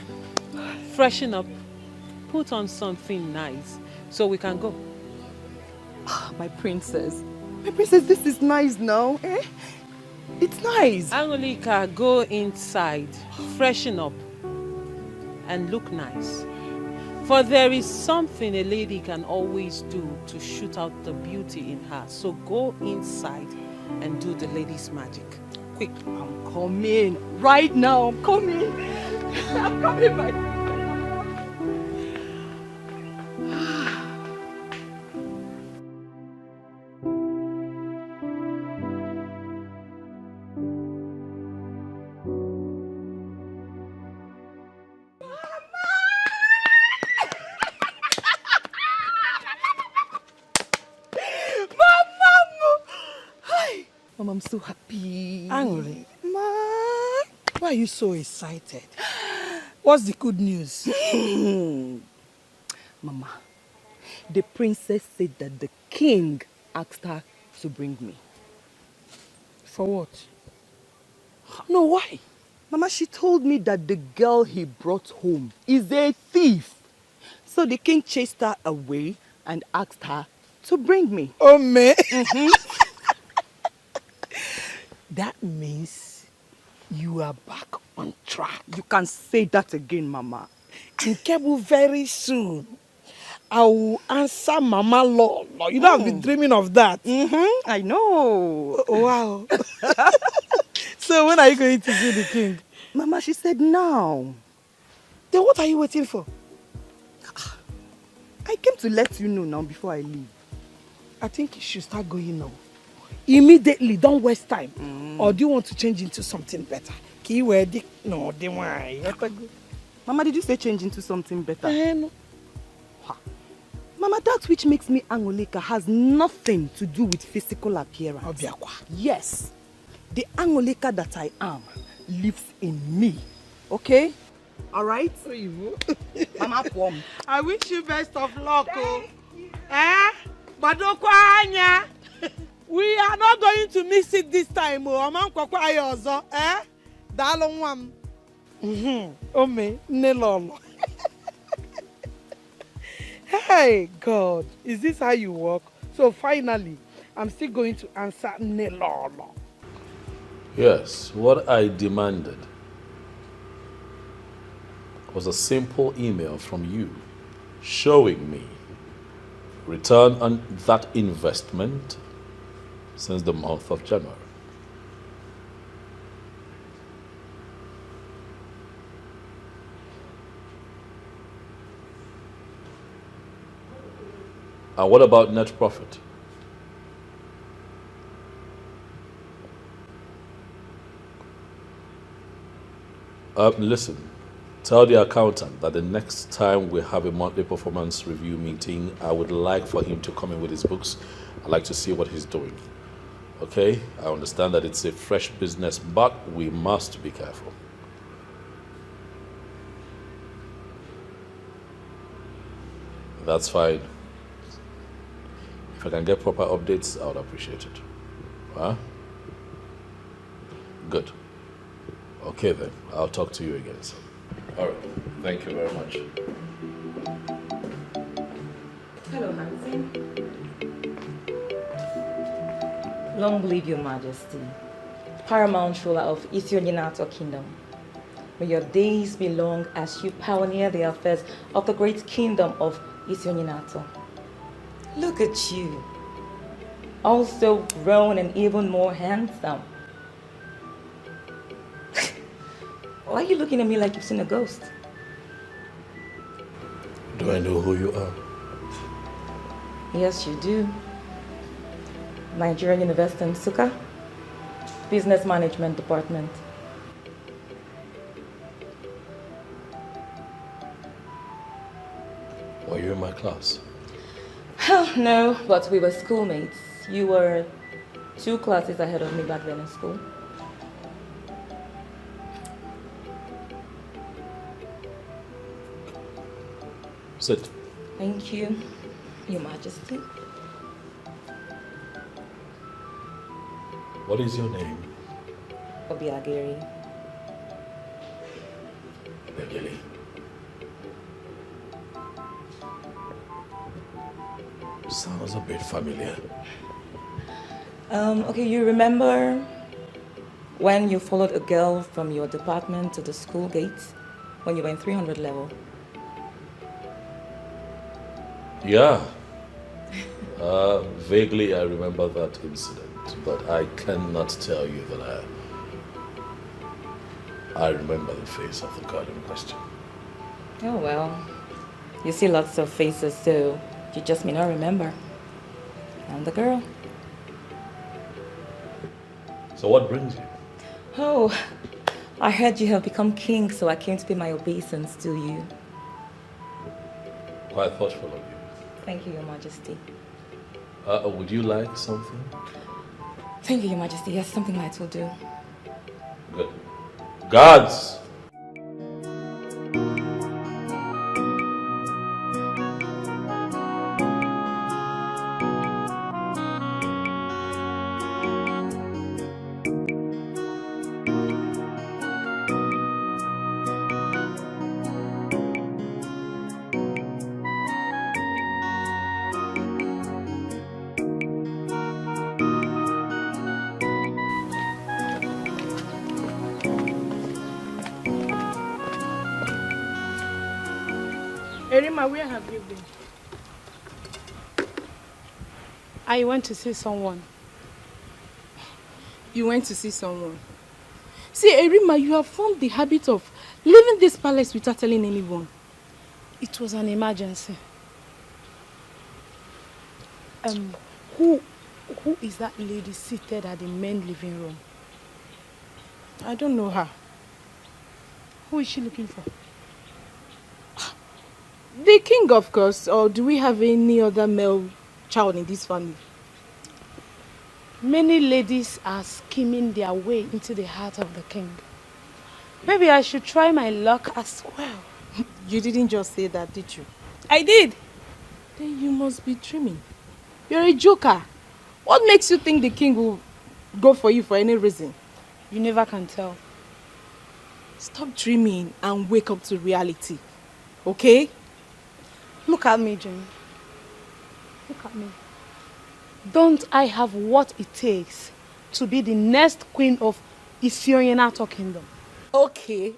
freshen up, put on something nice so we can go. My princess. My princess, this is nice now. Eh? It's nice. Angolika, go inside, freshen up, and look nice. For there is something a lady can always do to shoot out the beauty in her. So go inside and do the lady's magic. Quick. I'm coming. Right now, I'm coming. I'm coming, my princess. Mama, I'm so happy. Angry? Ma, why are you so excited? What's the good news? Mama, the princess said that the king asked her to bring me. For what? No, why? Mama, she told me that the girl he brought home is a thief. So the king chased her away and asked her to bring me. Oh, man. That means you are back on track. You can say that again, Mama. In Kebu, very soon, I will answer Mama Law. You know, I've been dreaming of that. I know. Oh, wow. So when are you going to see the king? Mama, she said now. Then what are you waiting for? I came to let you know now before I leave. I think you should start going now. Immediately, don't waste time. Or do you want to change into something better? No, they want. Mama, did you say change into something better? No. Mama, that which makes me Angolika has nothing to do with physical appearance. Yes. The Angolika that I am lives in me. Okay? Alright? Mama, come. I wish you best of luck. Badokwanya. We are not going to miss it this time. Dalonwam. Ome, nelolo. Hey, God, is this how you walk? So finally, I'm still going to answer nelolo. Yes, what I demanded was a simple email from you showing me return on that investment since the month of January. And what about net profit? Listen, tell the accountant that the next time we have a monthly performance review meeting, I would like for him to come in with his books. I'd like to see what he's doing. Okay? I understand that it's a fresh business, but we must be careful. That's fine. If I can get proper updates, I would appreciate it. Huh? Good. Okay then, I'll talk to you again soon. All right, thank you very much. Hello, Hansi. Long live your majesty, paramount ruler of Ethiopian Kingdom. May your days be long as you pioneer the affairs of the great kingdom of Ethiopian. Look at you, also grown and even more handsome. Why are you looking at me like you've seen a ghost? Do I know who you are? Yes, you do. Nigerian University in Nsukka, Business Management Department. Were you in my class? No, but we were schoolmates. You were 2 classes ahead of me back then in school. Sit. Thank you, Your Majesty. What is your name? Obiageri. Begili. Sounds a bit familiar. Okay, you remember when you followed a girl from your department to the school gate when you were in 300 level? Yeah. Vaguely I remember that incident, but I cannot tell you that I remember the face of the girl in question. Oh well, you see lots of faces, so you just may not remember. I'm the girl. So what brings you? Oh, I heard you have become king, so I came to pay my obeisance to you. Quite thoughtful of you. Thank you, Your Majesty. Would you like something? Thank you, Your Majesty. Yes, something light will do. Good. Guards! Erima, where have you been? I went to see someone. You went to see someone? See, Erima, you have formed the habit of leaving this palace without telling anyone. It was an emergency. Who is that lady seated at the main living room? I don't know her. Who is she looking for? The king, of course, or do we have any other male child in this family? Many ladies are scheming their way into the heart of the king. Maybe I should try my luck as well. You didn't just say that, did you? I did. Then you must be dreaming. You're a joker. What makes you think the king will go for you for any reason? You never can tell. Stop dreaming and wake up to reality. Okay? Look at me, Jane. Look at me. Don't I have what it takes to be the next queen of Ethiopian Kingdom? Okay,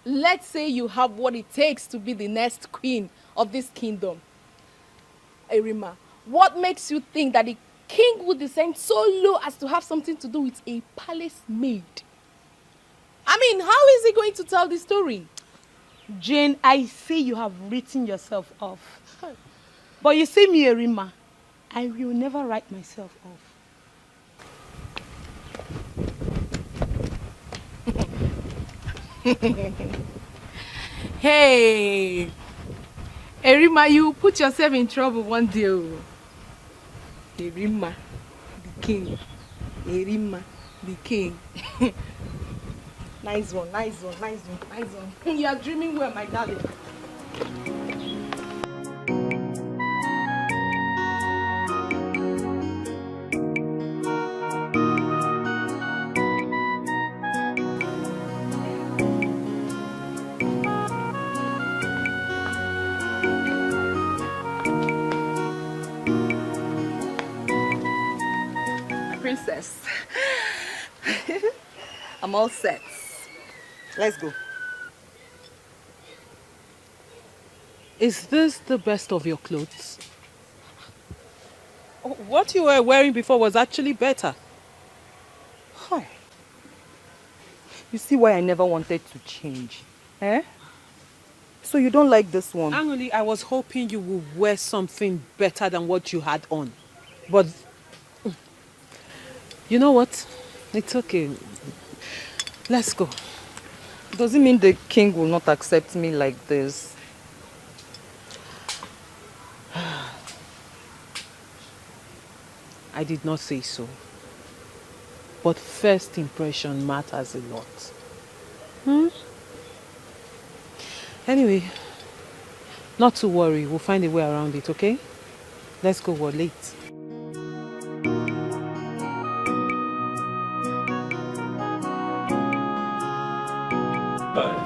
let's say you have what it takes to be the next queen of this kingdom. Erima, what makes you think that the king would descend so low as to have something to do with a palace maid? I mean, how is he going to tell the story? Jane, I see you have written yourself off. But you see me, Erima, I will never write myself off. Hey, Erima, you put yourself in trouble one day. Erima, the king. Erima, the king. Nice one, nice one, nice one, nice one. You are dreaming well, my darling. Princess. I'm all set. Let's go. Is this the best of your clothes? What you were wearing before was actually better. Hi. You see why I never wanted to change, eh? So you don't like this one? Angoli, I was hoping you would wear something better than what you had on. But, you know what? It's okay. Let's go. Does it mean the king will not accept me like this? I did not say so. But first impression matters a lot. Anyway, not to worry. We'll find a way around it, okay? Let's go, we're late.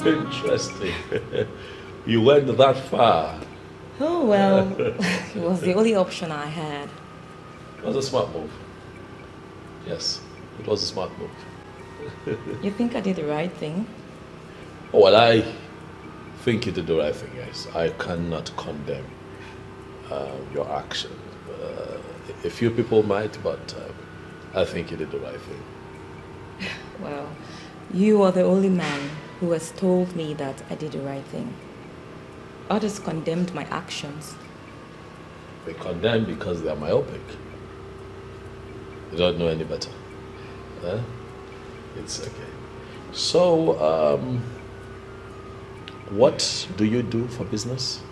Interesting. You went that far. Oh, well, it was the only option I had. It was a smart move. Yes, it was a smart move. You think I did the right thing? Oh, well, I think you did the right thing, yes. I cannot condemn your action. A few people might, but I think you did the right thing. Well, you are the only man who has told me that I did the right thing. Others condemned my actions. They condemn because they are myopic. They don't know any better. It's okay. So, what do you do for business?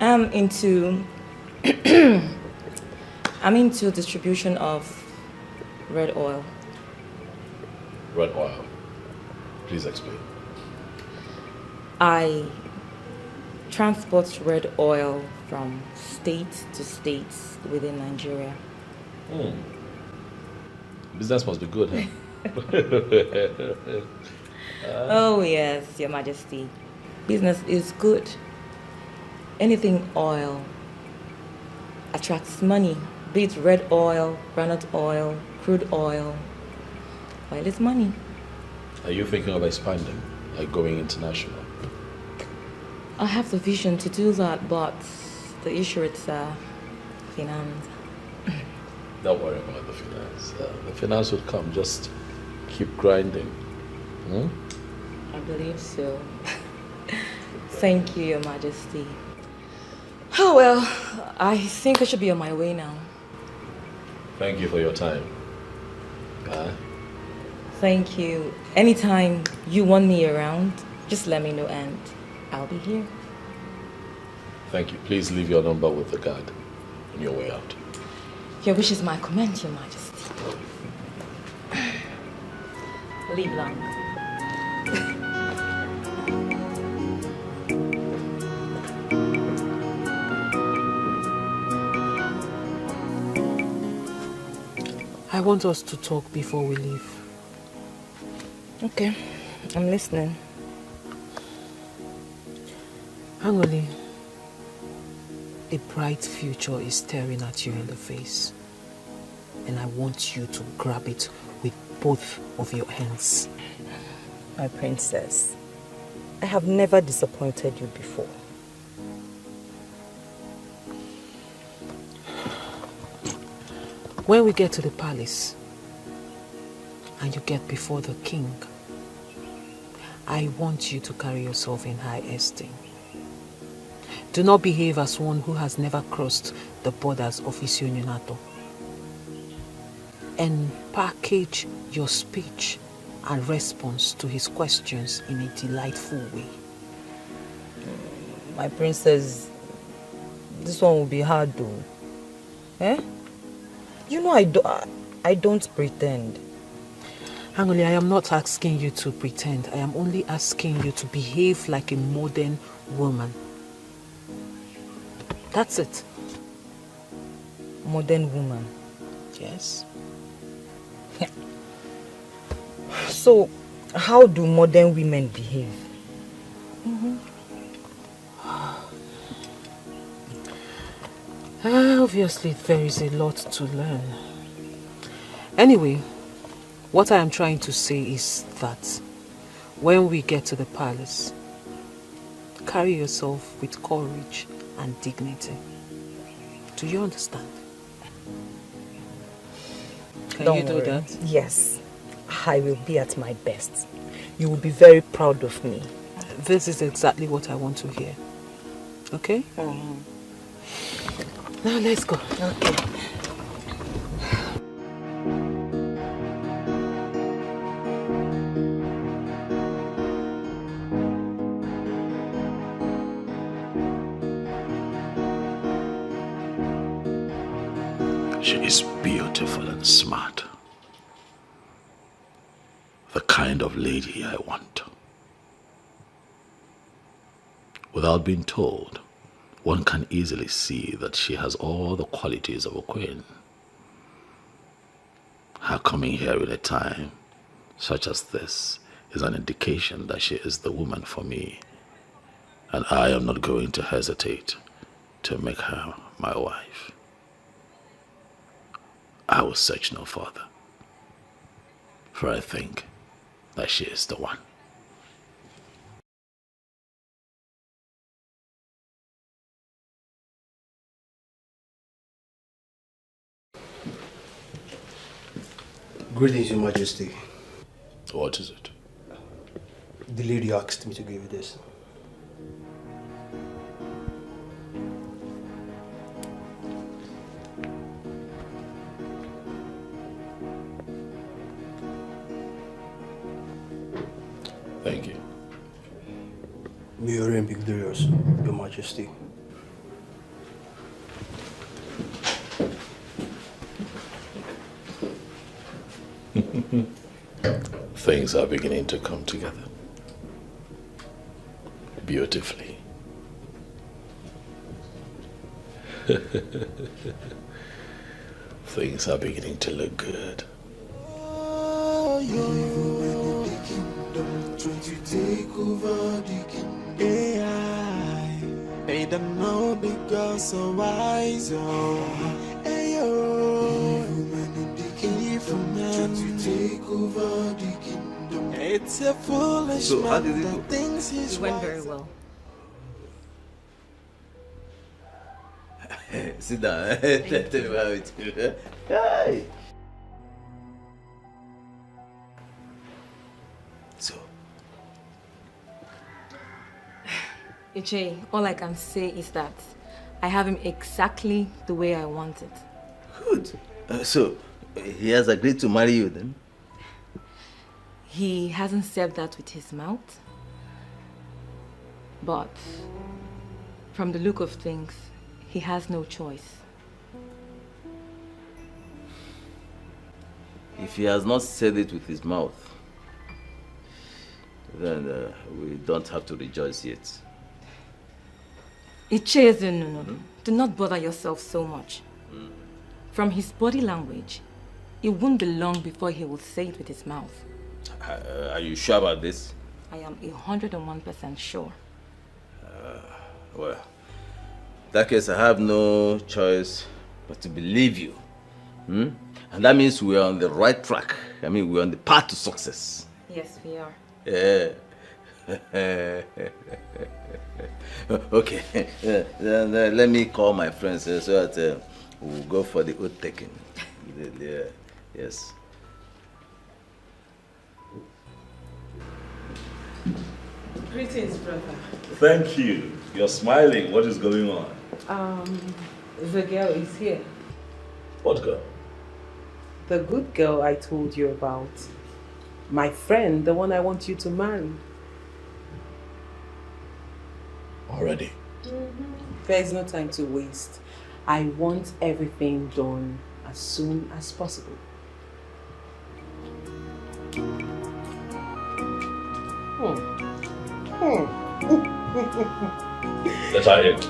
I'm into distribution of red oil. Red oil. Please explain. I transport red oil from state to state within Nigeria. Business must be good, huh? Oh yes, Your Majesty. Business is good. Anything oil attracts money. Be it red oil, granite oil, crude oil. Oil is money. Are you thinking of expanding, like going international? I have the vision to do that, but the issue is finance. Don't worry about the finance. The finance will come. Just keep grinding. I believe so. Thank you, Your Majesty. Oh well, I think I should be on my way now. Thank you for your time. Thank you. Anytime you want me around, just let me know and I'll be here. Thank you. Please leave your number with the guard on your way out. Your wish is my command, Your Majesty. Leave long. I want us to talk before we leave. Okay, I'm listening. Angoli, a bright future is staring at you in the face. And I want you to grab it with both of your hands. My princess, I have never disappointed you before. When we get to the palace and you get before the king, I want you to carry yourself in high esteem. Do not behave as one who has never crossed the borders of Isionyonato. And package your speech and response to his questions in a delightful way. My princess, this one will be hard though. Eh? You know I don't pretend. Angoli, I am not asking you to pretend. I am only asking you to behave like a modern woman. That's it. Modern woman? Yes. So, how do modern women behave? Obviously, there is a lot to learn. Anyway, what I am trying to say is that when we get to the palace, carry yourself with courage and dignity. Do you understand? Can you do that? Yes, I will be at my best. You will be very proud of me. This is exactly what I want to hear. Okay? Now let's go. Okay. She is beautiful and smart. The kind of lady I want. Without being told, one can easily see that she has all the qualities of a queen. Her coming here in a time such as this is an indication that she is the woman for me, and I am not going to hesitate to make her my wife. I will search no further, for I think that she is the one. Greetings, Your Majesty. What is it? The lady asked me to give you this. Thank you. May you reign victorious, Your Majesty. Things are beginning to come together beautifully. Things are beginning to look good. Trying to take over the kingdom. AI made them know because so wise. Trying to take over the kingdom. It's a foolish man that thinks he's It went very well. Sit down. Tell me how it is. Hi. So, Iche, all I can say is that I have him exactly the way I want it. good. So, he has agreed to marry you then? He hasn't said that with his mouth, but from the look of things, he has no choice. If he has not said it with his mouth, then we don't have to rejoice yet. Iche, no. Do not bother yourself so much. From his body language, it won't be long before he will say it with his mouth. Are you sure about this? I am 101% sure. Well, in that case, I have no choice but to believe you. And that means we are on the right track. I mean, we're on the path to success. Yes, we are. Yeah. Okay. Then, let me call my friends so that we'll go for the oath taking. Yeah. Yes. Greetings, brother. Thank you. You're smiling. What is going on? The girl is here. What girl? The good girl I told you about. My friend, the one I want you to marry. Already? There is no time to waste. I want everything done as soon as possible. Let's have it.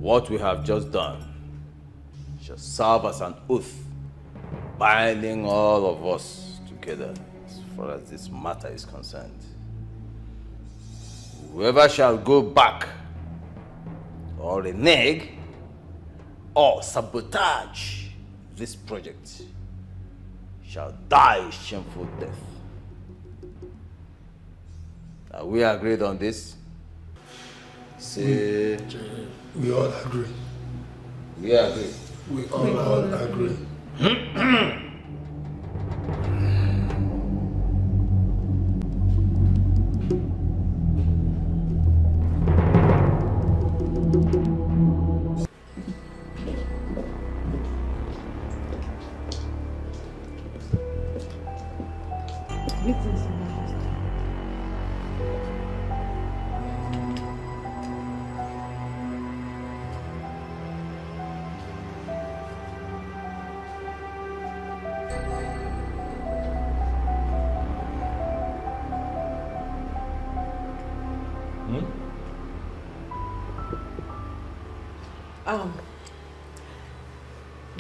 What we have just done shall serve as an oath, binding all of us together as far as this matter is concerned. Whoever shall go back or renege or sabotage this project shall die a shameful death. Are we agreed on this? Say... We all agree. We agree. We all agree.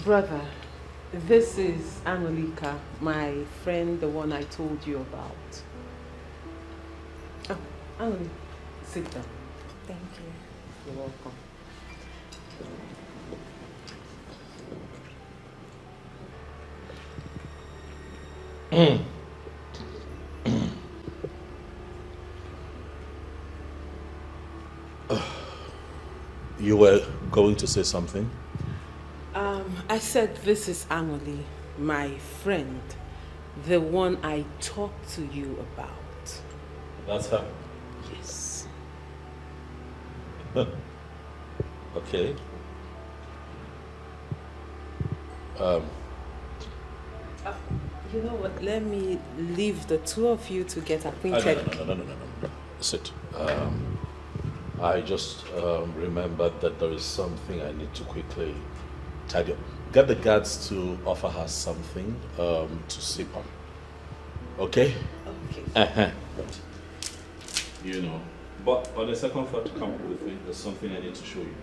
Brother, this is Angelica, my friend, the one I told you about. Oh, Angelica, sit down. Thank you. You're welcome. You were going to say something? I said this is Angeli, my friend, the one I talked to you about. That's her? Yes. Okay. You know what? Let me leave the two of you to get acquainted. No. Sit. I just remembered that there is something I need to quickly tidy up. Get the guards to offer her something to sip on. Okay? Okay. You know, But on the second floor, come with me. There's something I need to show you.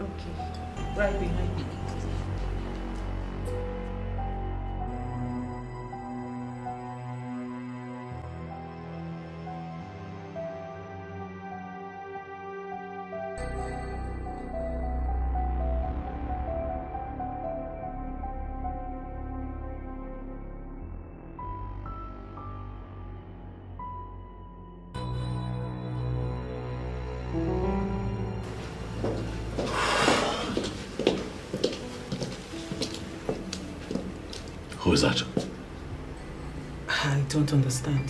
Okay. Right behind you. Who is that? I don't understand.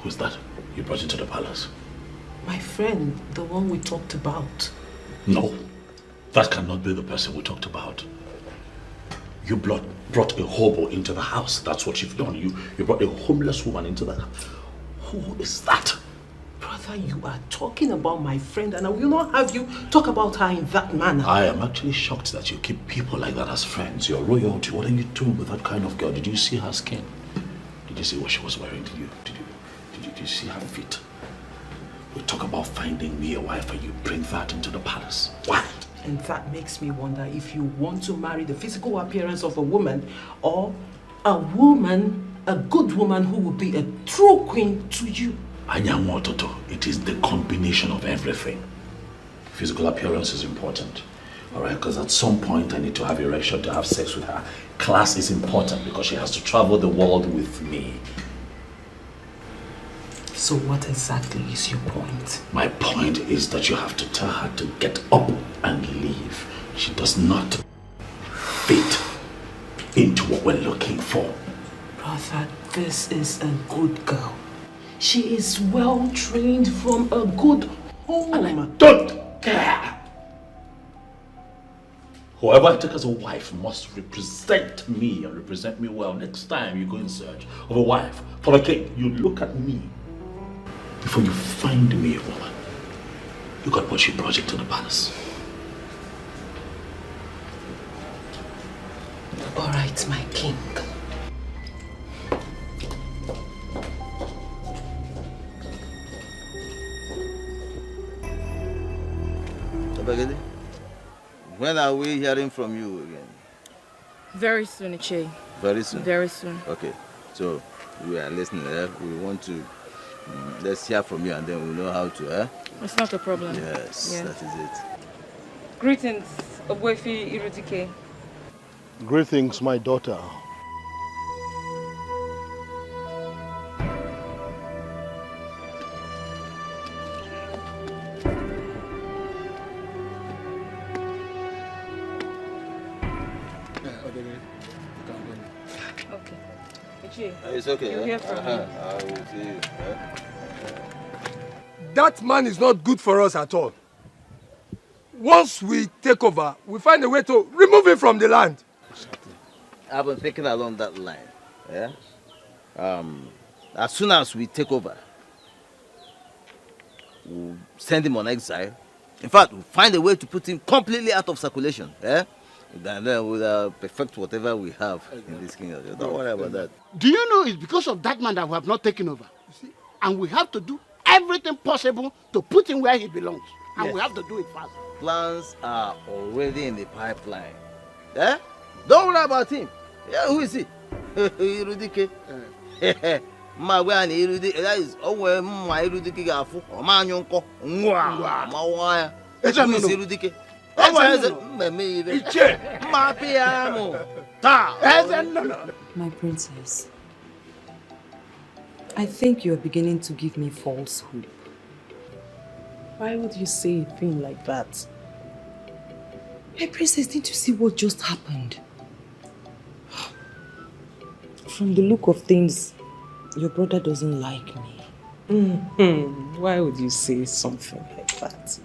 Who's that? You brought into the palace? My friend, the one we talked about. No, that cannot be the person we talked about. You brought a hobo into the house. That's what you've done. You brought a homeless woman into the house. Who is that? Brother, you are talking about my friend and I will not have you talk about her in that manner. I am actually shocked that you keep people like that as friends. You're royalty. What are you doing with that kind of girl? Did you see her skin? Did you see what she was wearing? Did you see her feet? We talk about finding me a wife and you bring that into the palace. Why? And that makes me wonder if you want to marry the physical appearance of a woman or a woman, a good woman who will be a true queen to you. Anyanwototo, it is the combination of everything. Physical appearance is important. Alright, because at some point I need to have erection to have sex with her. Class is important because she has to travel the world with me. So what exactly is your point? My point is that you have to tell her to get up and leave. She does not fit into what we're looking for. Brother, this is a good girl. She is well trained from a good home. And I don't care. Whoever I take as a wife must represent me and represent me well. Next time you go in search of a wife for a king, you look at me before you find me a woman. Look at what she brought into the palace. All right, my king. When are we hearing from you again? Very soon, Iche. Very soon? Very soon. Okay, so we are listening. We want to, let's hear from you and then we'll know how to, It's not a problem. Yes, Yeah. that is it. Greetings, Obwefi Irudike. Greetings, my daughter. It's okay. You'll hear from me. I will see you. That man is not good for us at all. Once we take over, we find a way to remove him from the land. I've been thinking along that line. Yeah. As soon as we take over, we'll send him on exile. In fact, we'll find a way to put him completely out of circulation. Yeah. And then we'll perfect whatever we have in this kingdom. Don't worry about that. Do you know it's because of that man that we have not taken over? And we have to do everything possible to put him where he belongs. And Yes. we have to do it fast. Plans are already in the pipeline. Eh? Don't worry about him. Yeah, who is he? Irudike. That is Irudike gafu. Omanyonko. Mwa. Mawaya. Who is Irudike? My princess, I think you are beginning to give me false hope. Why would you say a thing like that? My princess, didn't you see what just happened? From the look of things, your brother doesn't like me. Why would you say something like that?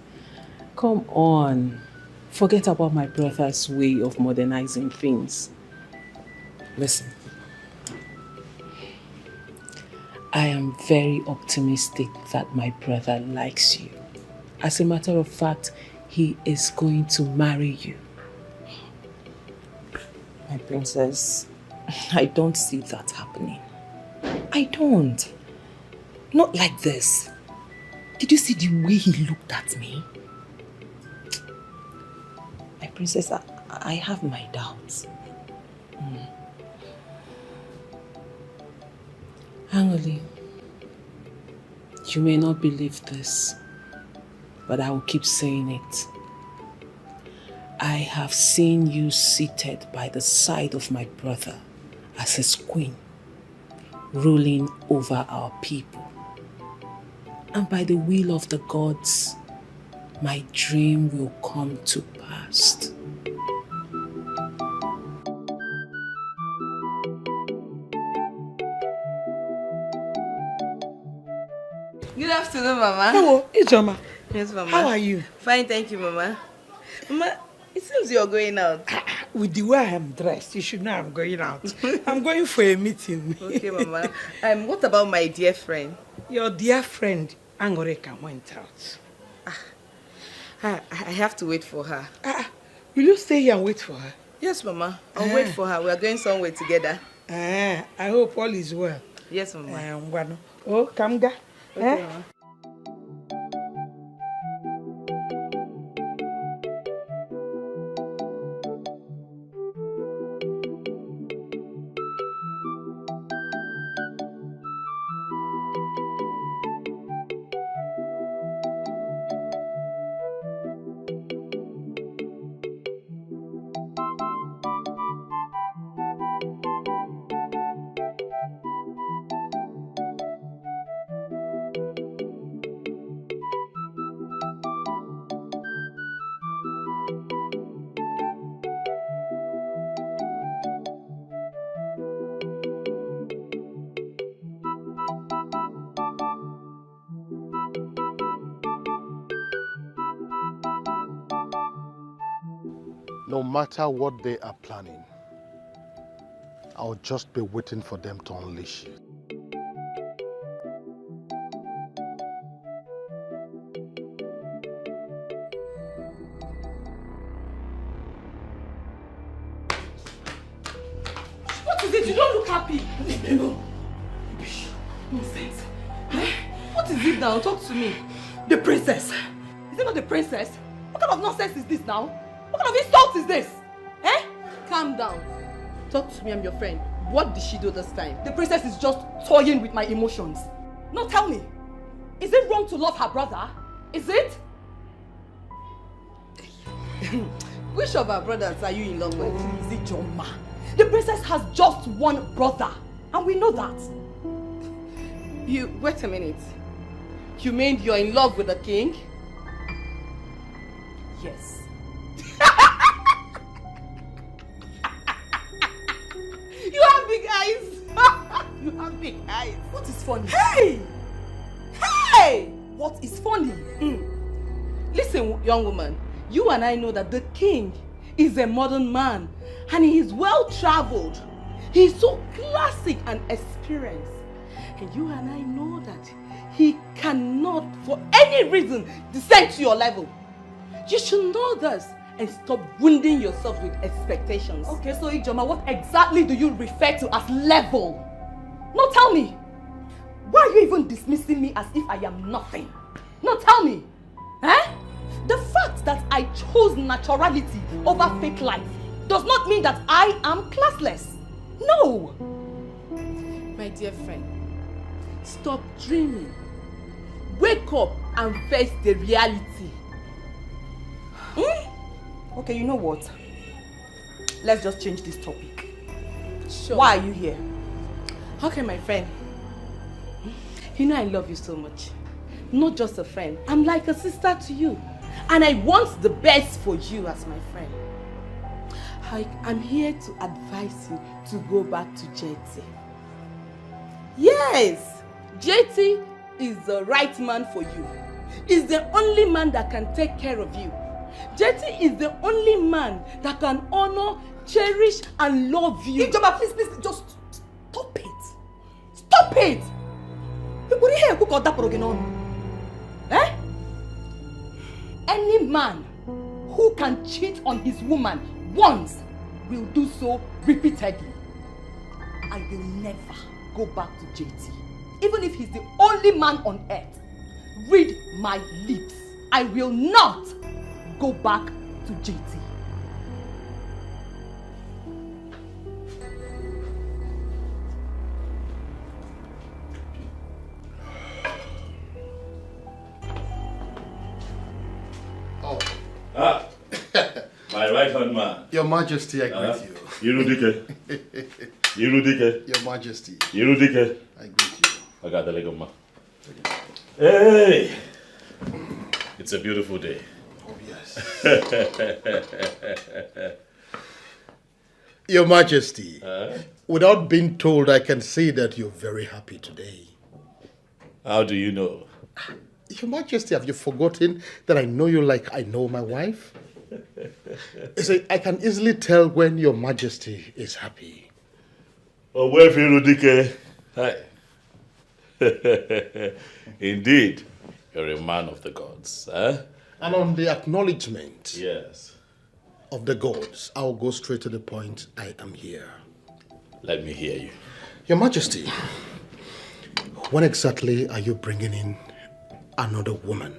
Come on. Forget about my brother's way of modernizing things. Listen. I am very optimistic that my brother likes you. As a matter of fact, he is going to marry you. My princess, I don't see that happening. I don't. Not like this. Did you see the way he looked at me? My princess, I have my doubts. Angoli, you may not believe this, but I will keep saying it. I have seen you seated by the side of my brother as his queen, ruling over our people. And by the will of the gods, my dream will come to pass. Good afternoon, Mama. Hello, Ijoma. Yes, Mama. How are you? Fine, thank you, Mama. Mama, it seems you're going out. With the way I am dressed, you should know I'm going out. I'm going for a meeting. Okay, Mama. What about my dear friend? Your dear friend, Angoreka, went out. I have to wait for her. Will you stay here and wait for her? Yes, Mama. I'll wait for her. We are going somewhere together. I hope all is well. Yes, Mama. Oh, Kamga. Okay, Mama. No matter what they are planning, I'll just be waiting for them to unleash you. What is it? You don't look happy. Nonsense. What is it now? Talk to me. The princess. Is it not the princess? What kind of nonsense is this now? What kind of insult is this? Calm down. Talk to me, I'm your friend. What did she do this time? The princess is just toying with my emotions. Now tell me, is it wrong to love her brother? Is it? Which of our brothers are you in love with? Is it Joma? The princess has just one brother, and we know that. Wait a minute. You mean you're in love with the king? Yes. You have big eyes. You have big eyes. What is funny? Hey! Hey! What is funny? Listen, young woman. You and I know that the king is a modern man and he is well traveled. He is so classic and experienced. And you and I know that he cannot, for any reason, descend to your level. You should know this and stop wounding yourself with expectations. Okay, so Ijoma, what exactly do you refer to as level? No, tell me. Why are you even dismissing me as if I am nothing? No, tell me. The fact that I chose naturality over fake life does not mean that I am classless. No. My dear friend, stop dreaming. Wake up and face the reality. Okay, you know what? Let's just change this topic. Sure. Why are you here? Okay, my friend. You know I love you so much. Not just a friend. I'm like a sister to you. And I want the best for you as my friend. I'm here to advise you to go back to JT. Yes! JT is the right man for you. He's the only man that can take care of you. JT is the only man that can honor, cherish, and love you. Ijoma, please, just stop it. Stop it! Any man who can cheat on his woman once will do so repeatedly. I will never go back to JT. Even if he's the only man on earth. Read my lips. I will not go back to JT. Oh. Ah, my right-hand man. Your Majesty, I greet you. Irudike. Irudike. Your Majesty. Irudike. I greet you. I got the leg of man. Hey! It's a beautiful day. Oh, yes. Your Majesty, without being told, I can see that you're very happy today. How do you know? Your Majesty, have you forgotten that I know you like I know my wife? You see, I can easily tell when Your Majesty is happy. Oh, where Irudike? Hi. Indeed, you're a man of the gods, eh? And on the acknowledgement of the gods, I'll go straight to the point. I am here. Let me hear you. Your Majesty, when exactly are you bringing in another woman,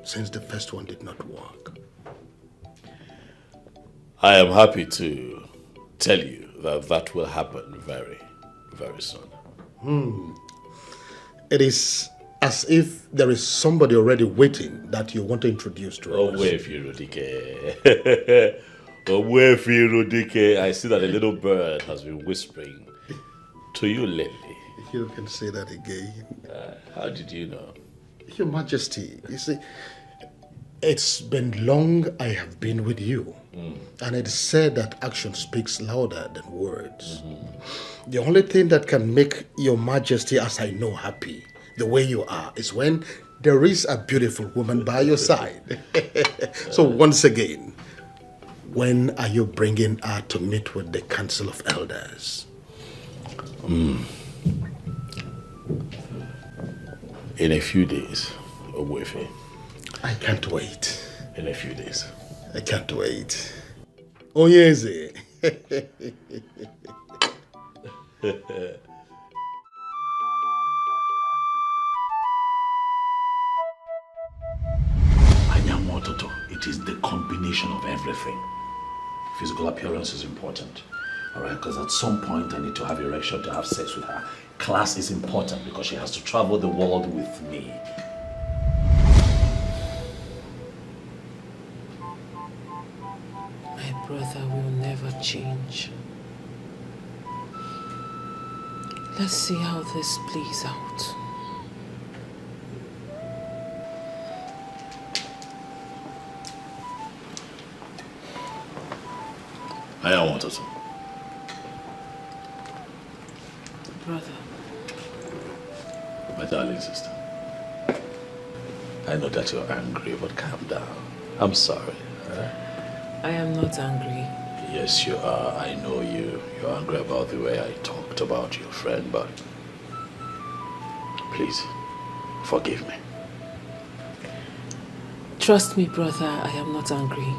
since the first one did not work? I am happy to tell you that that will happen very, very soon. It is as if there is somebody already waiting that you want to introduce to us. Oh, where Irudike? Oh, where Irudike? I see that a little bird has been whispering to you lately. You can say that again. How did you know? Your Majesty, you see, it's been long I have been with you. And it's said that action speaks louder than words. The only thing that can make Your Majesty, as I know, happy, the way you are, is when there is a beautiful woman by your side. So once again, when are you bringing her to meet with the Council of Elders? In a few days, Owefe. I can't wait. In a few days. I can't wait. Oh, yes. Anyamototo, it is the combination of everything. Physical appearance is important. Alright, because at some point I need to have erection to have sex with her. Class is important because she has to travel the world with me. My brother will never change. Let's see how this plays out. I don't want to. Brother. My darling sister. I know that you're angry, but calm down. I'm sorry. I am not angry. Yes, you are. I know you. You're angry about the way I talked about your friend, but please, forgive me. Trust me, brother, I am not angry.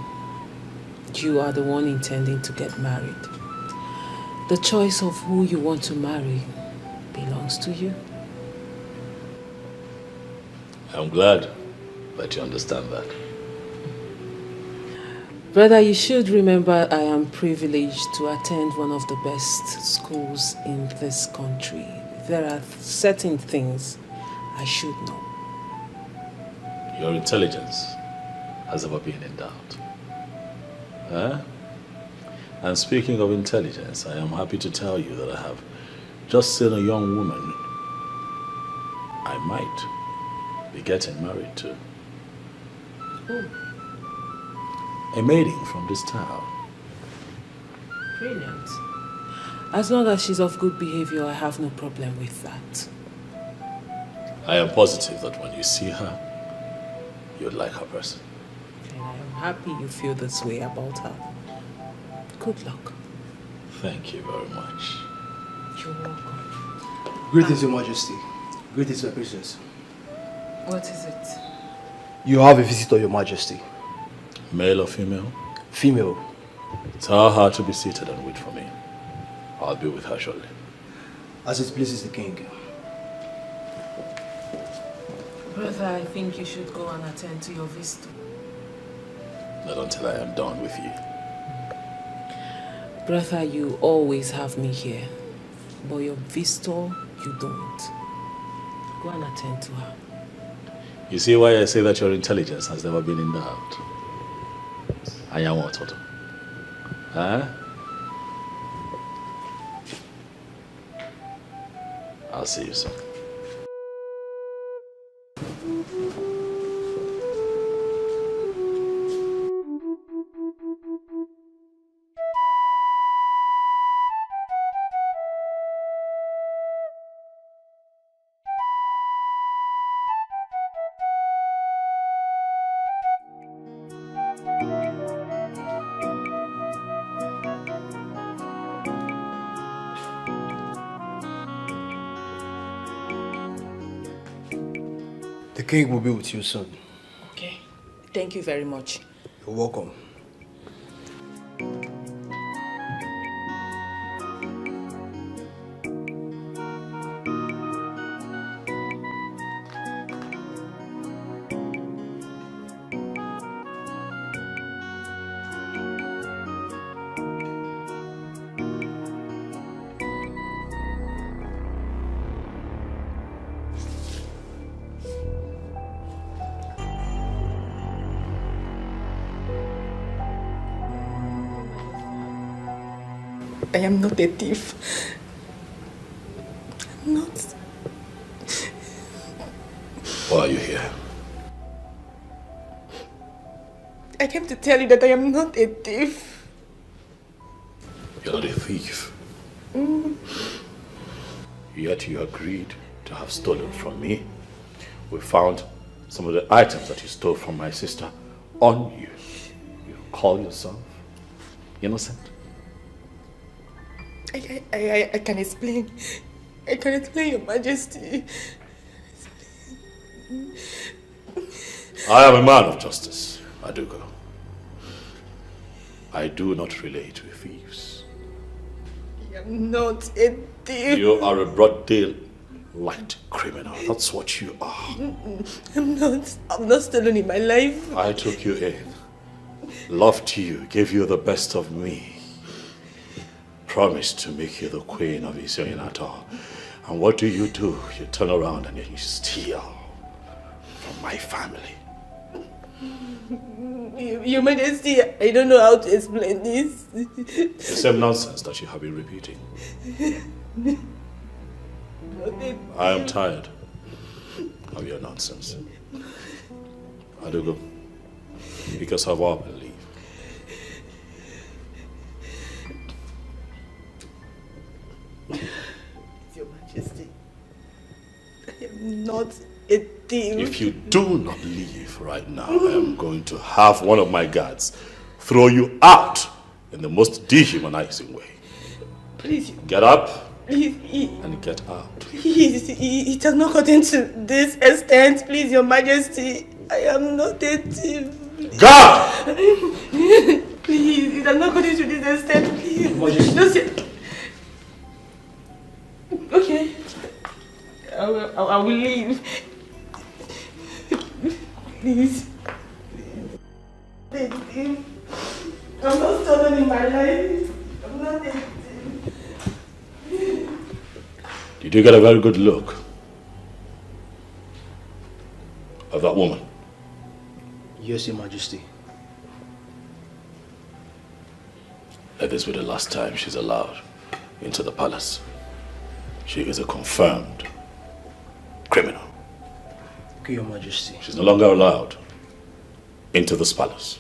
You are the one intending to get married. The choice of who you want to marry belongs to you. I'm glad that you understand that. Brother, you should remember I am privileged to attend one of the best schools in this country. There are certain things I should know. Your intelligence has never been in doubt. Huh? And speaking of intelligence, I am happy to tell you that I have just seen a young woman I might be getting married to. Oh. A maiden from this town. Brilliant. As long as she's of good behavior, I have no problem with that. I am positive that when you see her, you'd like her person. And I am happy you feel this way about her. Good luck. Thank you very much. You're welcome. Greetings, Your Majesty. Greetings, my princess. What is it? You have a visitor, Your Majesty. Male or female? Female. Tell her to be seated and wait for me. I'll be with her shortly. As it pleases the king. Brother, I think you should go and attend to your visitor. Not until I am done with you. Brother, you always have me here. But your visitor, you don't. Go and attend to her. You see why I say that your intelligence has never been in doubt? I am what, Toto? Huh? I'll see you soon. The king will be with you soon. Okay. Thank you very much. You're welcome. I am not a thief. I'm not. Why are you here? I came to tell you that I am not a thief. You're not a thief. Mm. Yet you agreed to have stolen from me. We found some of the items that you stole from my sister on you. You call yourself innocent? I can explain. I can explain, Your Majesty. I am a man of justice, Adugo. I do not relate with thieves. I am not a thief. You are a broad daylight criminal. That's what you are. I'm not. I'm not stolen in my life. I took you in, loved you, gave you the best of me. Promised to make you the queen of Isioyinato. And what do? You turn around and you steal from my family. Your Majesty, I don't know how to explain this. The same nonsense that you have been repeating. I am tired of your nonsense. Adugo, because of our belief. Your Majesty, I am not a thief. If you do not leave right now, I am going to have one of my guards throw you out in the most dehumanizing way. Please. Get up Please. and get out. Please, it has not gotten to this extent. Please, Your Majesty, I am not a thief. God! Please, it has not gotten to this extent. Please. Just okay. I will leave. Please. I'm not stolen in my life. I'm not a thief. Did you get a very good look of that woman? Yes, Your Majesty. Let this be the last time she's allowed into the palace. She is a confirmed criminal. Okay, Your Majesty. She's no longer allowed into this palace.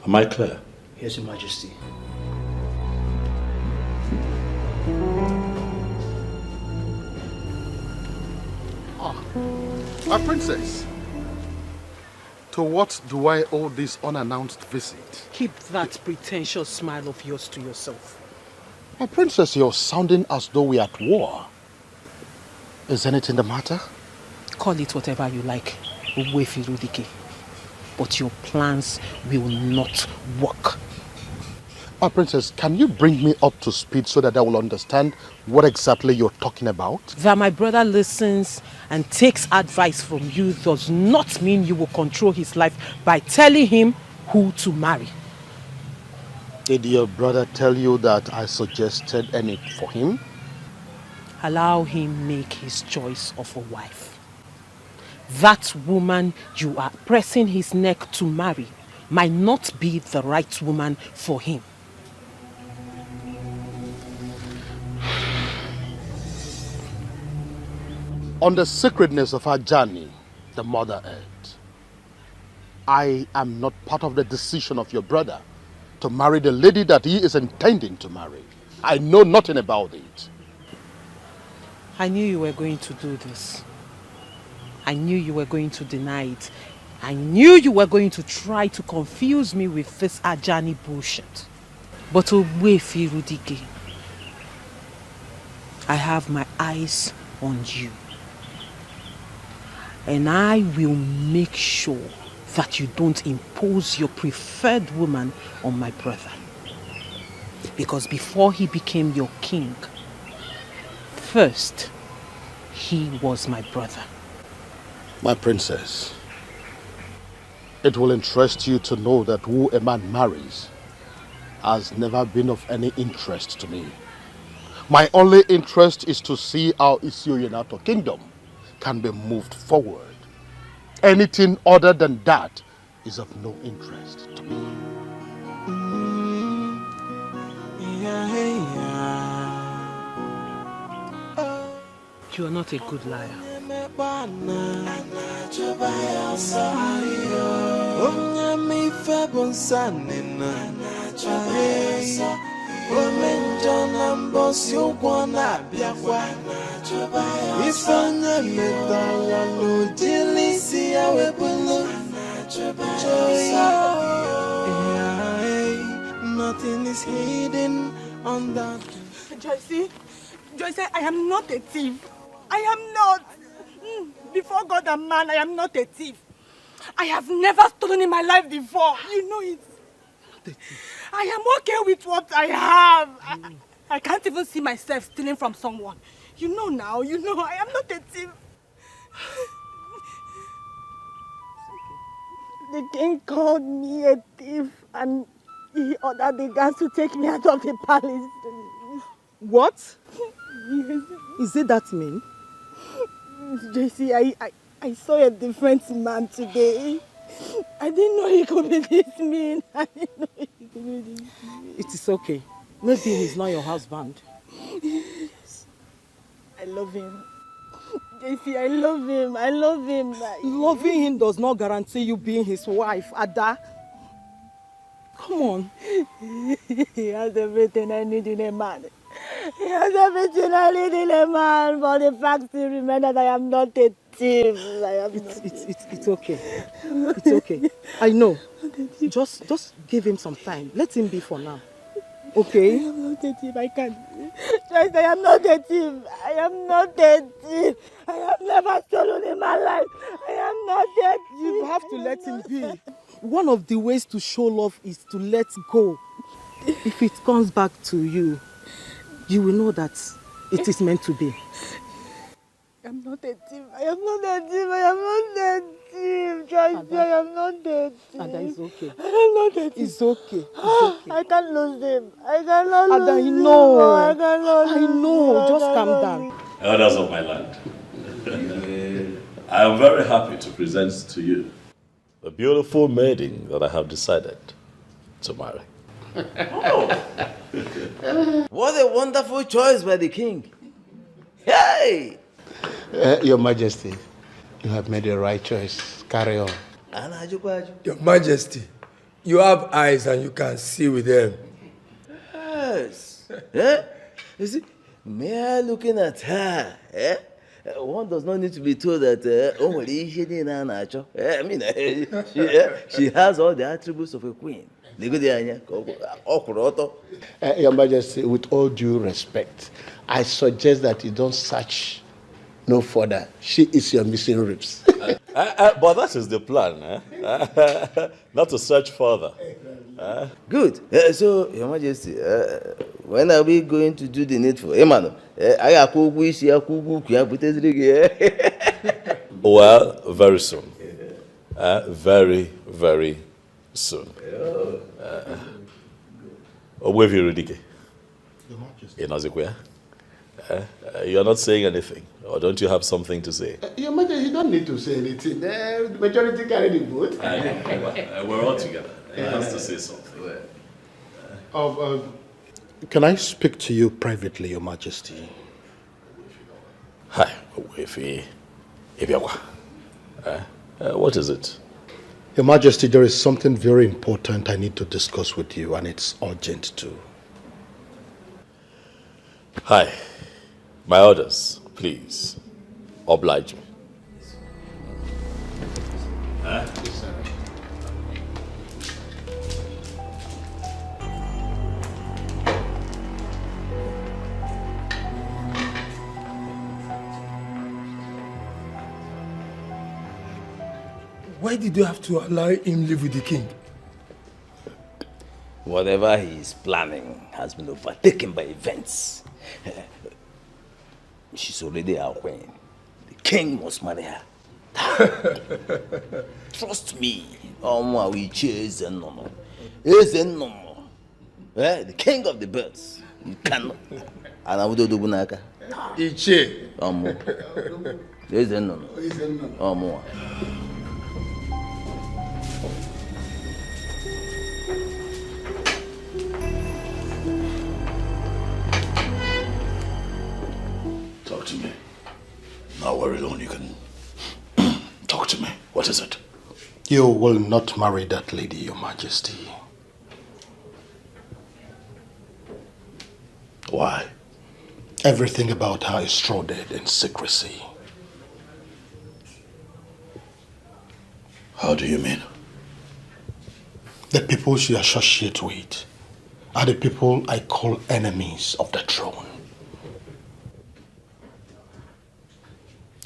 Am I clear? Yes, Your Majesty. My princess, to what do I owe this unannounced visit? Keep that pretentious smile of yours to yourself. My princess, you're sounding as though we're at war. Is anything the matter? Call it whatever you like, Uwefirudike. But your plans will not work. Oh, Princess, can you bring me up to speed so that I will understand what exactly you're talking about? That my brother listens and takes advice from you does not mean you will control his life by telling him who to marry. Did your brother tell you that I suggested any for him? Allow him make his choice of a wife. That woman you are pressing his neck to marry might not be the right woman for him. On the sacredness of our journey, the Mother Earth, I am not part of the decision of your brother to marry the lady that he is intending to marry. I know nothing about it. I knew you were going to do this. I knew you were going to deny it. I knew you were going to try to confuse me with this Ajani bullshit. But Ogbuefi Rudige, I have my eyes on you. And I will make sure that you don't impose your preferred woman on my brother. Because before he became your king, first, he was my brother. My princess, it will interest you to know that who a man marries has never been of any interest to me. My only interest is to see how Isioyenato Kingdom can be moved forward. Anything other than that is of no interest to me. You are not a good liar. Nothing is hidden on that. Joyce, I am not a thief. I am not. Before God and man, I am not a thief. I have never stolen in my life before. You know it. I am okay with what I have. I can't even see myself stealing from someone. You know now, I am not a thief. The king called me a thief and he ordered the guards to take me out of the palace. What? Yes. Is it that mean? JC, I saw a different man today. I didn't know he could be this mean. I didn't know he could be this mean. It is okay. Maybe he's not your husband. Yes. I love him. JC, I love him. I love him. Loving him does not guarantee you being his wife, Ada. Come on. He has everything I need in a man. He has everything I need in a man, but the fact still remains that I am not a thief. It's okay. It's okay. I know. Just give him some time. Let him be for now. Okay? I am not a thief. I can't. Just, I am not a thief. I am not a thief. I have never stolen in my life. I am not a thief. You have to let him be. One of the ways to show love is to let go. If it comes back to you, you will know that it is meant to be. I am not a thief. I am not a thief. I am not a thief. Just I am not a thief. Ada, it's okay. I am not a thief. It's okay. It's okay. I can't lose him. I cannot lose Ada, him. I cannot lose know. Just calm down. Elders of my land, I am very happy to present to you the beautiful maiden that I have decided to marry. What a wonderful choice by the king. Hey! Your Majesty, you have made the right choice. Carry on. Your Majesty, you have eyes and you can see with them. Yes. Eh? You see, mere looking at her, one does not need to be told that she has all the attributes of a queen. Your Majesty, with all due respect, I suggest that you don't search no further. She is your missing ribs. But that is the plan, not to search further. Good. So, Your Majesty, when are we going to do the needful? Emmanuel, well, very soon. Very, very soon. Owevi Rudike. You're not saying anything, or don't you have something to say? Your Majesty, you don't need to say anything. The majority carry the vote. We're all together. He has to say something. Can I speak to you privately, Your Majesty? Hi, Owevi. What is it? Your Majesty, there is something very important I need to discuss with you, and it's urgent too. Hi. My orders, please. Oblige me. Why did you have to allow him live with the king? Whatever he is planning has been overtaken by events. She's already our queen. The king must marry her. Trust me. We chase and no. The king of the birds. You cannot. And I would do bunaka. Iche. No. Talk to me. Now we're alone, you can talk to me. What is it? You will not marry that lady, Your Majesty. Why? Everything about her is shrouded in secrecy. How do you mean? The people she associates with are the people I call enemies of the throne.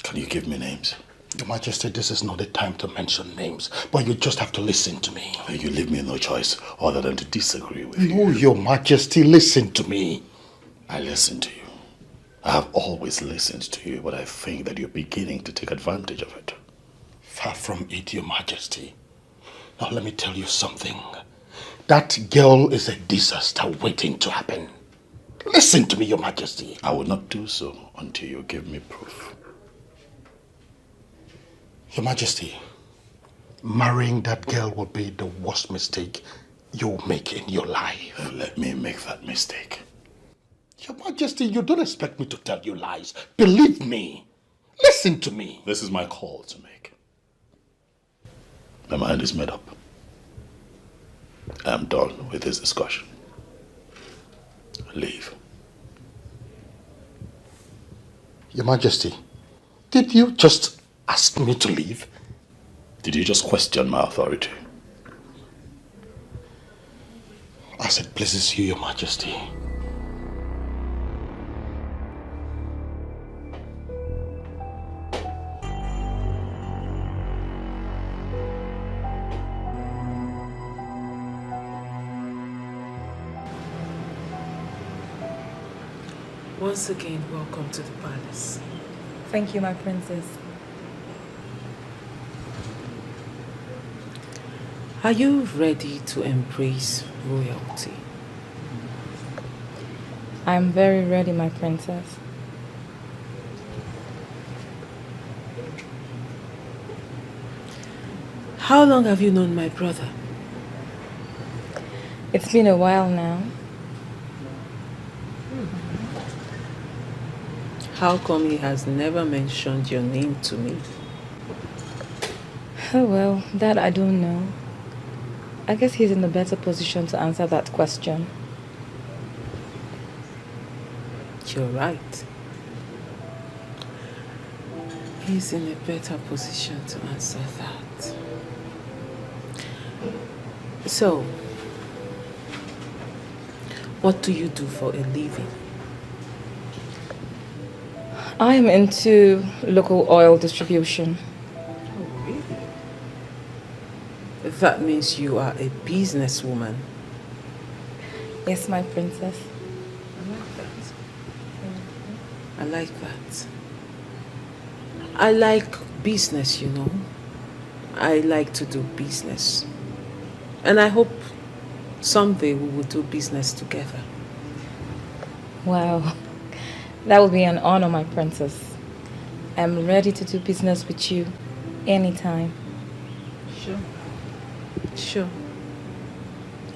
Can you give me names? Your Majesty, this is not the time to mention names, but you just have to listen to me. You leave me no choice other than to disagree with you. No, Your Majesty, listen to me. I listen to you. I have always listened to you, but I think that you're beginning to take advantage of it. Far from it, Your Majesty. Now let me tell you something. That girl is a disaster waiting to happen. Listen to me, Your Majesty. I will not do so until you give me proof. Your Majesty, marrying that girl will be the worst mistake you'll make in your life. Let me make that mistake. Your Majesty, you don't expect me to tell you lies. Believe me. Listen to me. This is my call to make. My mind is made up. I am done with this discussion. Leave. Your Majesty, did you just ask me to leave? Did you just question my authority? As it pleases you, Your Majesty. Once again, welcome to the palace. Thank you, my princess. Are you ready to embrace royalty? I'm very ready, my princess. How long have you known my brother? It's been a while now. How come he has never mentioned your name to me? Oh well, that I don't know. I guess he's in a better position to answer that question. You're right. He's in a better position to answer that. So, what do you do for a living? I am into local oil distribution. Oh, really? That means you are a businesswoman. Yes, my princess. I like that. I like business, you know. I like to do business. And I hope someday we will do business together. Wow. That would be an honor, my princess. I'm ready to do business with you anytime. Sure. Sure.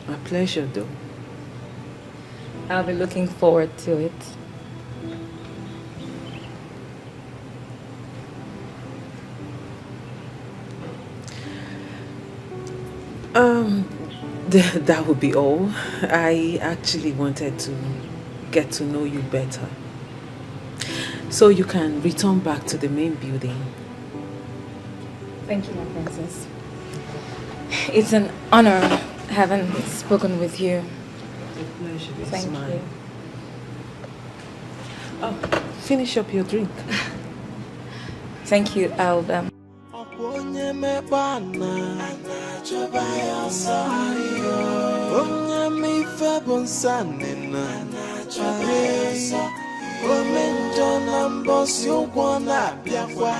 My pleasure, though. I'll be looking forward to it. That would be all. I actually wanted to get to know you better. So you can return back to the main building. Thank you, my princess. It's an honor having spoken with you. The pleasure is Thank mine. you. Oh, finish up your drink. Thank you, I'll Onye mekpana chọba ya ọsọ onye mife bụ nsanena chọba ya ọsọ ome njọ na mbọsị ụgwọ na-abịakwa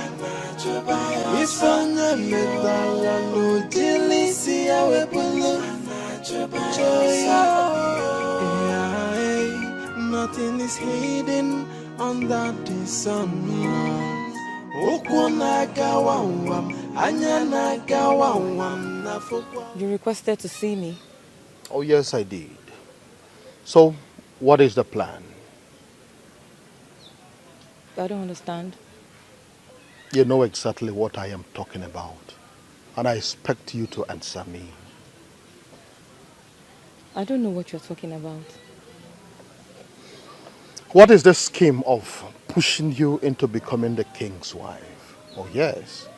ife onye metara n'ojili isi ya wepụlụ nothing is hidden under the sun. You requested to see me. Oh, yes, I did. So, what is the plan? I don't understand. You know exactly what I am talking about, and I expect you to answer me. I don't know what you're talking about. What is the scheme of pushing you into becoming the king's wife? Oh, yes.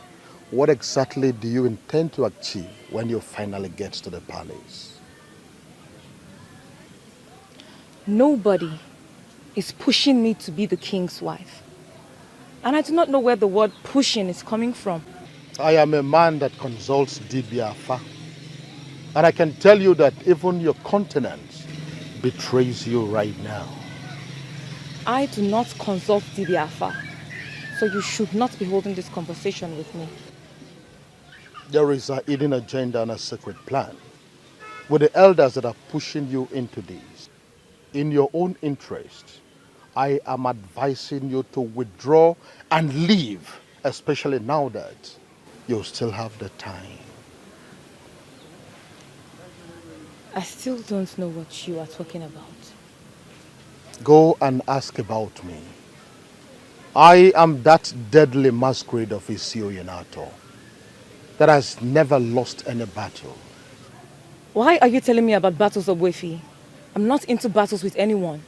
What exactly do you intend to achieve when you finally get to the palace? Nobody is pushing me to be the king's wife. And I do not know where the word pushing is coming from. I am a man that consults Dibia Afa. And I can tell you that even your countenance betrays you right now. I do not consult Dibia Afa, so you should not be holding this conversation with me. There is a hidden agenda and a secret plan with the elders that are pushing you into this. In your own interest, I am advising you to withdraw and leave, especially now that you still have the time. I still don't know what you are talking about. Go and ask about me. I am that deadly masquerade of Isio Yanato that has never lost any battle. Why are you telling me about battles of Wefi? I'm not into battles with anyone.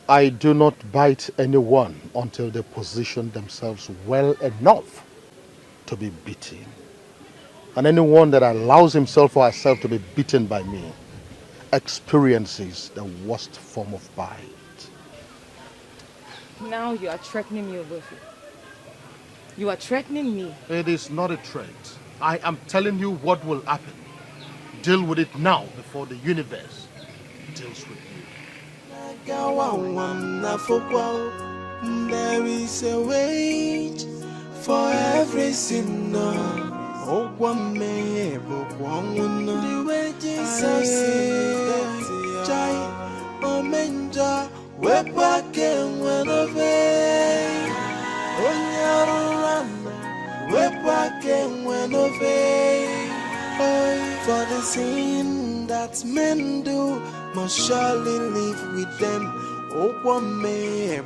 I do not bite anyone until they position themselves well enough to be beaten. And anyone that allows himself or herself to be beaten by me experiences the worst form of bite. Now you are threatening me, Wefi. You are threatening me. It is not a threat. I am telling you what will happen. Deal with it now before the universe deals with you. There is a wait for every sinner. Oh, one may the wages of sin is Jai, Omenja, we're back and when of it. We're back and when of it. For the sin that men do must surely live with them. Oh, one may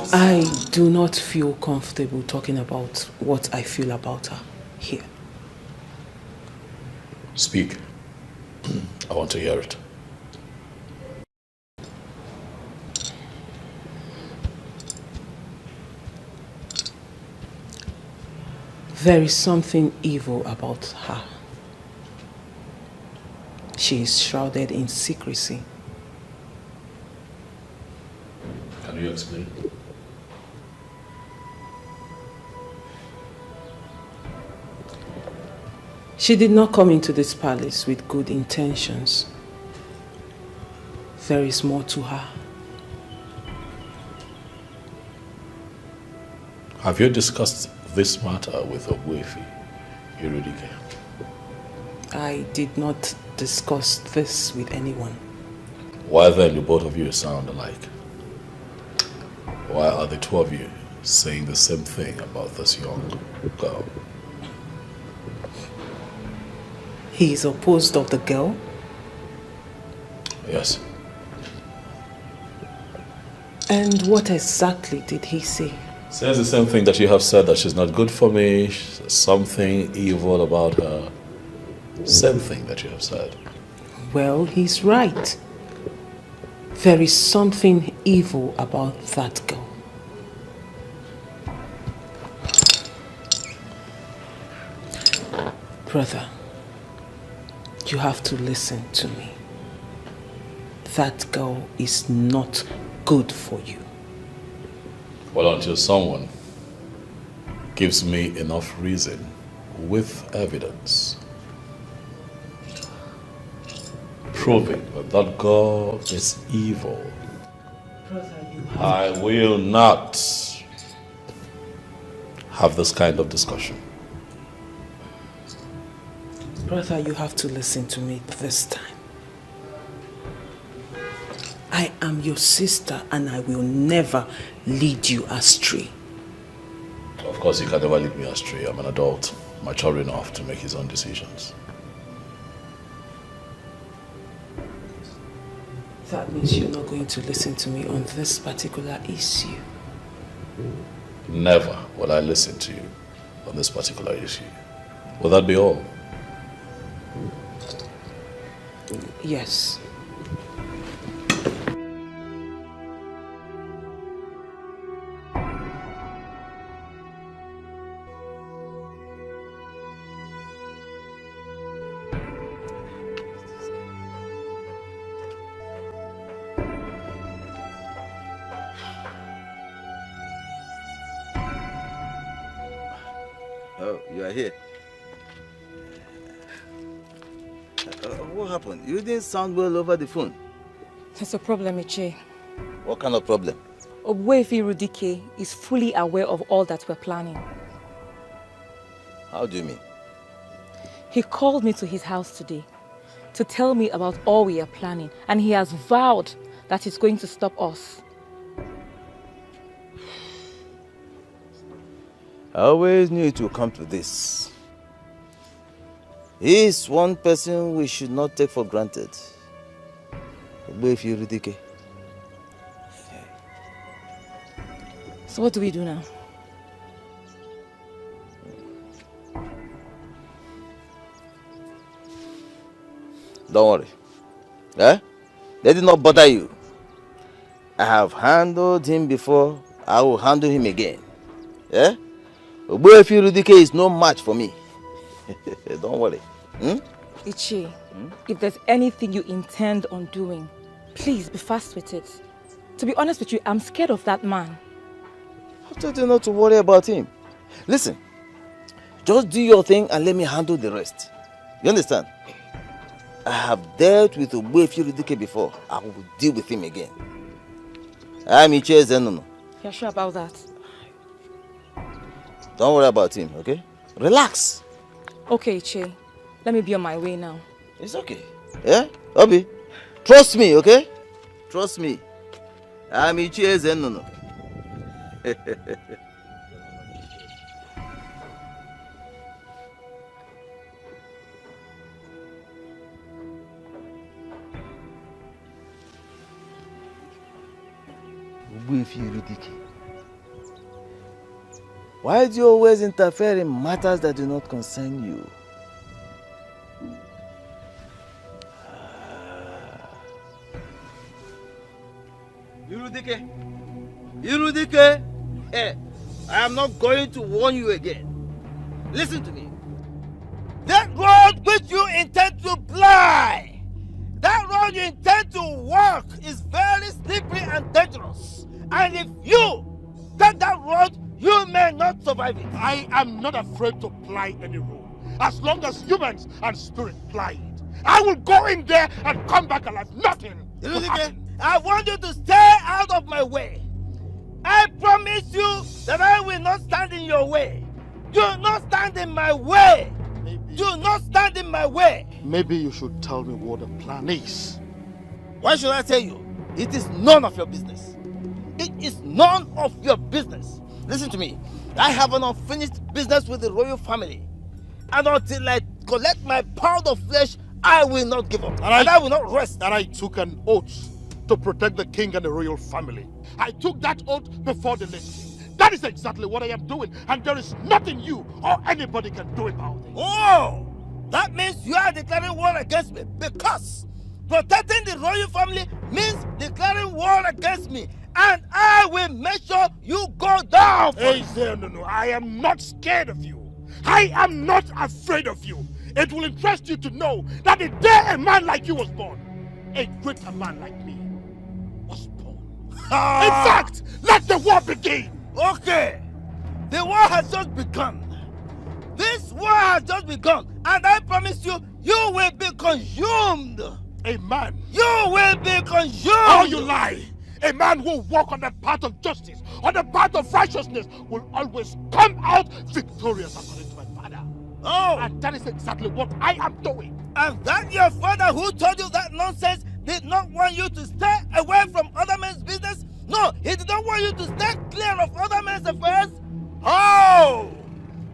I do not feel comfortable talking about what I feel about her here. Speak. I want to hear it. There is something evil about her. She is shrouded in secrecy. Can you explain? She did not come into this palace with good intentions. There is more to her. Have you discussed this matter with Ogbuefi, Irudike? I did not discuss this with anyone. Why then do both of you sound alike? Why are the two of you saying the same thing about this young girl? He is opposed of the girl? Yes. And what exactly did he say? Says the same thing that you have said, that she's not good for me, something evil about her. Same thing that you have said. Well, he's right. There is something evil about that girl. Brother, you have to listen to me. That girl is not good for you. Well, until someone gives me enough reason with evidence proving that that girl is evil, Brother, I will not have this kind of discussion. Brother, you have to listen to me this time. I am your sister and I will never lead you astray. Of course, he can never lead me astray. I'm an adult, mature enough to make his own decisions. That means you're not going to listen to me on this particular issue. Never will I listen to you on this particular issue. Will that be all? Yes. Oh, you are here. What happened? You didn't sound well over the phone. There's a problem, Iche. What kind of problem? Ogbuefi Irudike is fully aware of all that we're planning. How do you mean? He called me to his house today to tell me about all we are planning, and he has vowed that he's going to stop us. I always knew it would come to this. He is one person we should not take for granted. Ogbuefi Irudike. So what do we do now? Don't worry. Eh? Let it not bother you. I have handled him before. I will handle him again. Eh? Ogbuefi Irudike is no match for me. Don't worry. Ichi, if there's anything you intend on doing, please be fast with it. To be honest with you, I'm scared of that man. I told you not to worry about him. Listen, just do your thing and let me handle the rest. You understand? I have dealt with Ogbuefi Irudike before. I will deal with him again. I'm Iche Zenono. You're sure about that? Don't worry about him, okay? Relax. Okay, Iche. Let me be on my way now. It's okay. Yeah? Obi, trust me, okay? Trust me. I'm Iche Zenono. Ogbuefi Irudike. Why do you always interfere in matters that do not concern you? Irudike! Irudike! Hey, I am not going to warn you again. Listen to me. That road which you intend to fly it. I am not afraid to ply any rule. As long as humans and spirit ply it. I will go in there and come back alive. Nothing. I want you to stay out of my way. I promise you that I will not stand in your way. Do not stand in my way. Do not stand in my way. Maybe you should tell me what the plan is. Why should I tell you? It is none of your business. It is none of your business. Listen to me. I have an unfinished business with the royal family. And until I collect my pound of flesh, I will not give up. And I will not rest. And I took an oath to protect the king and the royal family. I took that oath before the late king. That is exactly what I am doing. And there is nothing you or anybody can do about it. Oh! That means you are declaring war against me. Because protecting the royal family means declaring war against me. And I will make sure you go down. Hey, no. I am not scared of you. I am not afraid of you. It will interest you to know that the day a man like you was born, a greater man like me was born. In fact, let the war begin. Okay. The war has just begun. This war has just begun. And I promise you, you will be consumed. A man. You will be consumed. Oh, you lie. A man who walk on the path of justice, on the path of righteousness, will always come out victorious according to my father. Oh! And that is exactly what I am doing. And that your father who told you that nonsense did not want you to stay away from other men's business? No, he did not want you to stay clear of other men's affairs? Oh!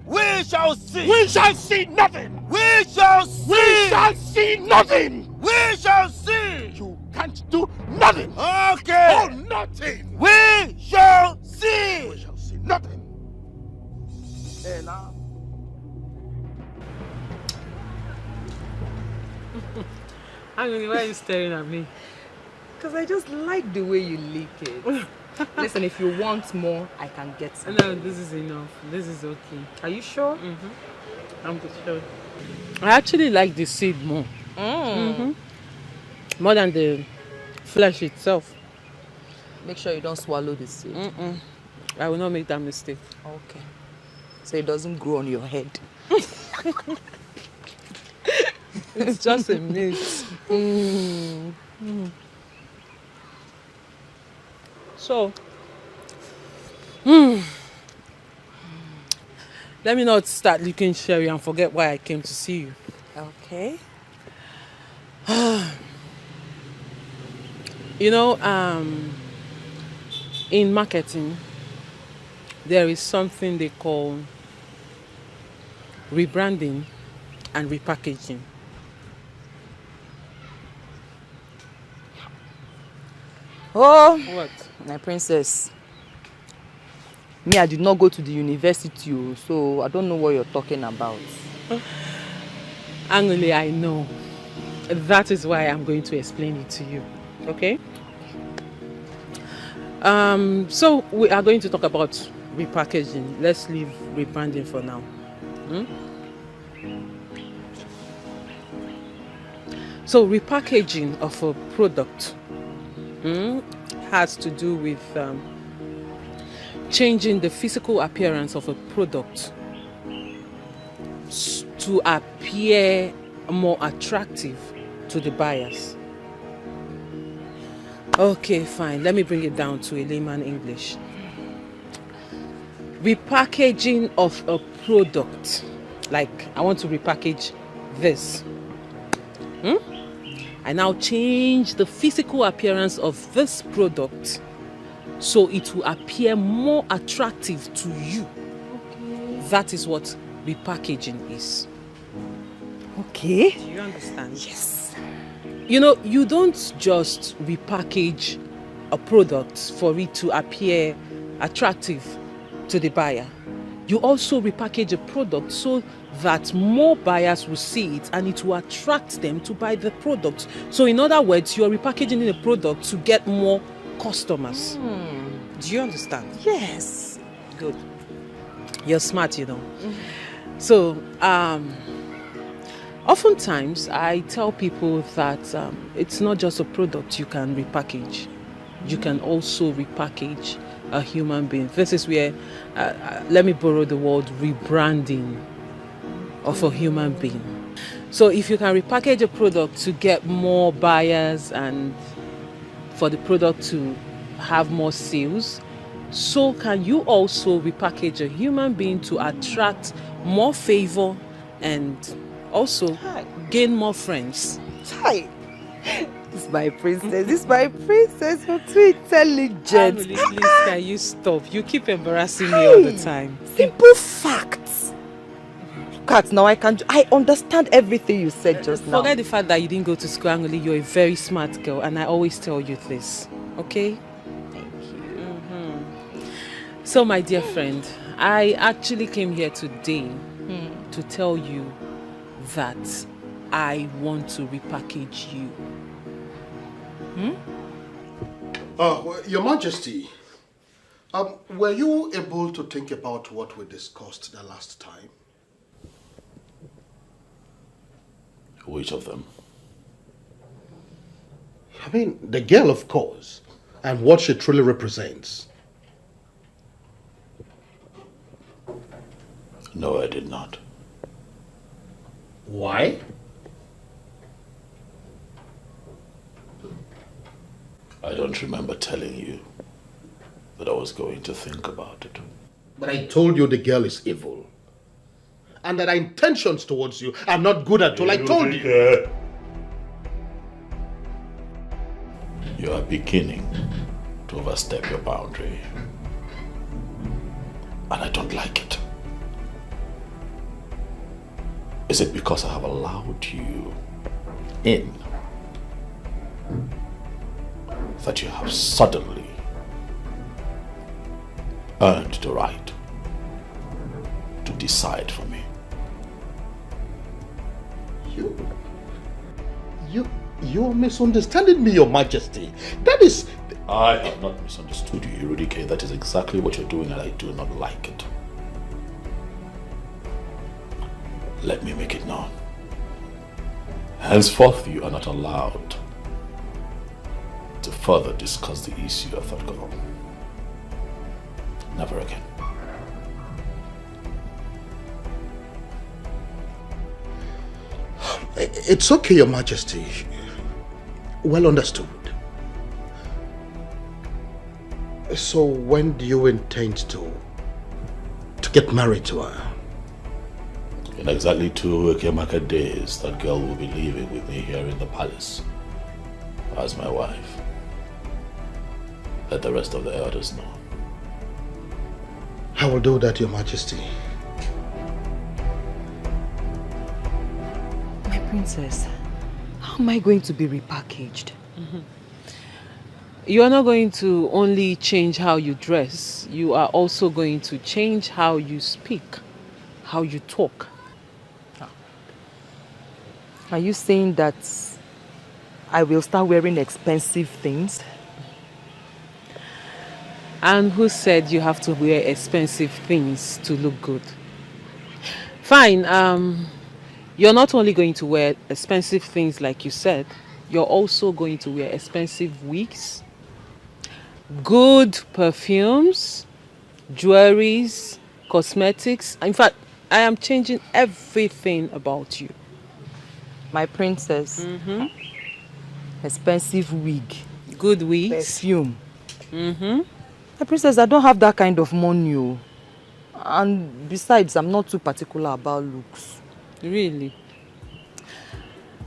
We shall see. We shall see nothing. We shall see. We shall see nothing. We shall see. You can't do nothing. Okay. Oh, nothing. We shall see. We shall see nothing. Hey, now. Angoni, why are you staring at me? Because I just like the way you lick it. Listen, if you want more, I can get some. No, this is enough. This is okay. Are you sure? I'm sure. I actually like the seed more. More than the flesh itself. Make sure you don't swallow the seed. I will not make that mistake. Okay. So it doesn't grow on your head. It's just a myth. So, let me not start licking sherry and forget why I came to see you. Okay. You know, in marketing, there is something they call rebranding and repackaging. Oh, what? My princess. Me, I did not go to the university, so I don't know what you're talking about. Angoli, I know. That is why I'm going to explain it to you. Okay? So we are going to talk about repackaging. Let's leave rebranding for now. So repackaging of a product has to do with changing the physical appearance of a product to appear more attractive to the buyers. Okay, fine. Let me bring it down to a layman English. Repackaging of a product. Like, I want to repackage this. I now change the physical appearance of this product so it will appear more attractive to you. Okay. That is what repackaging is. Okay. Do you understand? Yes. You know, you don't just repackage a product for it to appear attractive to the buyer. You also repackage a product so that more buyers will see it and it will attract them to buy the product. So in other words, you are repackaging a product to get more customers. Do you understand? Yes. Good. You're smart, you know. So, oftentimes I tell people that it's not just a product you can repackage. You can also repackage a human being. This is where, let me borrow the word, rebranding of a human being. So if you can repackage a product to get more buyers and for the product to have more sales, so can you also repackage a human being to attract more favor and also gain more friends. Hi. This is my princess. This is my princess. You're too intelligent. Emily, please, can you stop? You keep embarrassing me all the time. Simple facts. Look at now, I understand everything you said just now. Forget the fact that you didn't go to school, Emily. You're a very smart girl, and I always tell you this. Okay? Thank you. So, my dear friend, I actually came here today to tell you that I want to repackage you. Well, Your Majesty, were you able to think about what we discussed the last time? Which of them? I mean, the girl, of course, and what she truly represents. No, I did not. Why? I don't remember telling you that I was going to think about it. But I told you the girl is evil. And that our intentions towards you are not good at all. I told you. You are beginning to overstep your boundary. And I don't like it. Is it because I have allowed you in that you have suddenly earned the right to decide for me? You're misunderstanding me, Your Majesty. That is... I have not misunderstood you, Irudike. That is exactly what you're doing, and I do not like it. Let me make it known. Henceforth, you are not allowed to further discuss the issue of that girl. Never again. It's okay, Your Majesty. Well understood. So when do you intend to get married to her? In exactly 2 Ekemaka days, that girl will be living with me here in the palace as my wife. Let the rest of the elders know. I will do that, Your Majesty. My princess, how am I going to be repackaged? You are not going to only change how you dress, you are also going to change how you speak, how you talk. Are you saying that I will start wearing expensive things? And who said you have to wear expensive things to look good? Fine, you're not only going to wear expensive things like you said, you're also going to wear expensive wigs, good perfumes, jewelries, cosmetics. In fact, I am changing everything about you. My princess. Expensive wig. Good wigs. Perfume. My princess, I don't have that kind of money. And besides, I'm not too particular about looks. Really?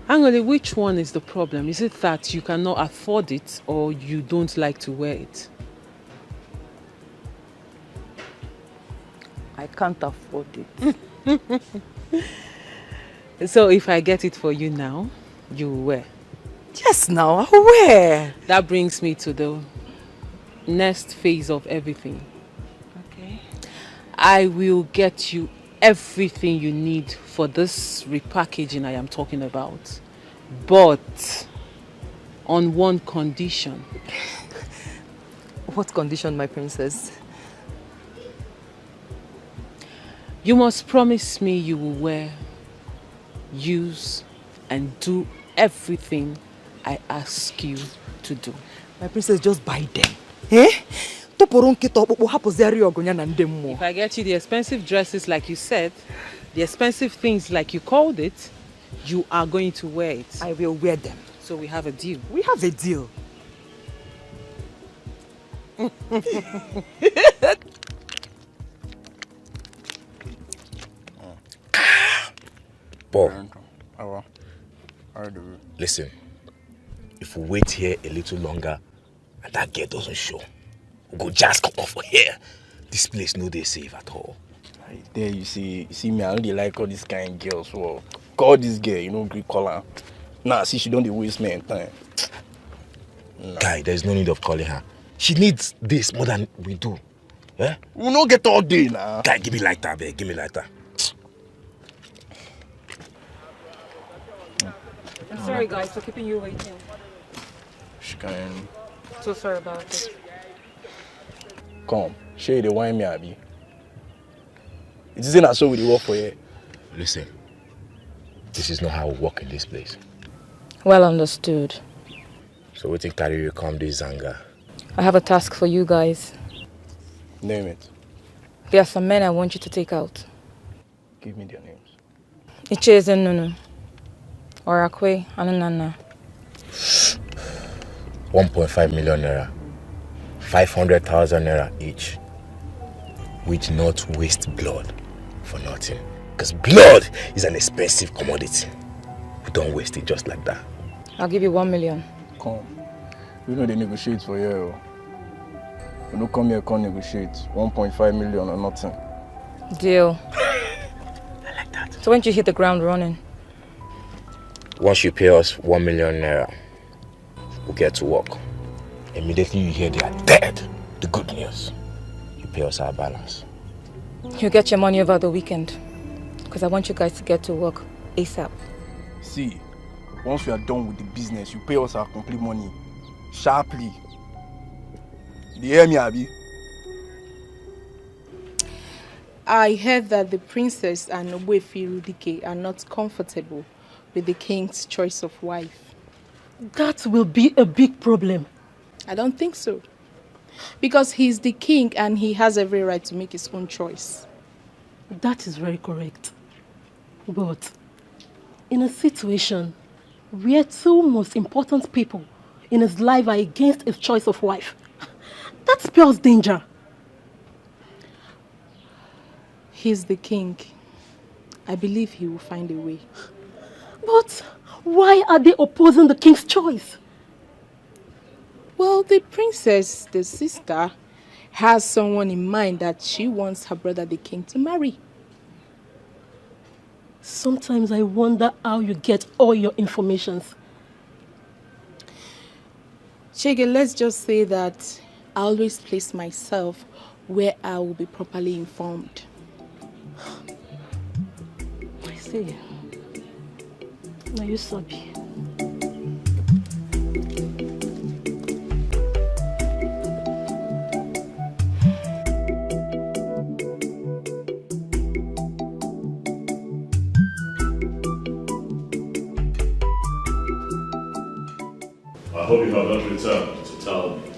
Angoli, which one is the problem? Is it that you cannot afford it or you don't like to wear it? I can't afford it. So if I get it for you now, you will wear? Yes, now I'll wear. That brings me to the next phase of everything. Okay. I will get you everything you need for this repackaging I am talking about. But on one condition. What condition, my princess? You must promise me you will wear, use, and do everything I ask you to do. My princess, just buy them. Eh? If I get you the expensive dresses like you said, the expensive things like you called it, you are going to wear it. I will wear them. So we have a deal. We have a deal. Bob, listen, if we wait here a little longer and that girl doesn't show, we'll go just come off here. This place no dey safe at all. There you see me, I don't like all these kind of girls. So call this girl, you know, Greek color. Nah, see, she don't dey waste me time. Nah. Guy, there's no need of calling her. She needs this more than we do. Eh? We no get all day now. Guy, give me lighter, babe. Give me lighter. I'm sorry, guys, for keeping you waiting. She can. So sorry about it. Come, share the wine me, Abby. It isn't as so with the work for you. Listen, this is not how we work in this place. Well understood. So we think carry you come this Zanga. I have a task for you guys. Name it. There are some men I want you to take out. Give me their names. Icheze Nunu, Orakwe, Anunana. 1.5 million naira. 500,000 naira each. We do not waste blood for nothing. Because blood is an expensive commodity. We don't waste it just like that. I'll give you 1 million. Come. We know they negotiate for you. We don't come here and negotiate. 1.5 million or nothing. Deal. I like that. So when you hit the ground running? Once you pay us 1 million naira, we'll get to work. Immediately you hear they are dead. The good news. You pay us our balance. You get your money over the weekend. Because I want you guys to get to work ASAP. See, once we are done with the business, you pay us our complete money. Sharply. Do you hear me, Abby? I heard that the princess and Ogbuefi Rudike are not comfortable with the king's choice of wife. That will be a big problem. I don't think so. Because he's the king and he has every right to make his own choice. That is very correct. But in a situation where two most important people in his life are against his choice of wife, that spells danger. He's the king. I believe he will find a way. But why are they opposing the king's choice? Well, the princess, the sister, has someone in mind that she wants her brother, the king, to marry. Sometimes I wonder how you get all your informations. Chege, let's just say that I always place myself where I will be properly informed. I see. Now you sabi. I hope you have not returned to tell me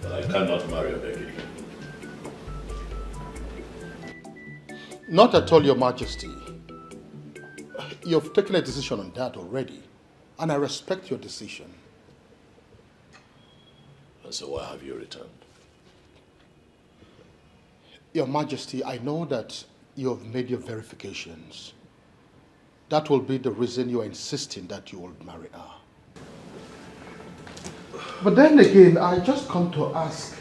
that I cannot marry Obeki. Not at all, Your Majesty. You've taken a decision on that already, and I respect your decision. And so why have you returned? Your Majesty, I know that you have made your verifications. That will be the reason you are insisting that you will marry her. But then again, I just come to ask.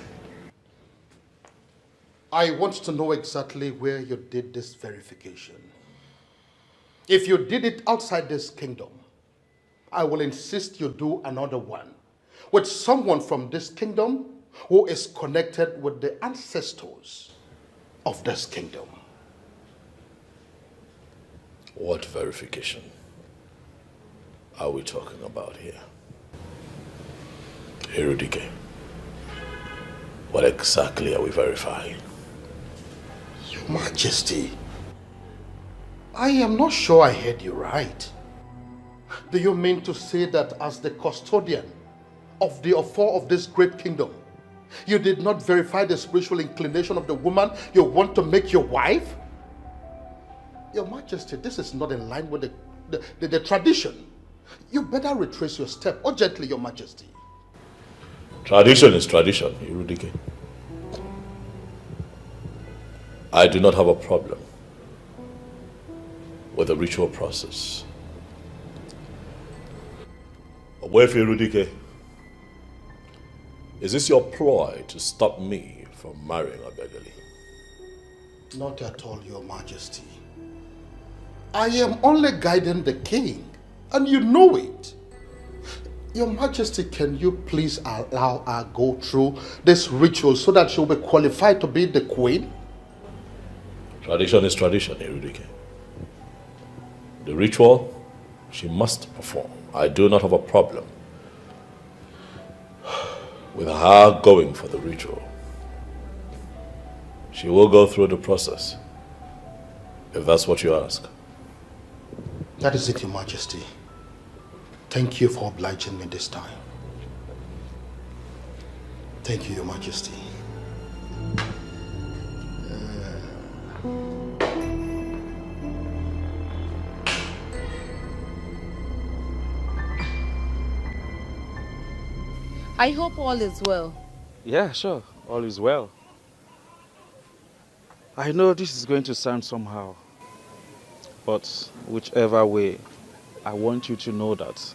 I want to know exactly where you did this verification. If you did it outside this kingdom, I will insist you do another one with someone from this kingdom who is connected with the ancestors of this kingdom. What verification are we talking about here? Hirudike, what exactly are we verifying? Your Majesty, I am not sure I heard you right. Do you mean to say that as the custodian of the affair of this great kingdom. You did not verify the spiritual inclination of the woman you want to make your wife? Your Majesty, this is not in line with the tradition. You better retrace your step, or gently, Your Majesty. Tradition is tradition, Irudike. I do not have a problem with the ritual process. Owefi Irudike, is this your ploy to stop me from marrying Obegali? Not at all, Your Majesty. I am only guiding the king, and you know it. Your Majesty, can you please allow her go through this ritual so that she'll be qualified to be the queen? Tradition is tradition, Irudike. The ritual, she must perform. I do not have a problem with her going for the ritual. She will go through the process, if that's what you ask. That is it, Your Majesty. Thank you for obliging me this time. Thank you, Your Majesty. I hope all is well. Yeah, sure. All is well. I know this is going to sound somehow, but whichever way, I want you to know that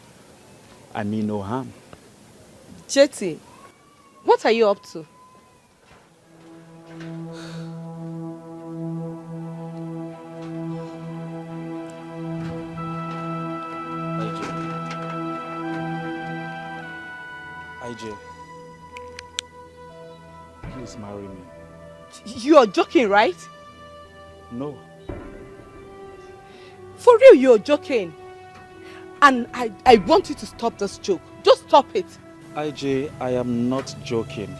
I mean no harm. Jetty, what are you up to? IJ, please marry me. You are joking, right? No. For real, you're joking. And I want you to stop this joke. Just stop it. IJ, I am not joking.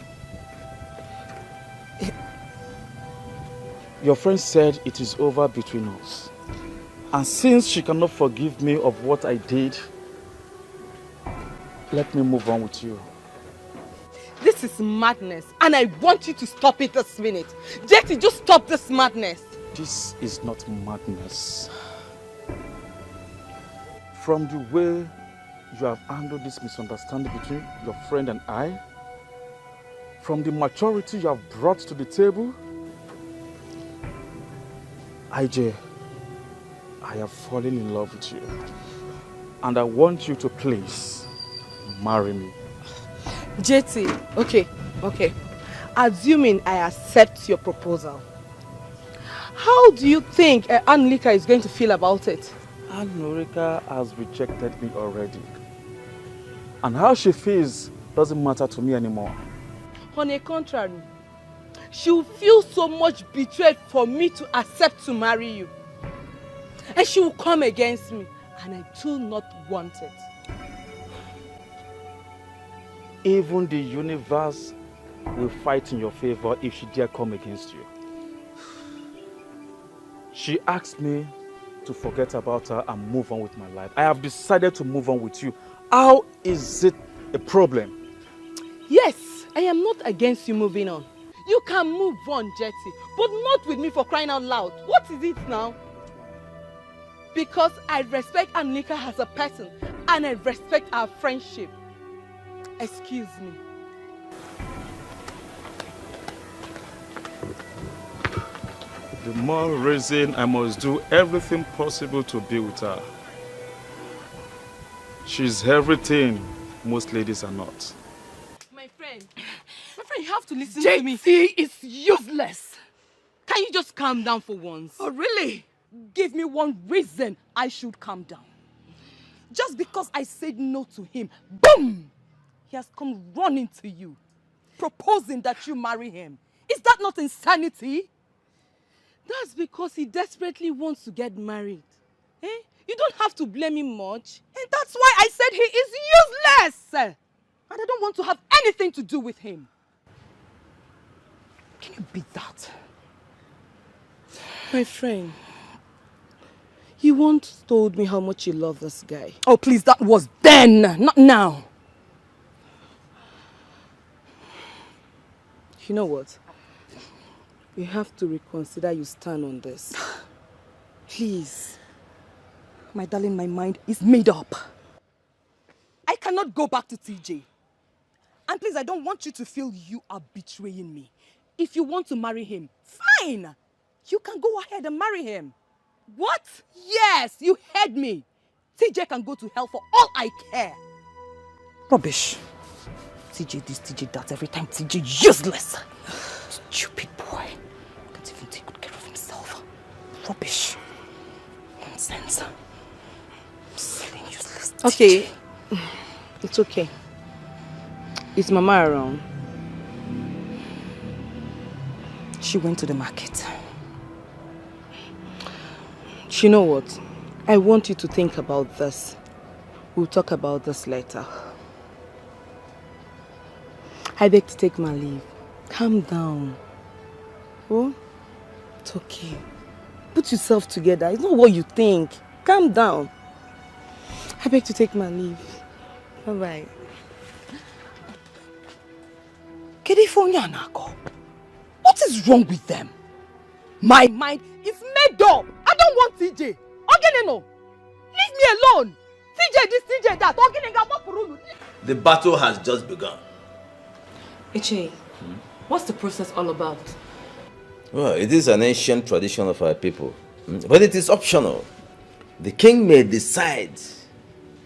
Your friend said it is over between us. And since she cannot forgive me of what I did, let me move on with you. This is madness, and I want you to stop it this minute. Jetty, just stop this madness. This is not madness. From the way you have handled this misunderstanding between your friend and I, from the maturity you have brought to the table, IJ, I have fallen in love with you. And I want you to please marry me. Jetty, okay. Assuming I accept your proposal, how do you think Anlika is going to feel about it? Anurika has rejected me already. And how she feels doesn't matter to me anymore. On the contrary, she will feel so much betrayed for me to accept to marry you. And she will come against me, and I do not want it. Even the universe will fight in your favor if she dare come against you. She asked me to forget about her and move on with my life. I have decided to move on with you. How is it a problem? Yes, I am not against you moving on. You can move on, Jetty, but not with me, for crying out loud. What is it now? Because I respect Anlika as a person, and I respect our friendship. Excuse me. The more reason I must do everything possible to be with her. She's everything most ladies are not. My friend, you have to listen JT to me. is useless. Can you just calm down for once? Oh, really? Give me one reason I should calm down. Just because I said no to him, boom! He has come running to you, proposing that you marry him. Is that not insanity? That's because he desperately wants to get married. Eh? You don't have to blame him much. And that's why I said he is useless. And I don't want to have anything to do with him. Can you beat that? My friend, you once told me how much you love this guy. Oh, please, that was then, not now. You know what? You have to reconsider your stand on this. Please. My darling, my mind is made up. I cannot go back to TJ. And please, I don't want you to feel you are betraying me. If you want to marry him, fine. You can go ahead and marry him. What? Yes, you heard me. TJ can go to hell for all I care. Rubbish. TJ this, TJ that, every time TJ useless. Stupid boy. Can't even take good care of himself. Rubbish. Nonsense. Silly, useless TJ. Okay. It's okay. Is Mama around? She went to the market. You know what? I want you to think about this. We'll talk about this later. I beg to take my leave. Calm down. Oh? It's okay. Put yourself together. It's not what you think. Calm down. I beg to take my leave. Bye-bye. What is wrong with them? My mind is made up. I don't want TJ. Ogeneno, leave me alone. TJ this, TJ that. The battle has just begun. Iche, what's the process all about? Well, it is an ancient tradition of our people, but it is optional. The king may decide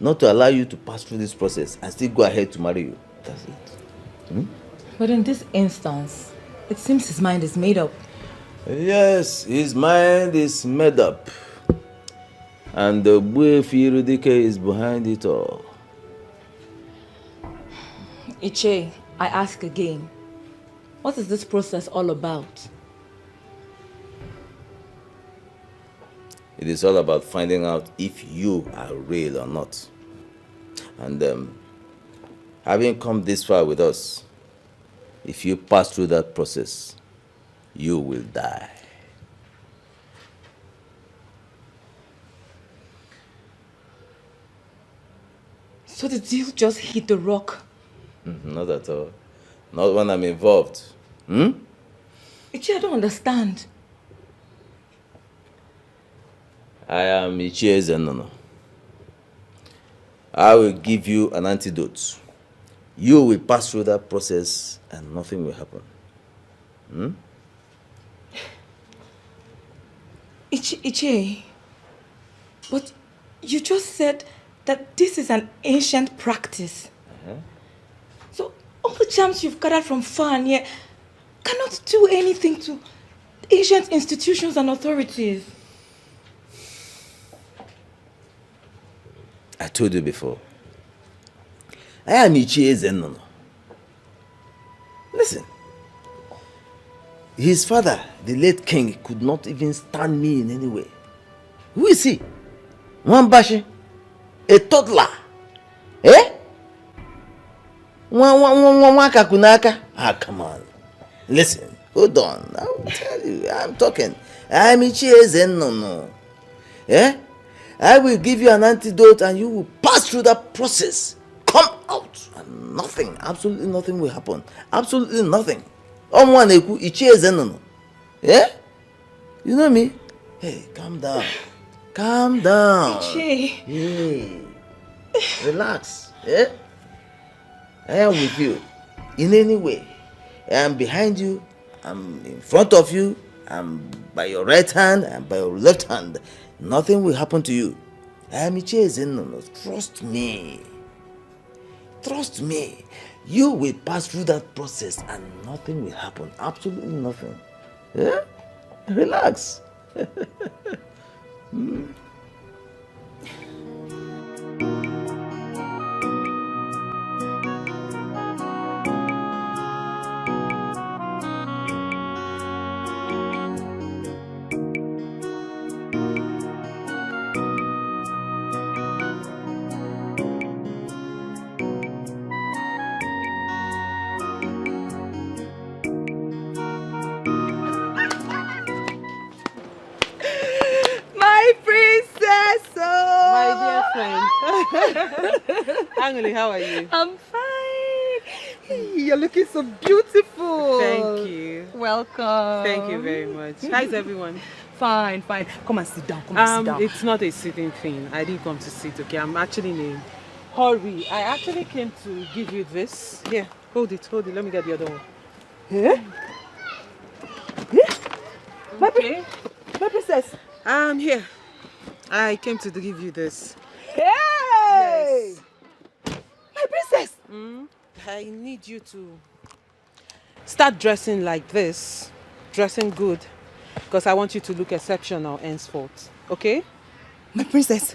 not to allow you to pass through this process and still go ahead to marry you. That's it. But in this instance, it seems his mind is made up. Yes, his mind is made up. And the Buefi Rudike is behind it all. Iche, I ask again, what is this process all about? It is all about finding out if you are real or not. And having come this far with us, if you pass through that process, you will die. So the deal just hit the rock? Not at all. Not when I'm involved. Ichi, I don't understand. I am Ichie Zenono. I will give you an antidote. You will pass through that process and nothing will happen. Ichi, but you just said that this is an ancient practice. So all the charms you've gathered from far and near cannot do anything to ancient institutions and authorities. I told you before. I am Ichie Zenono. Listen. His father, the late king, could not even stand me in any way. Who is he? Mwambashi? A toddler? Eh? Wakakunaka? Ah, come on. Listen, hold on. I will tell you. I'm talking. I'm Ichie Zenono. Eh? I will give you an antidote and you will pass through that process. Come out and nothing, absolutely nothing will happen. Absolutely nothing. Yeah? You know me? Hey, calm down. Calm down. Hey, relax. Yeah? I am with you. In any way. I am behind you. I'm in front of you. I'm by your right hand and by your left hand. Nothing will happen to you. I am Ichie Zenono. Trust me. Trust me. You will pass through that process and nothing will happen. Absolutely nothing. Yeah? Relax. Angeli, how are you? I'm fine. You're looking so beautiful. Thank you. Welcome. Thank you very much. How's everyone? Fine, fine. Come and sit down. Come and sit down. It's not a sitting thing. I didn't come to sit, okay? I'm actually in a hurry. I actually came to give you this. Here, hold it. Let me get the other one. Yeah? Okay. My princess. Here. I came to give you this. Hey! Yes. My princess. I need you to start dressing like this. Dressing good. Because I want you to look exceptional henceforth. Okay? My princess.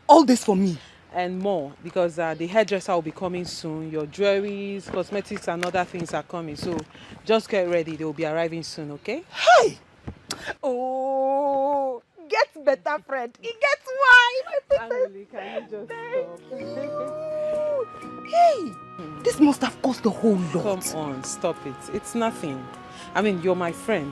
All this for me. And more, because the hairdresser will be coming soon. Your jewelries, cosmetics and other things are coming. So just get ready. They will be arriving soon, okay? Hey! Oh, get better friend. It gets why. Emily, can you just stop? Hey! This must have cost a whole lot. Come on, stop it. It's nothing. I mean, you're my friend.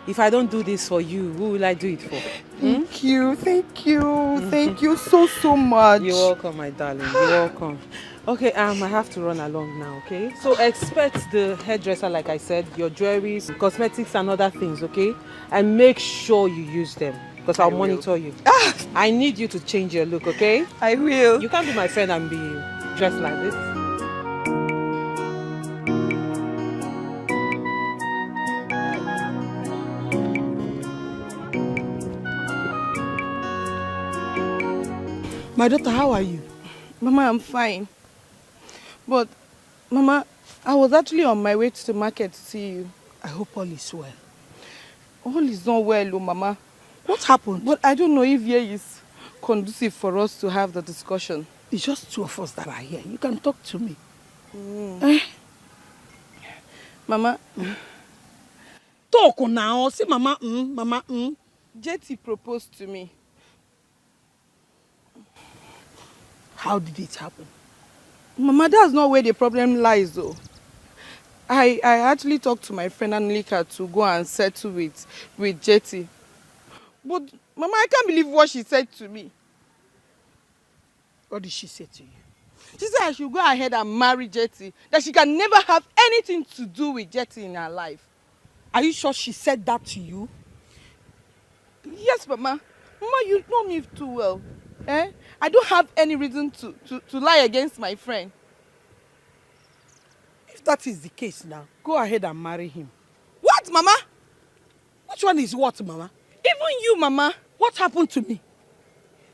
If I don't do this for you, who will I do it for? Thank you. Thank you so much. You're welcome, my darling. You're welcome. Okay, I have to run along now, okay? So expect the hairdresser, like I said, your jewelries, cosmetics and other things, okay? And make sure you use them, because I'll monitor you. I need you to change your look, okay? I will. You can't be my friend and be dressed like this. My daughter, how are you? Mama, I'm fine. But, Mama, I was actually on my way to the market to see you. I hope all is well. All is not well, Mama. What happened? But I don't know if here is conducive for us to have the discussion. It's just two of us that are here. You can talk to me. Mama. Talk now. Say Mama, Mama, Jetty proposed to me. How did it happen? Mama, that's not where the problem lies, though. I actually talked to my friend Anelika to go and settle with Jetty. But, Mama, I can't believe what she said to me. What did she say to you? She said I should go ahead and marry Jetty. That she can never have anything to do with Jetty in her life. Are you sure she said that to you? Yes, Mama. Mama, you know me too well. I don't have any reason to lie against my friend. If that is the case now, go ahead and marry him. What, Mama? Which one is what, Mama? Even you, Mama. What happened to me?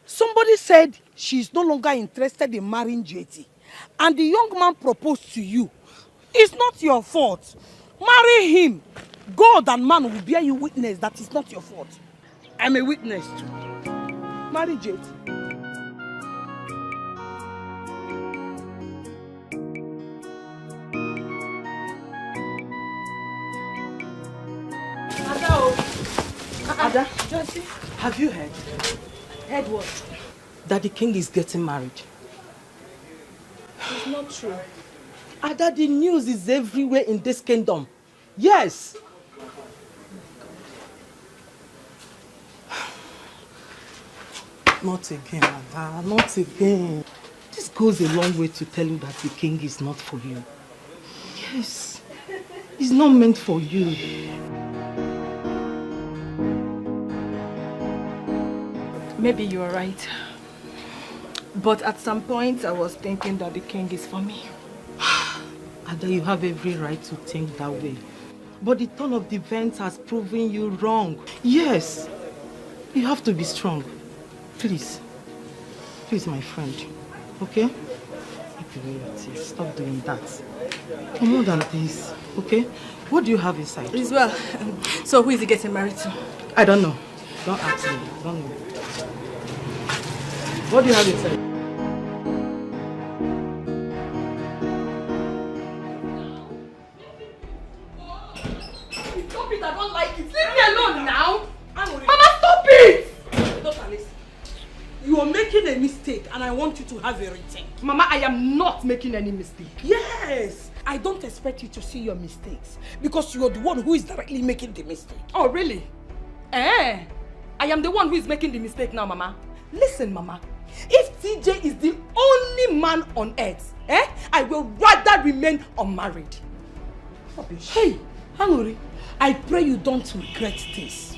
Somebody said she's no longer interested in marrying JT. And the young man proposed to you. It's not your fault. Marry him. God and man will bear you witness that it's not your fault. I'm a witness too. Marry JT. Ada, have you heard? Heard what? That the king is getting married. It's not true. Ada, the news is everywhere in this kingdom. Yes. Not again, Ada, not again. This goes a long way to tell you that the king is not for you. Yes. It's not meant for you. Maybe you are right. But at some point, I was thinking that the king is for me. Ada, you have every right to think that way. But the turn of the events has proven you wrong. Yes. You have to be strong. Please. Please, my friend. Okay? Stop doing that. For more than this. Okay? What do you have inside? As well. So who is he getting married to? I don't know. Don't ask me. I don't know. What do you have inside? Stop it, I don't like it. Leave me alone now. Mama, stop it! Don't listen. You are making a mistake and I want you to have a rethink. Mama, I am not making any mistake. Yes! I don't expect you to see your mistakes because you are the one who is directly making the mistake. Oh, really? I am the one who is making the mistake now, Mama. Listen, Mama. If TJ is the only man on earth, I will rather remain unmarried. Hey, Hanuri, I pray you don't regret this.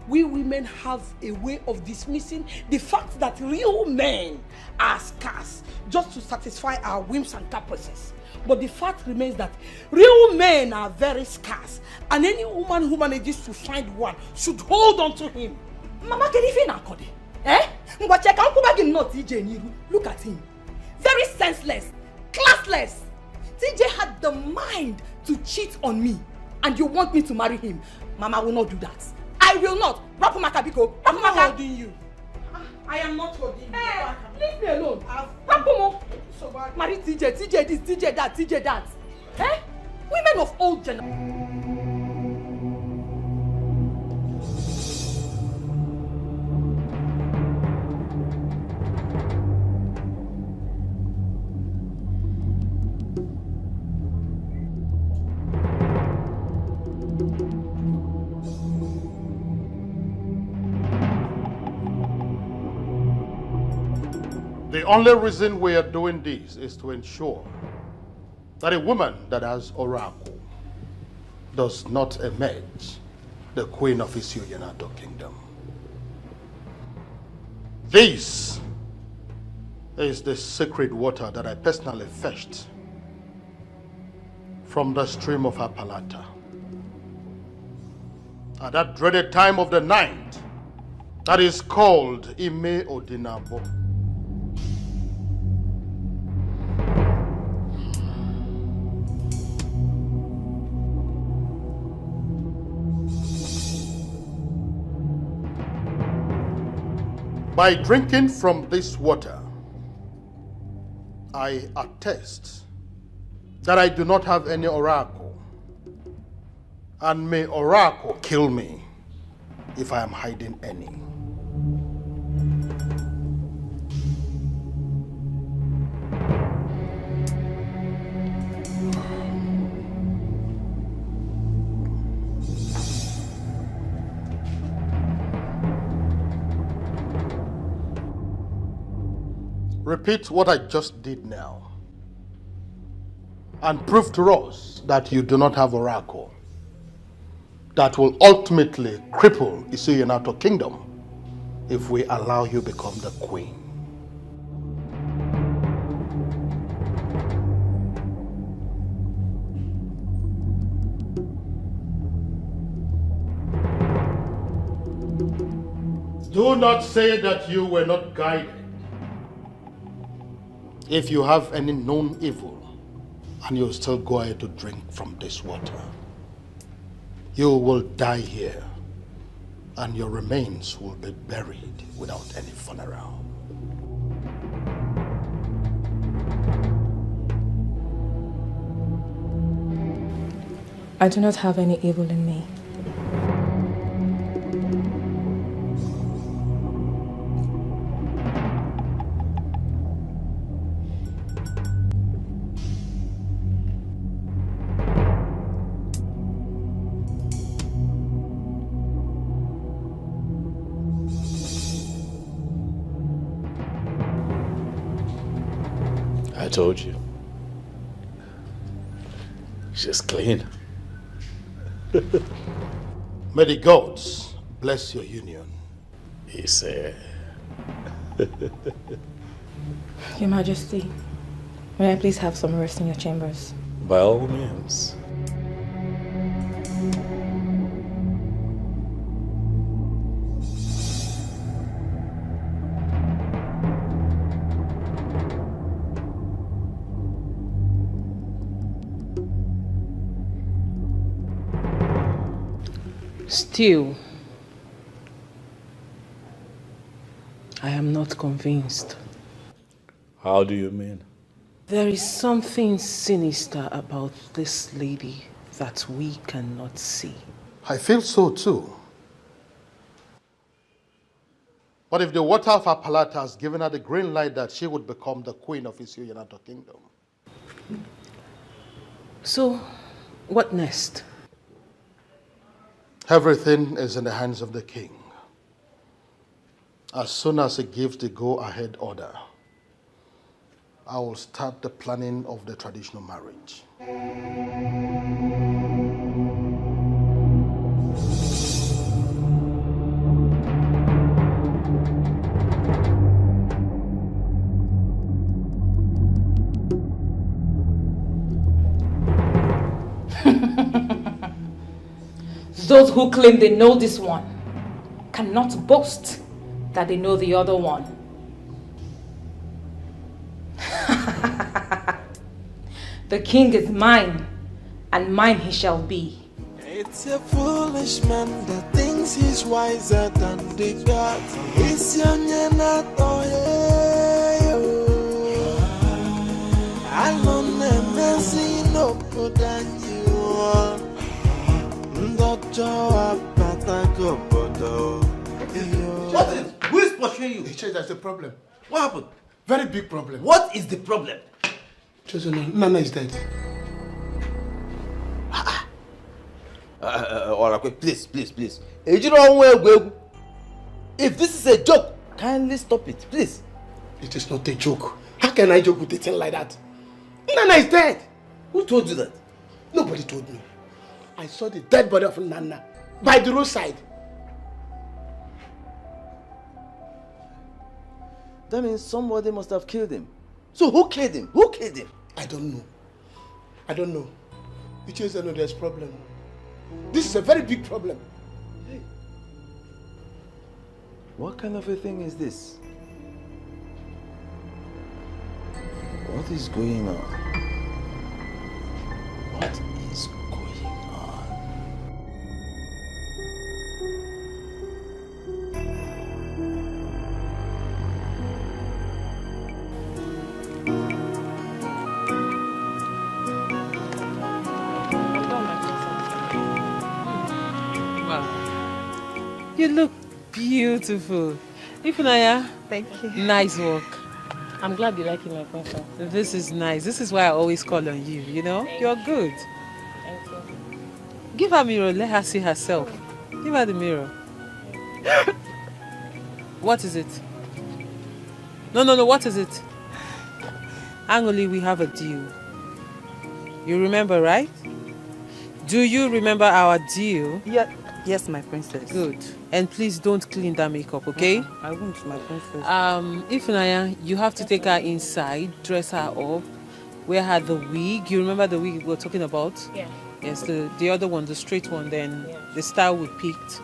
We women have a way of dismissing the fact that real men are scarce just to satisfy our whims and caprices. But the fact remains that real men are very scarce, and any woman who manages to find one should hold on to him. Mama, can you Nakode? Look at him. Very senseless, classless. TJ had the mind to cheat on me, and you want me to marry him. Mama will not do that. I will not. Rapumaka Biko. I'm not holding you. I am not holding you. Hey, leave me alone. Rapumo. Marry TJ, TJ this, TJ that, TJ that. Women of old generation. The only reason we are doing this is to ensure that a woman that has oracle does not emerge the queen of Isuyanato kingdom. This is the sacred water that I personally fetched from the stream of Apalata. At that dreaded time of the night, that is called Ime Odinabo. By drinking from this water, I attest that I do not have any oracle, and may oracle kill me if I am hiding any. Repeat what I just did now and prove to us that you do not have oracle that will ultimately cripple Isuyanato kingdom if we allow you become the queen. Do not say that you were not guided. If you have any known evil and you still go ahead to drink from this water, you will die here and your remains will be buried without any funeral. I do not have any evil in me. I told you. She's clean. May the gods bless your union. He said. Your Majesty, may I please have some rest in your chambers? By all means. Still, I am not convinced. How do you mean? There is something sinister about this lady that we cannot see. I feel so too. But if the water of Apalata has given her the green light that she would become the queen of Isuyanato kingdom. So, what next? Everything is in the hands of the king. As soon as he gives the go-ahead order, I will start the planning of the traditional marriage. Those who claim they know this one cannot boast that they know the other one. The king is mine, and mine he shall be. It's a foolish man that thinks he's wiser than the gods. It's young and not I don't never see no good than you are. What is? Who is pursuing you? That's the problem. What happened? Very big problem. What is the problem? Nana is dead. Alright, please. If this is a joke, kindly stop it, please. It is not a joke. How can I joke with a thing like that? Nana is dead. Who told you that? Nobody told me. I saw the dead body of Nana by the roadside. That means somebody must have killed him. So who killed him? Who killed him? I don't know. You just don't know there's problem. This is a very big problem. Hey. What kind of a thing is this? What is going on? What is going on? Wow. You look beautiful. Ifunanya. Thank you. Nice work. I'm glad you like it, my princess. This is nice. This is why I always call on you, you know? You're good. Thank you. Give her a mirror. Let her see herself. Give her the mirror. What is it? No. What is it? Angoli, we have a deal. You remember, right? Do you remember our deal? Yeah. Yes, my princess. Good. And please don't clean that makeup, okay? I won't, my princess. Ifunanya, you have to take her inside, dress her up, wear her the wig. You remember the wig we were talking about? Yeah. Yes, the other one, the straight one, then the style we picked.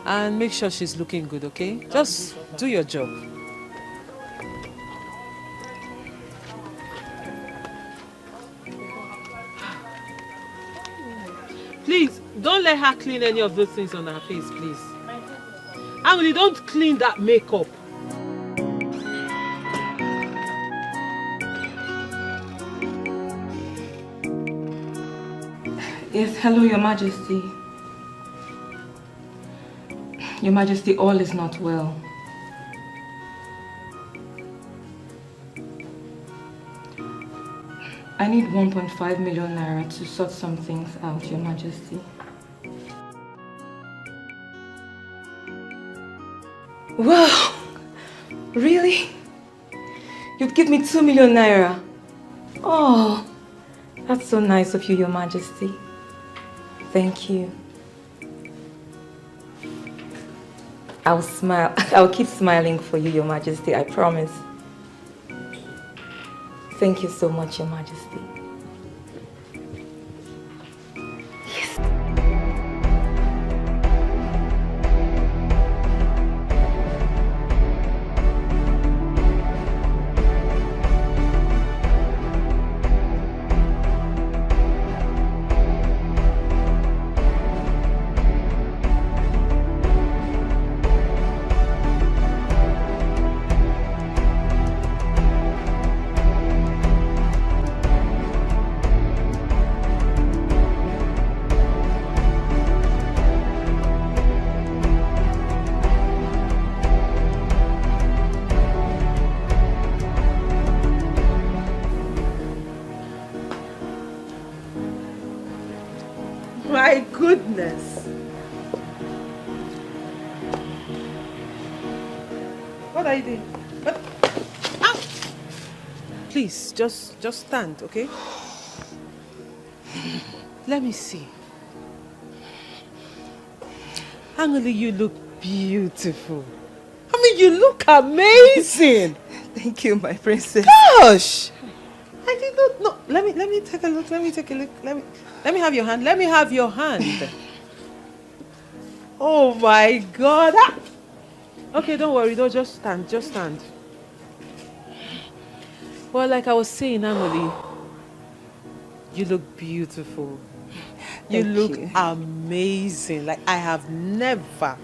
And make sure she's looking good, okay? Just do your job. Please, don't let her clean any of those things on her face, please. Angoli, don't clean that makeup. Yes, hello, Your Majesty. Your Majesty, all is not well. I need 1.5 million naira to sort some things out, Your Majesty. Wow! Really? You'd give me 2 million naira? Oh, that's so nice of you, Your Majesty. Thank you. I'll smile. I'll keep smiling for you, Your Majesty, I promise. Thank you so much, Your Majesty. Please, just stand, okay? Let me see. Angeli, you look beautiful. I mean, you look amazing. Thank you, my princess. Gosh! I did not know. Let me take a look. Let me take a look. Let me have your hand. Let me have your hand. Oh my God. Ah! Okay, don't worry. Don't just stand. Just stand. Well, like I was saying, Emily, you look beautiful. You look amazing. Like I have never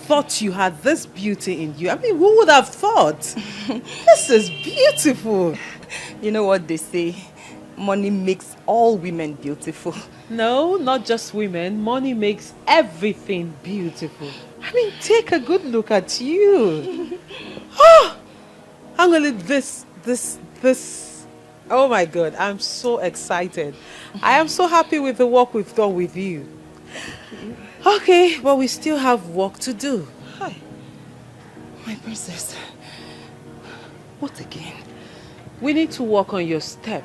thought you had this beauty in you. I mean, who would have thought? This is beautiful. You know what they say? Money makes all women beautiful. No, not just women. Money makes everything beautiful. I mean, take a good look at you. Oh, Angeli, this. Oh my God, I'm so excited. I am so happy with the work we've done with you. Okay, but we still have work to do. Hi. My princess. What again? We need to work on your step.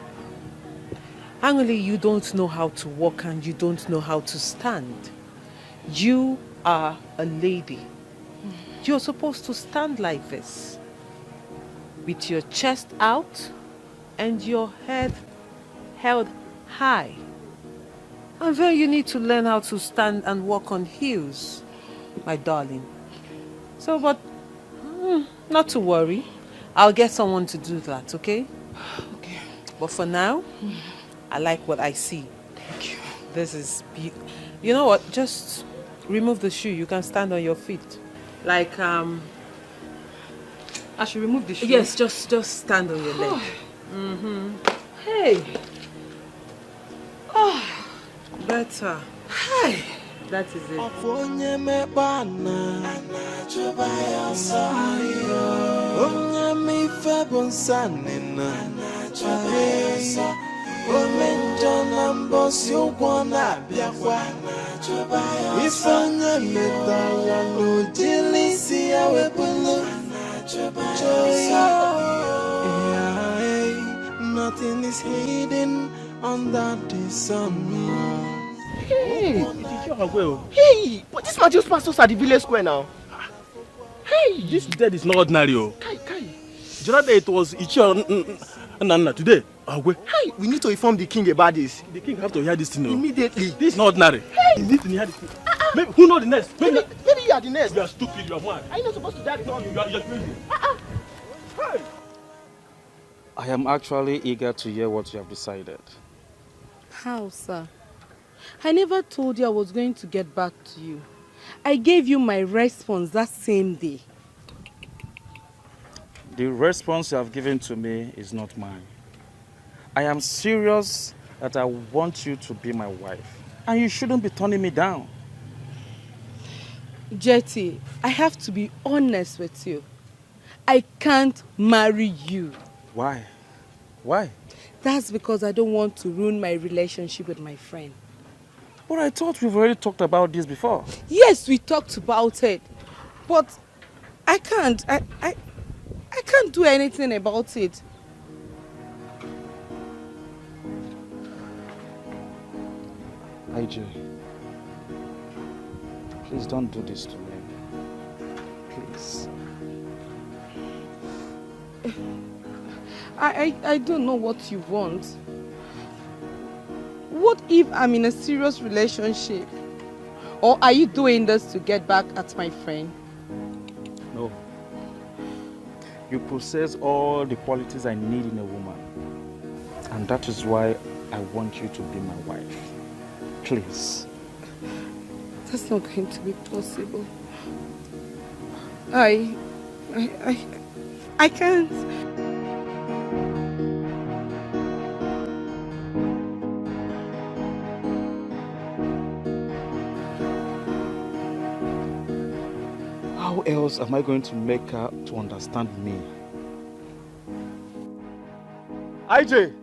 Angeli, you don't know how to walk and you don't know how to stand. You are a lady. You're supposed to stand like this. With your chest out and your head held high. And then you need to learn how to stand and walk on heels, my darling. So, but not to worry. I'll get someone to do that, okay? Okay. But for now, I like what I see. Thank you. This is beautiful. You know what? Just remove the shoe. You can stand on your feet. Like, I should remove the shoe? Yes, just stand on your leg. Hey. Oh, better. Hi. That is it. Nothing is hidden under the sun. Hey, hey, but this man just passed us at the village square now. Hey, this dead is not ordinary. The other day it was Ichi and Nana. Today, hey, we need to inform the king about this. The king have to hear this thing immediately. This is not ordinary. Hey, he needs to hear this thing. Maybe, who knows the next? Maybe you are the next. You are stupid. You are mad. Are you not supposed to die? No, you are crazy. Hey. I am actually eager to hear what you have decided. How, sir? I never told you I was going to get back to you. I gave you my response that same day. The response you have given to me is not mine. I am serious that I want you to be my wife. And you shouldn't be turning me down. Jetty, I have to be honest with you. I can't marry you. Why? Why? That's because I don't want to ruin my relationship with my friend. But I thought we've already talked about this before. Yes, we talked about it. But I can't. I can't do anything about it. IJ, please don't do this to me. Please. I don't know what you want. What if I'm in a serious relationship? Or are you doing this to get back at my friend? No. You possess all the qualities I need in a woman. And that is why I want you to be my wife. Please. That's not going to be possible. I can't. How else am I going to make her to understand me? IJ!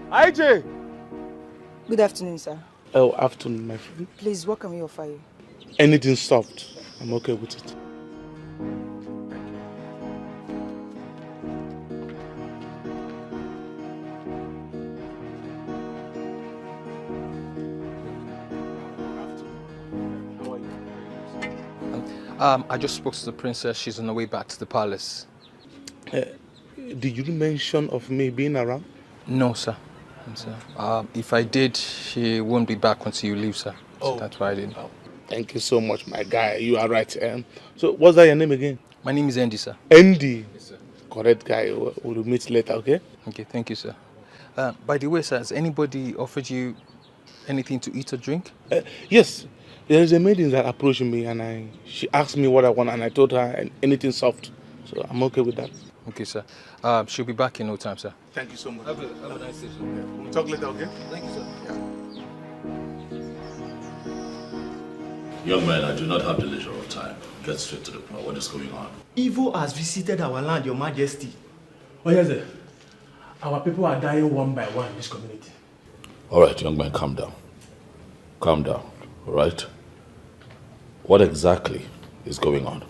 IJ! Good afternoon, sir. Oh, afternoon, my friend. Please, what can we offer you? Anything soft. I'm okay with it. I just spoke to the princess. She's on her way back to the palace. Did you mention of me being around? No, sir. If I did, she won't be back until you leave, sir. So that's why I didn't. Thank you so much, my guy. You are right. So what's that your name again? My name is Andy, sir. Andy? Yes, sir. Correct guy. We'll meet later, okay? Okay, thank you, sir. By the way, sir, has anybody offered you anything to eat or drink? Yes. There is a maiden that approached me and she asked me what I want and I told her anything soft. So I'm okay with that. Okay, sir. She'll be back in no time, sir. Thank you so much. Have a nice day, sir. We'll talk later, okay? Thank you, sir. Young man, I do not have the leisure of time. Get straight to the point. What is going on? Evil has visited our land, Your Majesty. Oh, yes, sir. Our people are dying one by one in this community. All right, young man, calm down. Calm down, all right? What exactly is going on?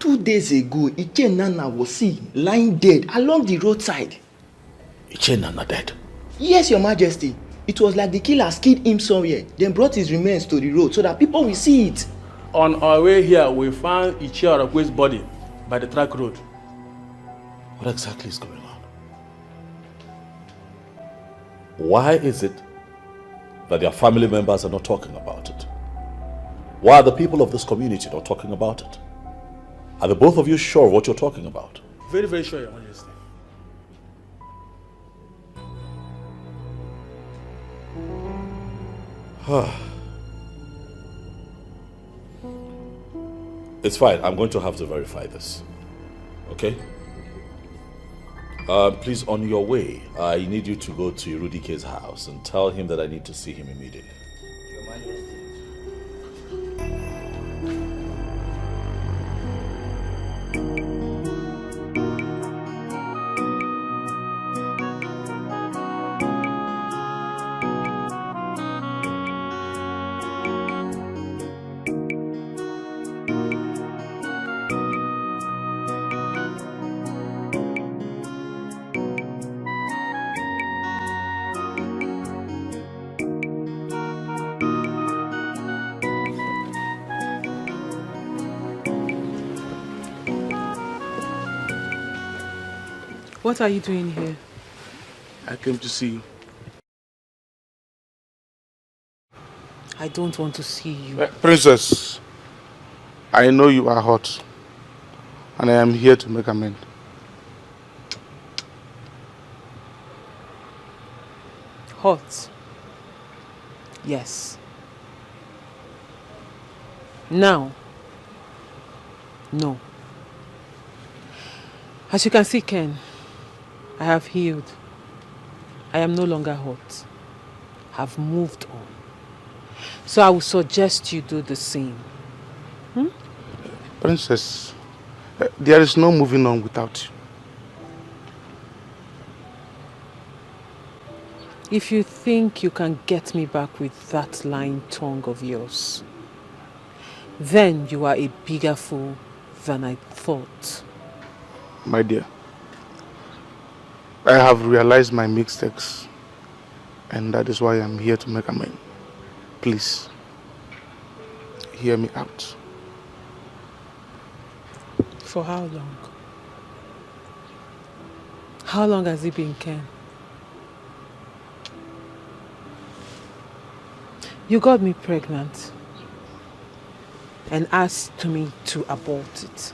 2 days ago, Iche Nana was seen lying dead along the roadside. Iche Nana dead? Yes, Your Majesty. It was like the killers killed him somewhere, then brought his remains to the road so that people will see it. On our way here, we found Ichi Orakwe's body by the track road. What exactly is going on? Why is it that their family members are not talking about it? Why are the people of this community not talking about it? Are the both of you sure of what you're talking about? Very, very sure, Your Majesty. It's fine. I'm going to have to verify this. Okay? Please, on your way, I need you to go to Irudike's house and tell him that I need to see him immediately. What are you doing here? I came to see you. I don't want to see you. Princess, I know you are hot, and I am here to make amends. Hot? Yes. Now? No. As you can see, Ken, I have healed. I am no longer hot. I've moved on. So I would suggest you do the same. Princess, there is no moving on without you. If you think you can get me back with that lying tongue of yours, then you are a bigger fool than I thought. My dear, I have realized my mistakes, and that is why I'm here to make amends. Please, hear me out. For how long? How long has it been, Ken? You got me pregnant and asked me to abort it.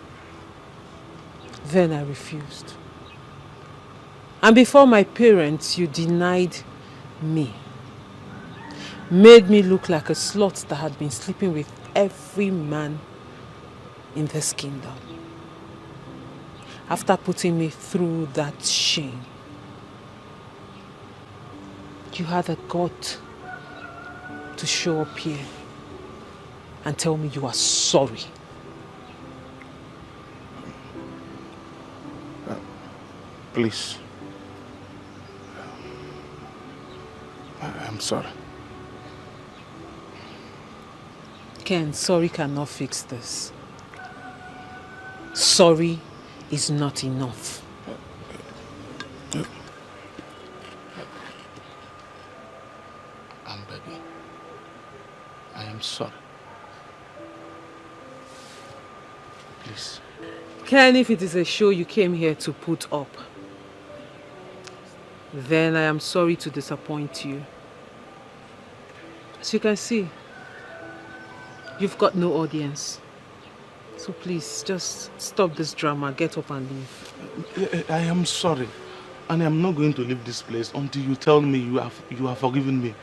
Then I refused. And before my parents, you denied me. Made me look like a slut that had been sleeping with every man in this kingdom. After putting me through that shame, you had the gut to show up here and tell me you are sorry. Please. I'm sorry. Ken, sorry cannot fix this. Sorry is not enough. I'm begging. I am sorry. please. Ken, if it is a show you came here to put up, then I am sorry to disappoint you. As you can see, you've got no audience. So please, just stop this drama, get up and leave. I am sorry. And I am not going to leave this place until you tell me you have forgiven me.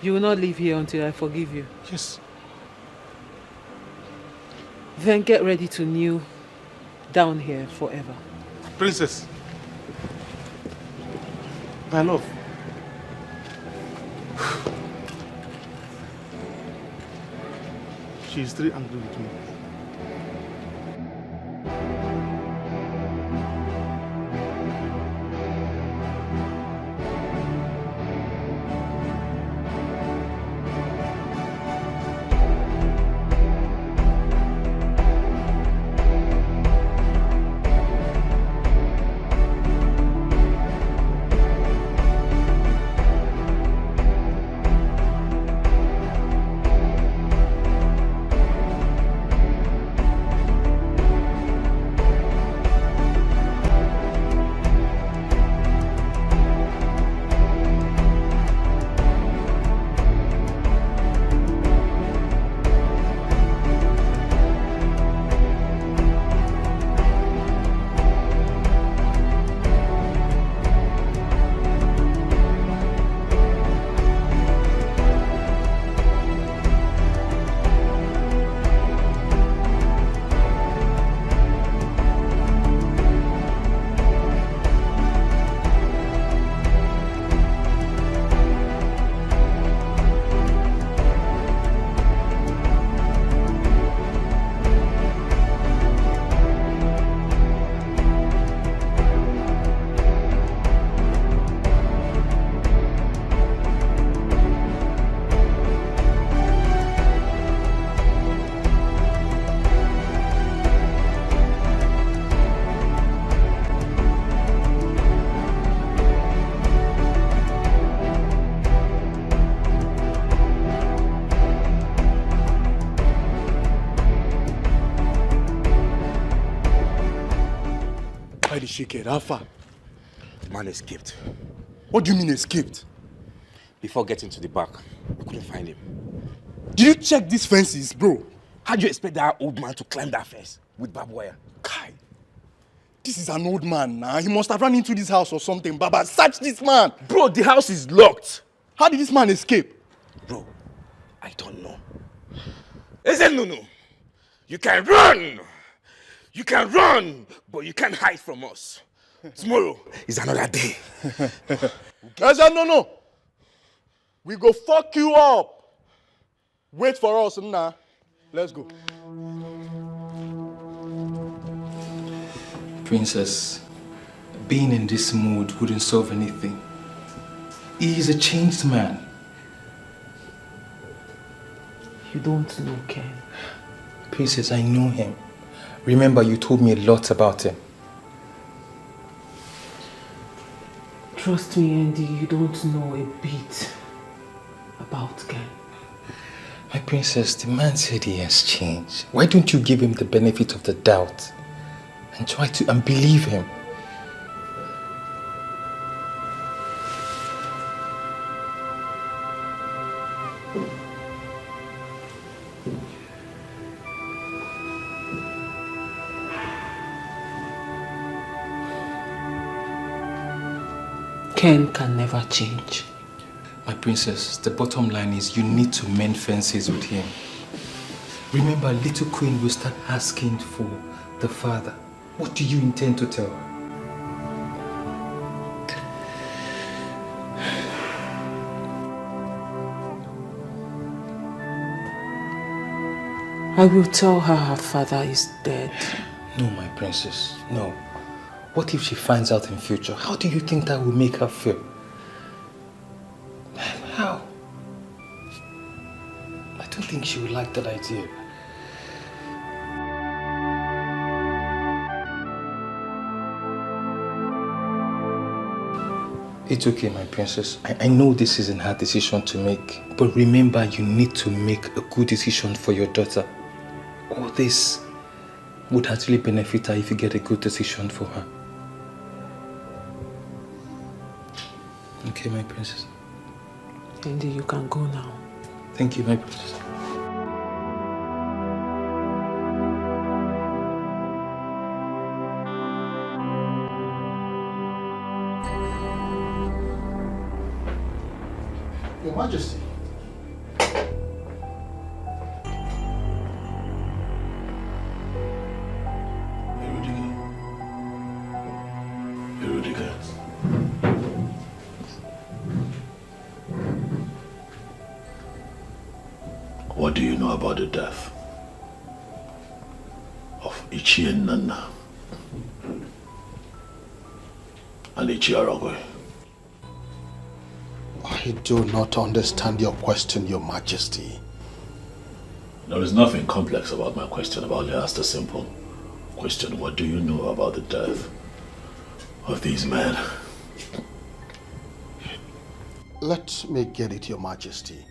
You will not leave here until I forgive you? Yes. Then get ready to kneel down here forever. Princess. My love. She is still angry with me. How far? The man escaped. What do you mean escaped? Before getting to the back, we couldn't find him. Did you check these fences, bro? How do you expect that old man to climb that fence with barbed wire? Kai, this is an old man now. He must have run into this house or something. Baba, search this man. Bro, the house is locked. How did this man escape? Bro, I don't know. Listen, Nunu. You can run. You can run, but you can't hide from us. Tomorrow is another day. No. We go fuck you up. Wait for us, nah. Let's go. Princess, being in this mood wouldn't solve anything. He is a changed man. You don't know Ken. Princess, I know him. Remember, you told me a lot about him. Trust me, Andy, you don't know a bit about Ken. My princess, the man said he has changed. Why don't you give him the benefit of the doubt and try to believe him? Ken can never change. My princess, the bottom line is you need to mend fences with him. Remember, little queen will start asking for the father. What do you intend to tell her? I will tell her her father is dead. No, my princess, no. What if she finds out in future? How do you think that will make her feel? How? I don't think she would like that idea. It's okay, my princess. I know this is a hard decision to make, but remember, you need to make a good decision for your daughter. All this would actually benefit her if you get a good decision for her. Okay, my princess. Indeed, you can go now. Thank you, my princess. Your Majesty. What do you know about the death of Ichie Nana and Ichie Aragwe? I do not understand your question, Your Majesty. There is nothing complex about my question. I've only asked a simple question. What do you know about the death of these men? Let me get it, Your Majesty.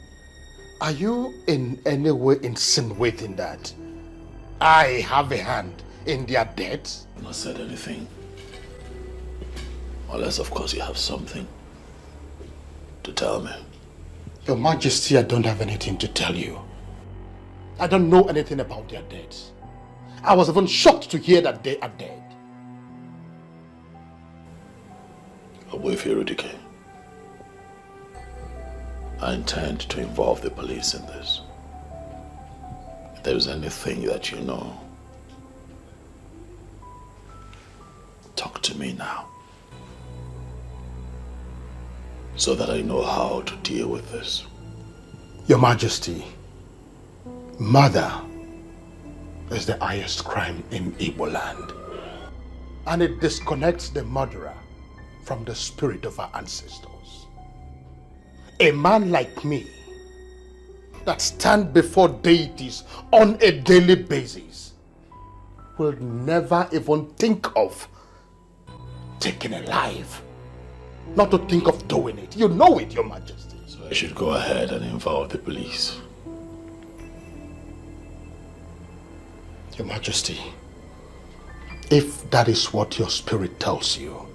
Are you in any way insinuating that I have a hand in their deaths? I've not said anything. Unless, of course, you have something to tell me. Your Majesty, I don't have anything to tell you. I don't know anything about their deaths. I was even shocked to hear that they are dead. Obuefi, I intend to involve the police in this. If there's anything that you know, talk to me now, so that I know how to deal with this. Your Majesty, murder is the highest crime in Igbo land. And it disconnects the murderer from the spirit of our ancestors. A man like me that stand before deities on a daily basis will never even think of taking a life. Not to think of doing it. You know it, Your Majesty. So I should go ahead and involve the police. Your Majesty, if that is what your spirit tells you,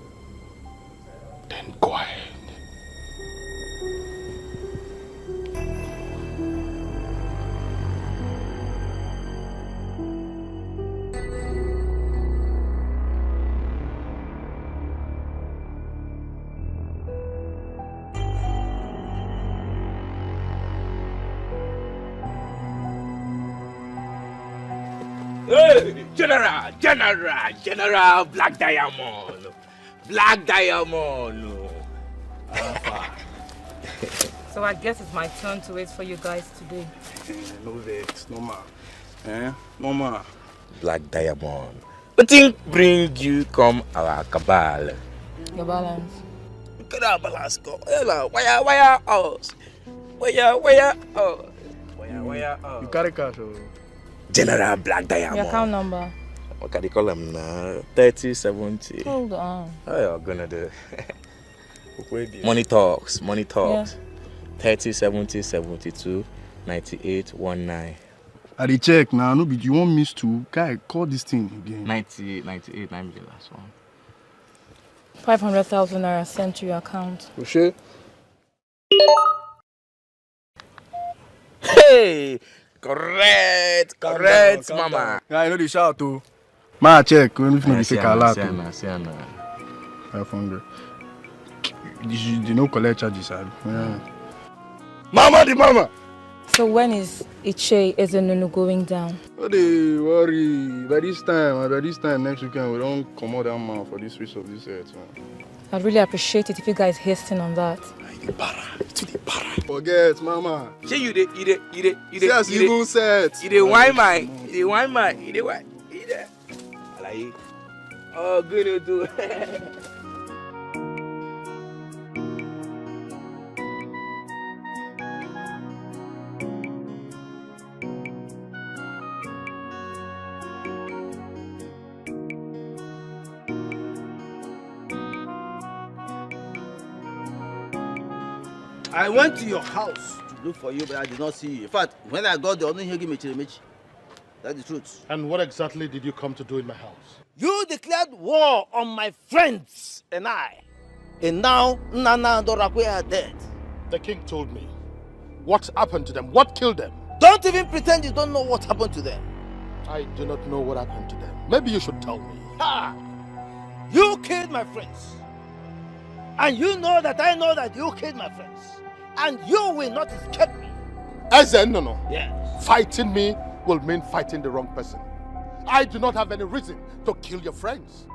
then go ahead. Hey, General, Black Diamond. Black Diamond. So I guess it's my turn to wait for you guys today. No vex, no ma. No ma. Black Diamond. What thing bring you come our cabal? Your balance. Look at our balance go. Where us? Where us? You carry cash or? General Black Diamond. Your account number. What can you call them now? 3070. Hold on. How you gonna do? Money talks. Yeah. 3070 72 98 19. I dey check now. No, but you want miss to guy call this thing again. 98 9 be the last one. 500,000 naira sent to your account. You sure? Hey! Correct, mama. Yeah, I know the shout too. Ma check when if no be fake alert. See na. 500. You no collect charges, yeah. Mama the mama. So when is Iche Ezenunu going down? No dey worry. By this time next weekend we don't come out that man for this piece of this earth, man. I'd really appreciate it if you guys hasten on that. Forget, mama. Say you dey. Yes, even set. You dey wine my. Alaye. Oh, good too. I went to your house to look for you, but I did not see you. In fact, when I got there, I didn't hear me. That's the truth. And what exactly did you come to do in my house? You declared war on my friends and I. And now, Nana and Dorakwe are dead. The king told me. What happened to them? What killed them? Don't even pretend you don't know what happened to them. I do not know what happened to them. Maybe you should tell me. Ha! You killed my friends. And you know that I know that you killed my friends. And you will not escape me. Eze, no. Yes. Fighting me will mean fighting the wrong person. I do not have any reason to kill your friends.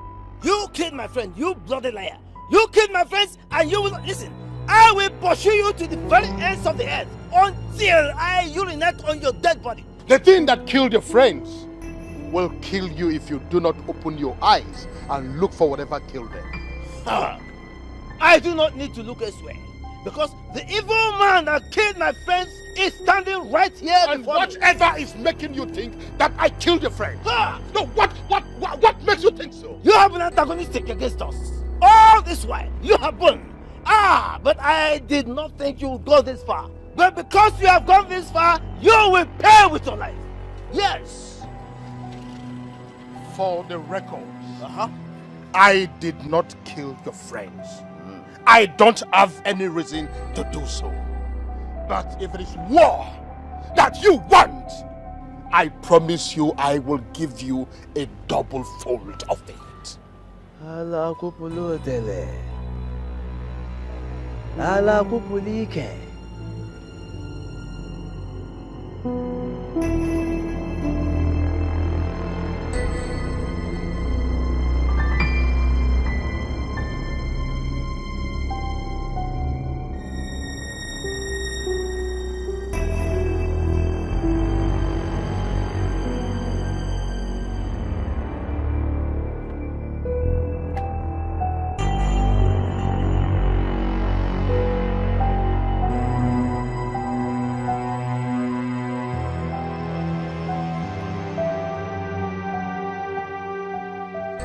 You killed my friend, you bloody liar. You killed my friends and you will not listen. I will pursue you to the very ends of the earth until I urinate on your dead body. The thing that killed your friends will kill you if you do not open your eyes and look for whatever killed them. I do not need to look elsewhere because the evil man that killed my friends is standing right here and before whatever me. Is making you think that I killed your friends? No, what makes you think so? You have been antagonistic against us. All this while, you have been. But I did not think you would go this far. But because you have gone this far, you will pay with your life. Yes. For the records, I did not kill your friends. I don't have any reason to do so. But if it is war that you want, I promise you I will give you a double fold of it. Ala kupulu tele. Ala kupulike.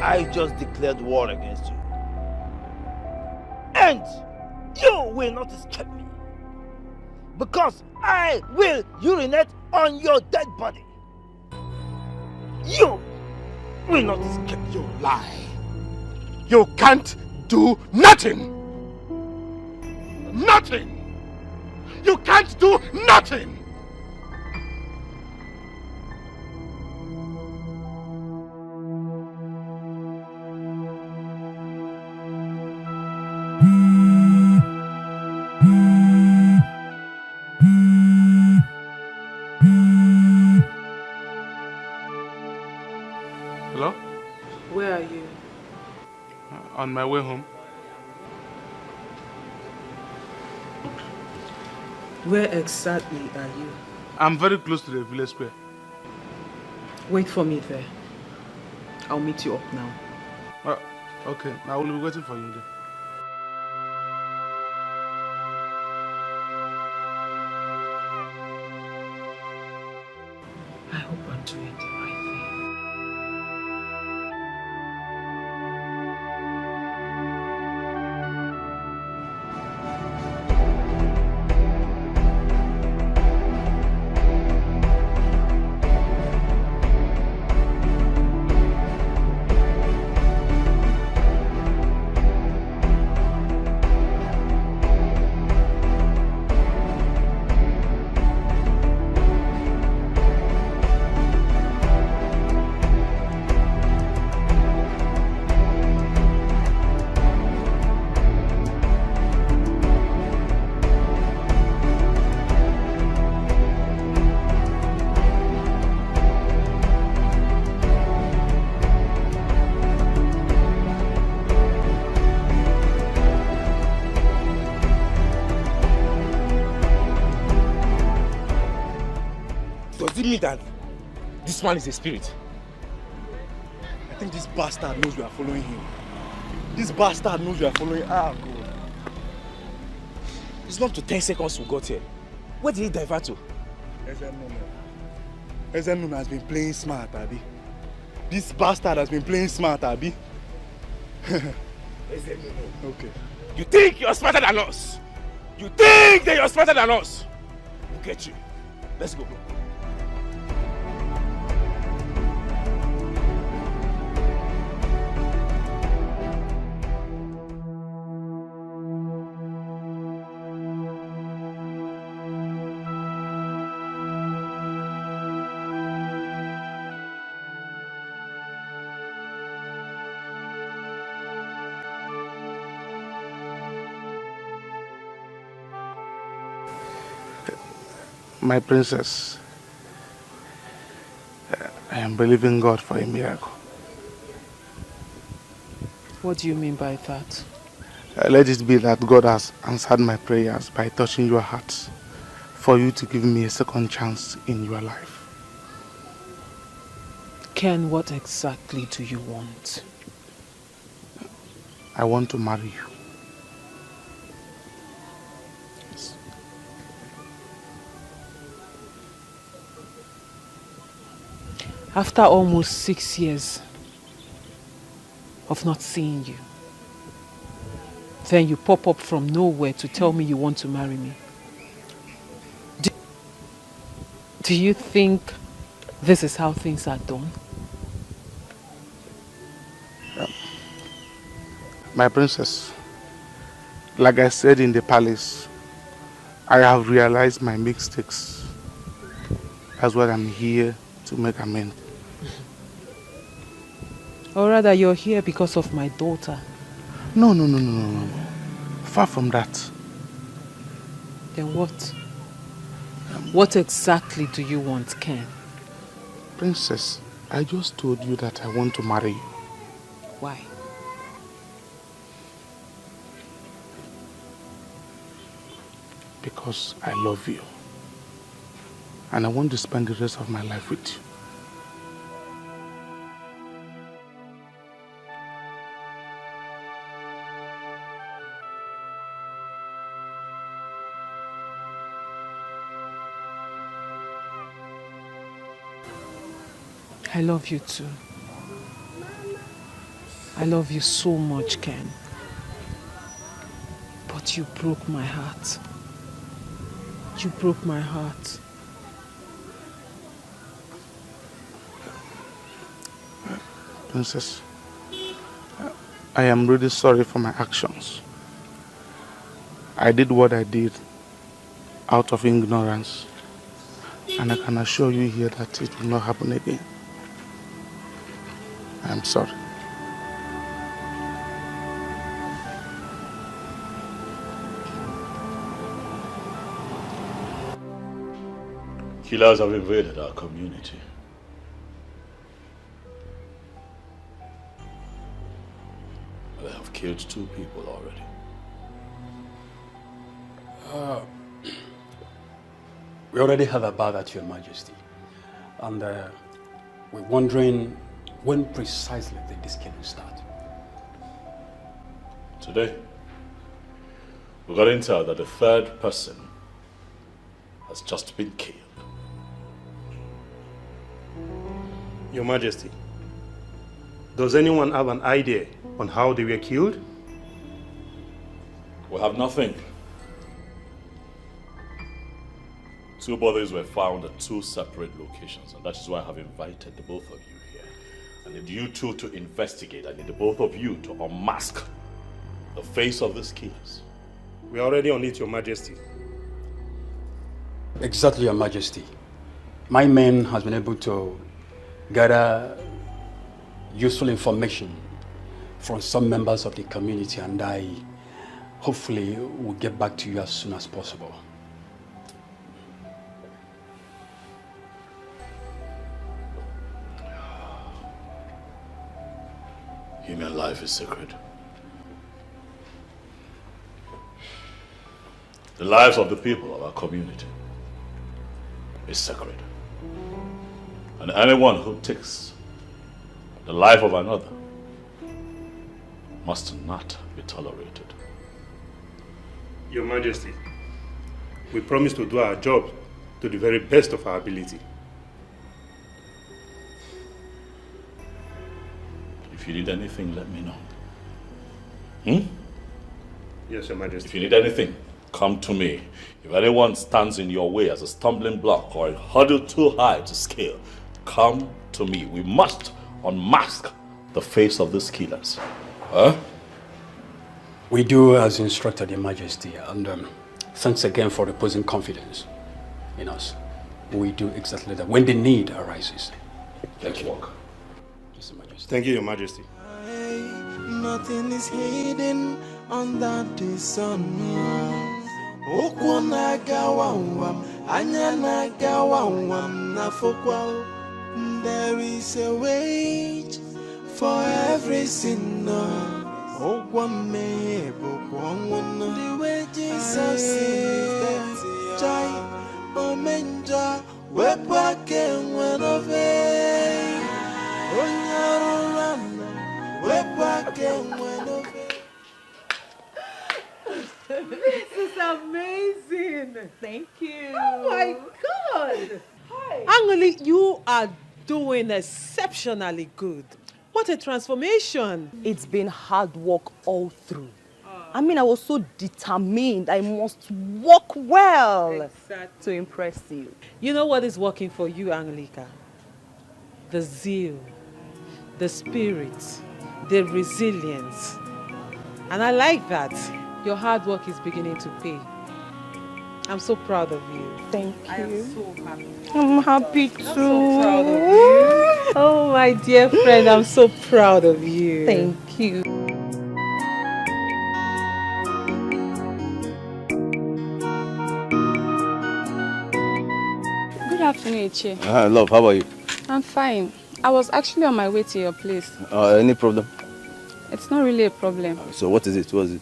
I just declared war against you. And you will not escape me. Because I will urinate on your dead body. You will not escape. You lie. You can't do nothing. Nothing. You can't do nothing. On my way home. Where exactly are you? I'm very close to the village square. Wait for me there. I'll meet you up now. Okay, I will be waiting for you there. I hope I'm doing the right thing. That this man is a spirit. I think this bastard knows we are following him. This bastard knows we are following. God. It's not to 10 seconds we got here. Where did he divert to? Ezenun has been playing smart, Abi. This bastard has been playing smart, Abi. Okay. You think you're smarter than us? You think that you're smarter than us? We'll get you. Let's go. My princess, I am believing God for a miracle. What do you mean by that? Let it be that God has answered my prayers by touching your heart for you to give me a second chance in your life. Ken, what exactly do you want? I want to marry you. After almost 6 years of not seeing you, then you pop up from nowhere to tell me you want to marry me. Do you think this is how things are done? My princess, like I said in the palace, I have realized my mistakes. That's why I'm here to make amends. Or rather, you're here because of my daughter. No. Far from that. Then what? What exactly do you want, Ken? Princess, I just told you that I want to marry you. Why? Because I love you. And I want to spend the rest of my life with you. I love you too. I love you so much, Ken. But you broke my heart. You broke my heart. Princess, I am really sorry for my actions. I did what I did out of ignorance. And I can assure you here that it will not happen again. I am sorry. Killers have invaded our community. They have killed 2 people already. We already heard about that, Your Majesty. And we're wondering when precisely did this killing start? Today, we got intel that the 3rd person has just been killed. Your Majesty, does anyone have an idea on how they were killed? We have nothing. 2 bodies were found at 2 separate locations, and that is why I have invited the both of you here. I need you two to investigate. I need the both of you to unmask the face of these killers. We are already on it, Your Majesty. Exactly, Your Majesty. My men has been able to gather useful information from some members of the community, and I hopefully will get back to you as soon as possible. Human life is sacred. The lives of the people of our community is sacred. And anyone who takes the life of another must not be tolerated. Your Majesty, we promise to do our job to the very best of our ability. If you need anything, let me know. Yes, Your Majesty. If you need anything, come to me. If anyone stands in your way as a stumbling block or a hurdle too high to scale, come to me. We must unmask the face of these killers. Huh? We do as instructed, Your Majesty, and thanks again for reposing confidence in us. We do exactly that when the need arises. Thank you. Yes, Your Majesty. Thank you, Your Majesty. Nothing is hidden under the sun. Okwo nagawawam, anya nagawawam nafokwa. There is a wage for every sinner. Okwo mebo kwangwana. The wages of sin is death. Joy, omenja, wepake wenove. Onyarurana, wepake wenove. This is amazing. Thank you. Oh my God. Hi. Angeli, you are doing exceptionally good. What a transformation. It's been hard work all through. I mean, I was so determined. I must work well to impress you. You know what is working for you, Angelica? The zeal, the spirit, the resilience. And I like that. Your hard work is beginning to pay. I'm so proud of you. Thank you. I am so happy. I'm happy too. I'm so proud of you. Oh, my dear friend, I'm so proud of you. Thank you. Good afternoon, Ichi. Love, how are you? I'm fine. I was actually on my way to your place. Any problem? It's not really a problem. So what is it? What is it?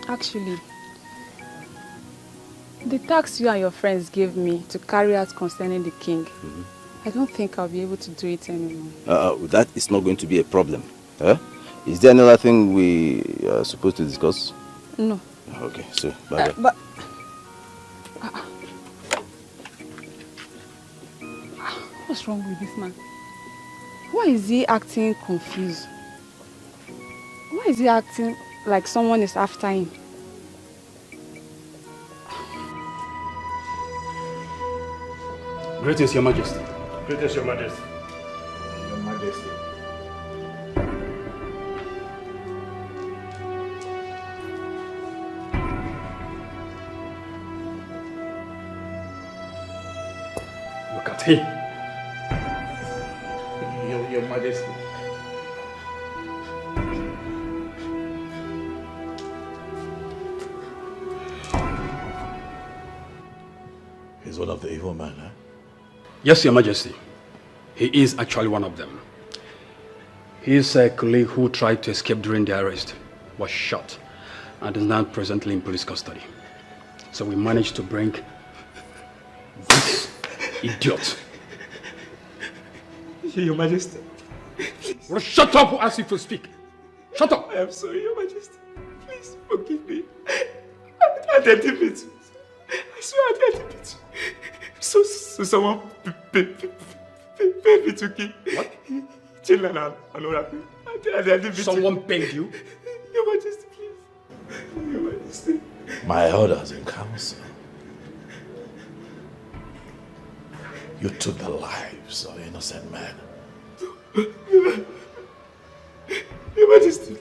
Actually, the task you and your friends gave me to carry out concerning the king, I don't think I'll be able to do it anymore. That is not going to be a problem. Is there another thing we are supposed to discuss? No. Okay, so bye. But what's wrong with this man? Why is he acting confused? Why is he acting like someone is after him? Greetings, Your Majesty. Greetings, Your Majesty. Your Majesty. Look at him. Your Majesty. He's one of the evil men, huh? Yes, Your Majesty. He is actually one of them. His colleague who tried to escape during the arrest was shot and is now presently in police custody. So we managed to bring this idiot. Your Majesty. Well, shut up or ask you to speak. Shut up. I am sorry, Your Majesty. Please forgive me. I didn't it. I swear I didn't it. So someone paid me to kill. What? Children and all. Someone paid you? Your Majesty, please. Your Majesty. My orders in council. You took the lives of innocent men. Your Majesty.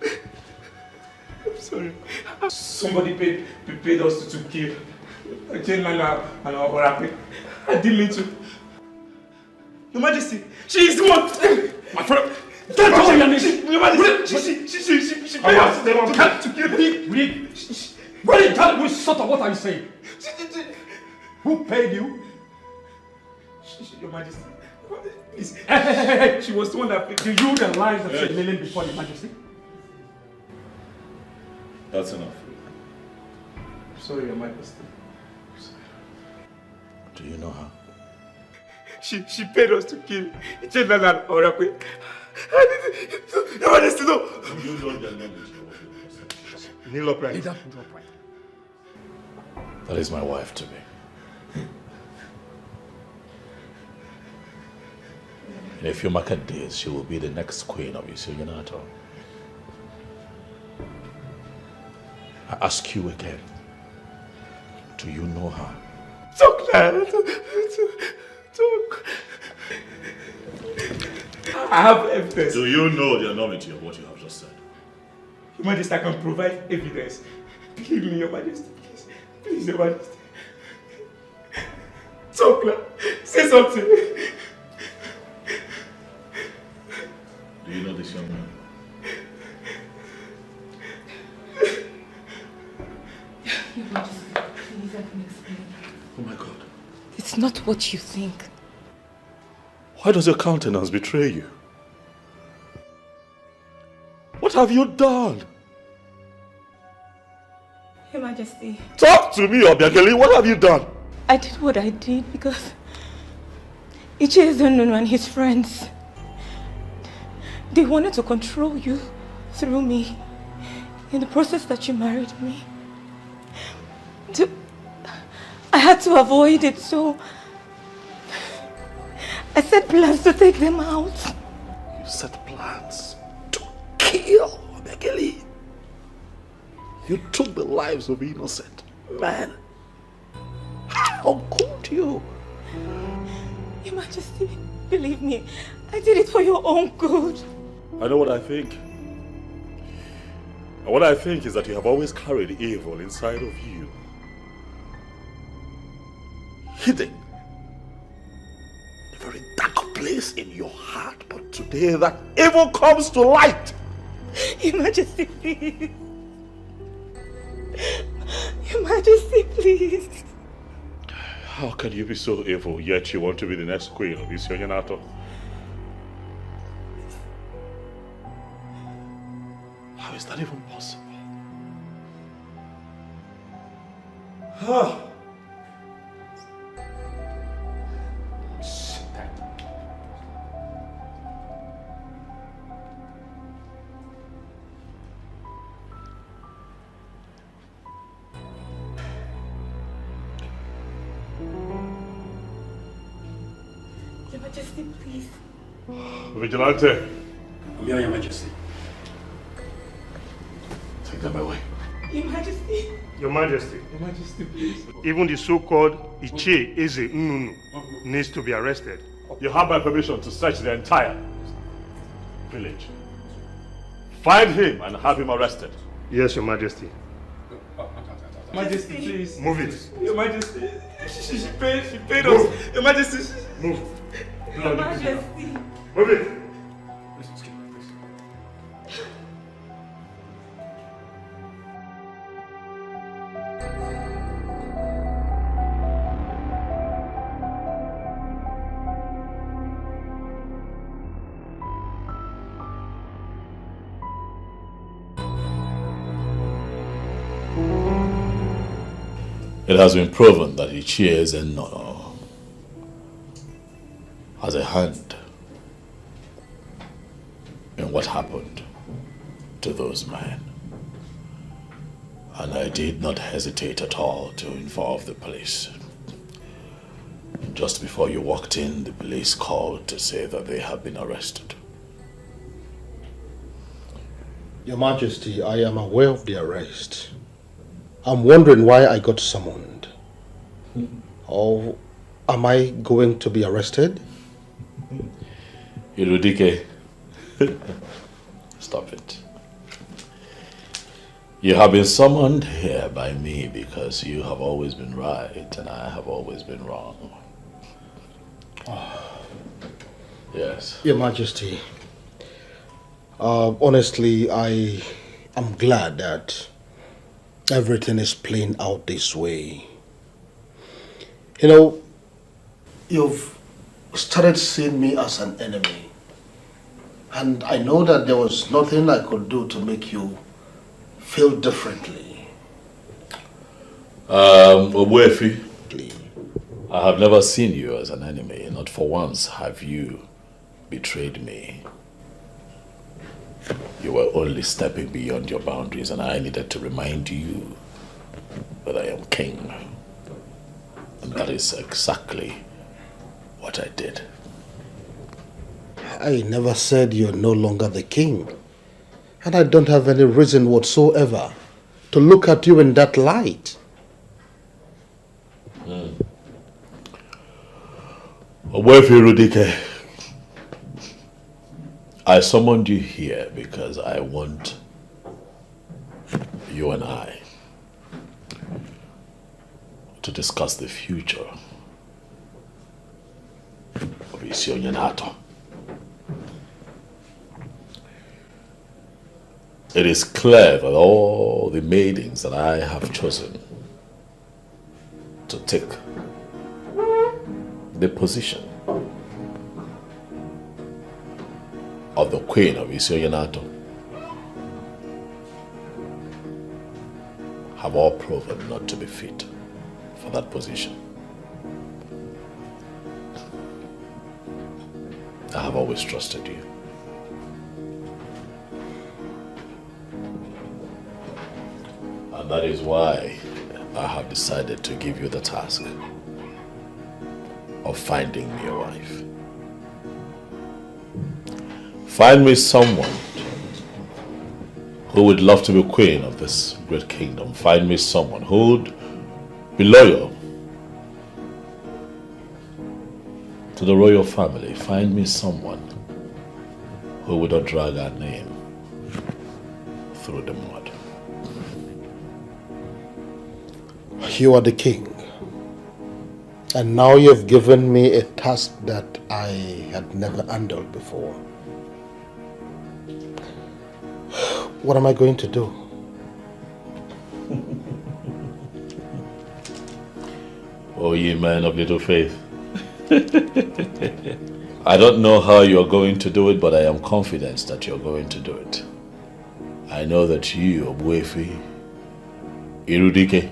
I'm sorry. Somebody paid us to kill Children and Oracle. I didn't mean to. Your Majesty, she is the one. My friend, don't tell me your name. Your Majesty, she paid us to kill me. Read. Really, which sort of what are you saying? Who paid you? Your Majesty. Hey, she was the one that paid. Do you realize that you're kneeling before Your Majesty? That's enough. Sorry, Your Majesty. Do you know her? She paid us to kill Children and Oracle. Your Majesty, no. You know their name. Kneel upright. That is my wife to be. In a few market days, she will be the next queen of Isuyunato. ask you again. Do you know her? Talk. I have evidence. Do you know the enormity of what you have just said? Your Majesty, I can provide evidence. Believe me, Your Majesty, please. Please, Your Majesty. Talk, say something. Do you know this young man? Your Majesty, please let me explain. Oh my God. It's not what you think. Why does your countenance betray you? What have you done? Your Majesty. Talk to me, Obiageli. What have you done? I did what I did because Ichezonu and his friends, they wanted to control you through me. In the process that you married me, I had to avoid it, so I set plans to take them out. You set plans to kill Obiageli. You took the lives of innocent men. How could you? Your Majesty, believe me, I did it for your own good. I know what I think. And what I think is that you have always carried evil inside of you. Hidden. A very dark place in your heart. But today that evil comes to light. Your Majesty, please. Your Majesty, please. How can you be so evil, yet you want to be the next queen of Isionyanato? How is that even possible? Your Majesty, please. Vigilante. I'm here, Your Majesty. Take them away. Your Majesty. Your Majesty. Your Majesty, please. Even the so-called Ichie Eze Nnunu needs to be arrested. You have my permission to search the entire village. Find him and have him arrested. Yes, Your Majesty. Majesty, please. Move it. Your Majesty. She paid us. Your Majesty. Move. Your Majesty. Move it. It has been proven that Ichie Zennono has a hand in what happened to those men. And I did not hesitate at all to involve the police. Just before you walked in, the police called to say that they have been arrested. Your Majesty, I am aware of the arrest. I'm wondering why I got summoned. Or am I going to be arrested? Irudike, stop it. You have been summoned here by me because you have always been right and I have always been wrong. Yes. Your Majesty, honestly, I am glad that everything is playing out this way. You know, you've started seeing me as an enemy. And I know that there was nothing I could do to make you feel differently. Obuefi, I have never seen you as an enemy. Not for once have you betrayed me. You were only stepping beyond your boundaries and I needed to remind you that I am king. And that is exactly what I did. I never said you're no longer the king. And I don't have any reason whatsoever to look at you in that light. Rudike, I summoned you here because I want you and I to discuss the future of Isionyanato. It is clear that all the maidens that I have chosen to take the position of the Queen of Isionyanato have all proven not to be fit for that position. I have always trusted you. And that is why I have decided to give you the task of finding me a wife. Find me someone who would love to be queen of this great kingdom. Find me someone who would be loyal to the royal family. Find me someone who would not drag our name through the mud. You are the king. And now you've given me a task that I had never handled before. What am I going to do? Oh, ye men of little faith. I don't know how you're going to do it, but I am confident that you're going to do it. I know that you, Obuefi Irudike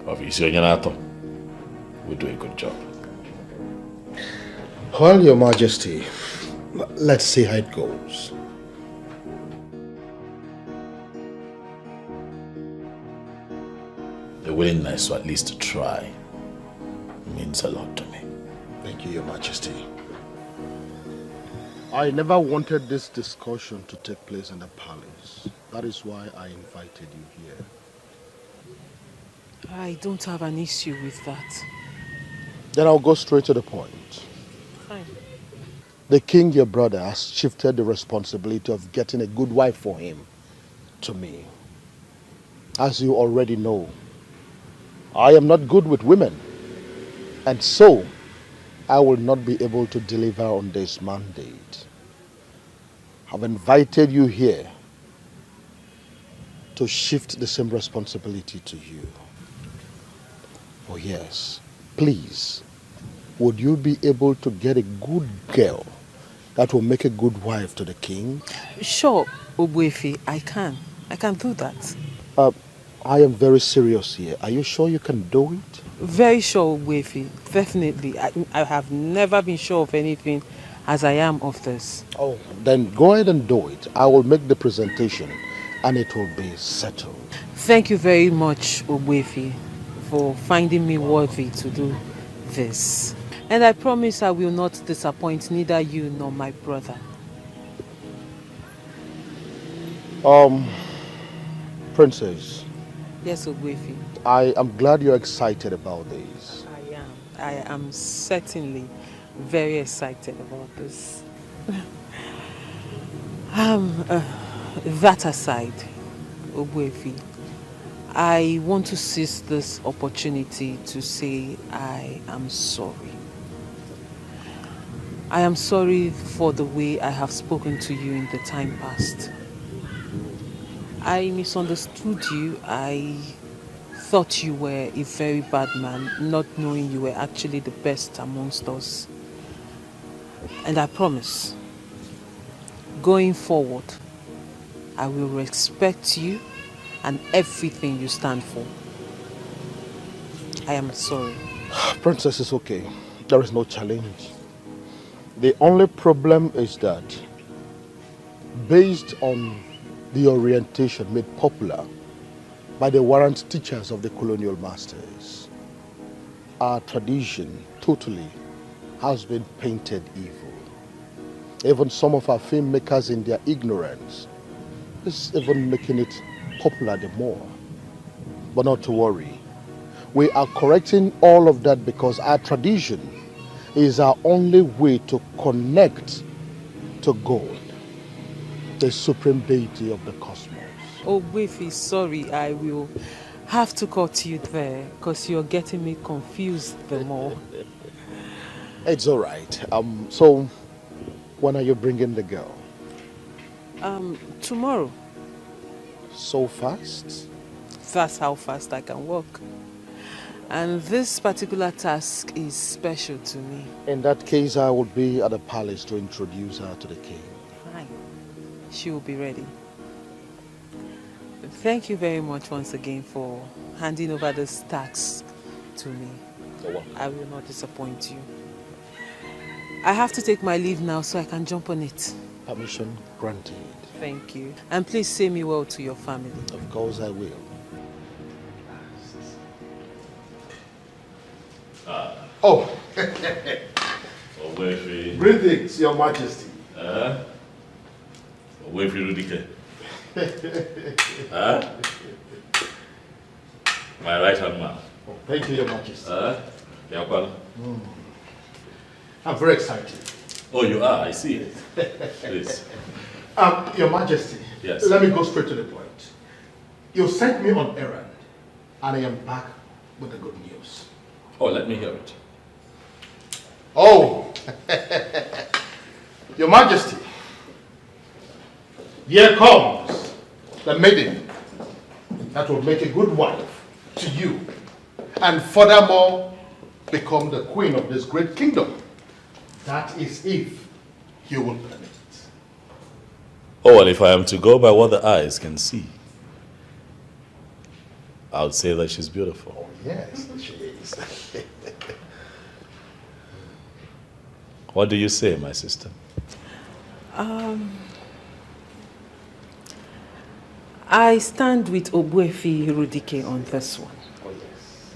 of Isionyanato, will do a good job. Well, Your Majesty, let's see how it goes. The willingness, or at least to try, means a lot to me. Thank you, Your Majesty. I never wanted this discussion to take place in the palace. That is why I invited you here. I don't have an issue with that. Then I'll go straight to the point. Fine. The king, your brother, has shifted the responsibility of getting a good wife for him to me. As you already know, I am not good with women, and so I will not be able to deliver on this mandate. I've invited you here to shift the same responsibility to you. Oh yes, please, would you be able to get a good girl that will make a good wife to the king? Sure, Obuefi, I can. I can do that. I am very serious here. Are you sure you can do it? Very sure, Obuefi. Definitely. I have never been sure of anything as I am of this. Oh, then go ahead and do it. I will make the presentation and it will be settled. Thank you very much, Obuefi, for finding me worthy to do this. And I promise I will not disappoint neither you nor my brother. Princess. Yes, Obuefi. I am glad you're excited about this. I am. I am certainly very excited about this. That aside, Obuefi, I want to seize this opportunity to say I am sorry. I am sorry for the way I have spoken to you in the time past. I misunderstood you. I thought you were a very bad man, not knowing you were actually the best amongst us. And I promise, going forward, I will respect you and everything you stand for. I am sorry. Princess, it's okay. There is no challenge. The only problem is that, based on the orientation made popular by the warrant teachers of the colonial masters, our tradition totally has been painted evil. Even some of our filmmakers in their ignorance is even making it popular, the more. But not to worry. We are correcting all of that because our tradition is our only way to connect to God, the supreme deity of the cosmos. Oh, Wifi, sorry, I will have to cut you there because you're getting me confused the more. It's all right. So, when are you bringing the girl? Tomorrow. So fast? That's how fast I can walk. And this particular task is special to me. In that case, I will be at the palace to introduce her to the king. Fine. She will be ready. Thank you very much once again for handing over this task to me. You're welcome. I will not disappoint you. I have to take my leave now so I can jump on it. Permission granted. Thank you. And please say me well to your family. Of course I will. Oh. Greetings, Your Majesty. My right hand man. Oh, thank you, Your Majesty. Mm. I'm very excited. Oh, you are? I see it. Please. Your Majesty, yes. Let me go straight to the point. You sent me on errand, and I am back with the good news. Oh, let me hear it. Oh, Your Majesty, here comes the maiden that will make a good wife to you, and furthermore become the queen of this great kingdom. That is if you will permit it. Oh, and if I am to go by what the eyes can see, I would say that she's beautiful. Oh, yes, she is. What do you say, my sister? I stand with Obuefi Rudike on this one. Oh, yes.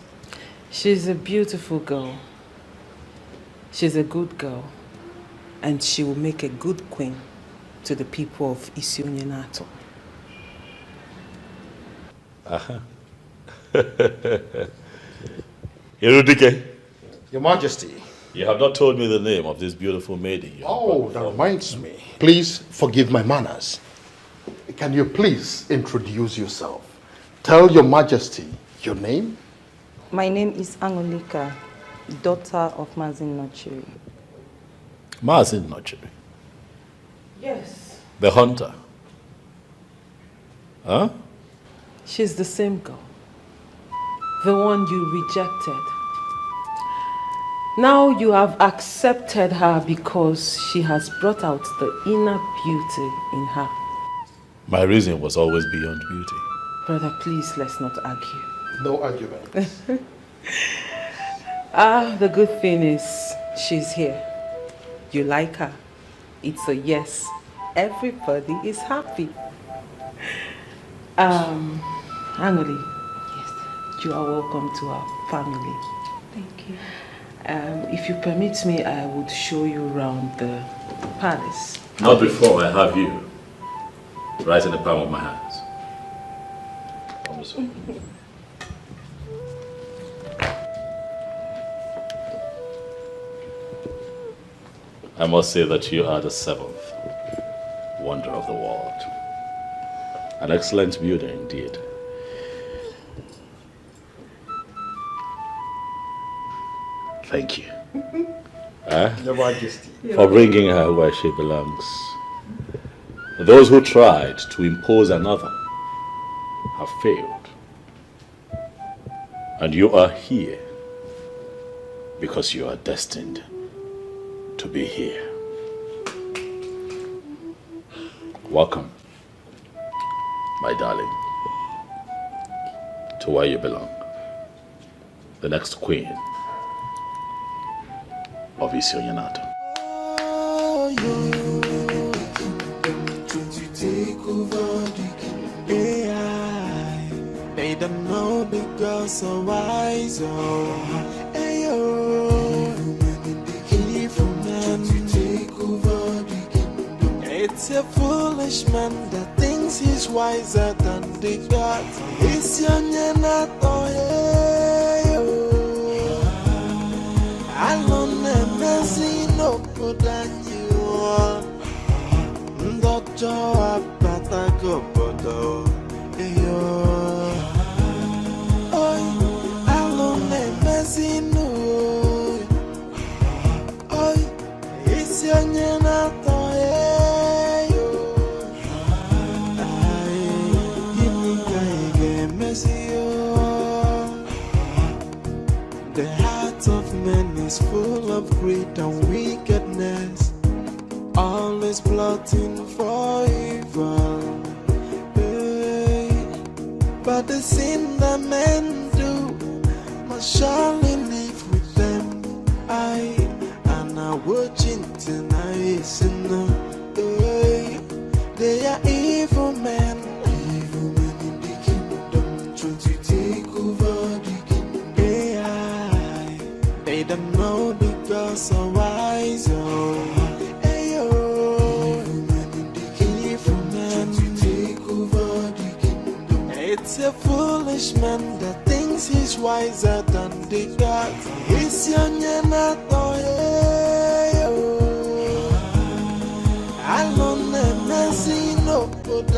She's a beautiful girl. She's a good girl. And she will make a good queen to the people of Isionyenato. Uh-huh. Irudike. Your Majesty. You have not told me the name of this beautiful maiden. Oh, that reminds me. Please forgive my manners. Can you please introduce yourself? Tell Your Majesty your name. My name is Angolika, daughter of Mazin Nochiri. Mazin Nochiri? Yes. The hunter? Huh? She's the same girl. The one you rejected. Now you have accepted her because she has brought out the inner beauty in her. My reason was always beyond beauty. Brother, please, let's not argue. No argument. The good thing is she's here. You like her. It's a yes. Everybody is happy. Angoli. Yes. You are welcome to our family. Thank you. If you permit me, I would show you around the palace. Not before I have you right in the palm of my hands. I must say that you are the seventh wonder of the world. An excellent builder indeed. Thank you. Your Majesty. For bringing her where she belongs. Those who tried to impose another have failed. And you are here because you are destined to be here. Welcome, my darling, to where you belong. The next queen of Isionyenato. They don't know because so wise. Hey, yo, evil man, it's a foolish man that thinks thinks he's wiser than the gods. It's your nyenato, I don't never see no good than you. Doctor, Pata go bodo, I don't never see no. It's your nyenato. The heart of man is full of greed and wickedness, always plotting for evil. Hey, but the sin that men do must surely live with them. And I watching tonight, hey, they are evil men. Evil men in the kingdom, trying to take over the kingdom. They don't know the gods are wise. Evil men to take over the kingdom. It's a foolish man that thinks he's wiser than the gods. It's your nyenato. I don't never see no good.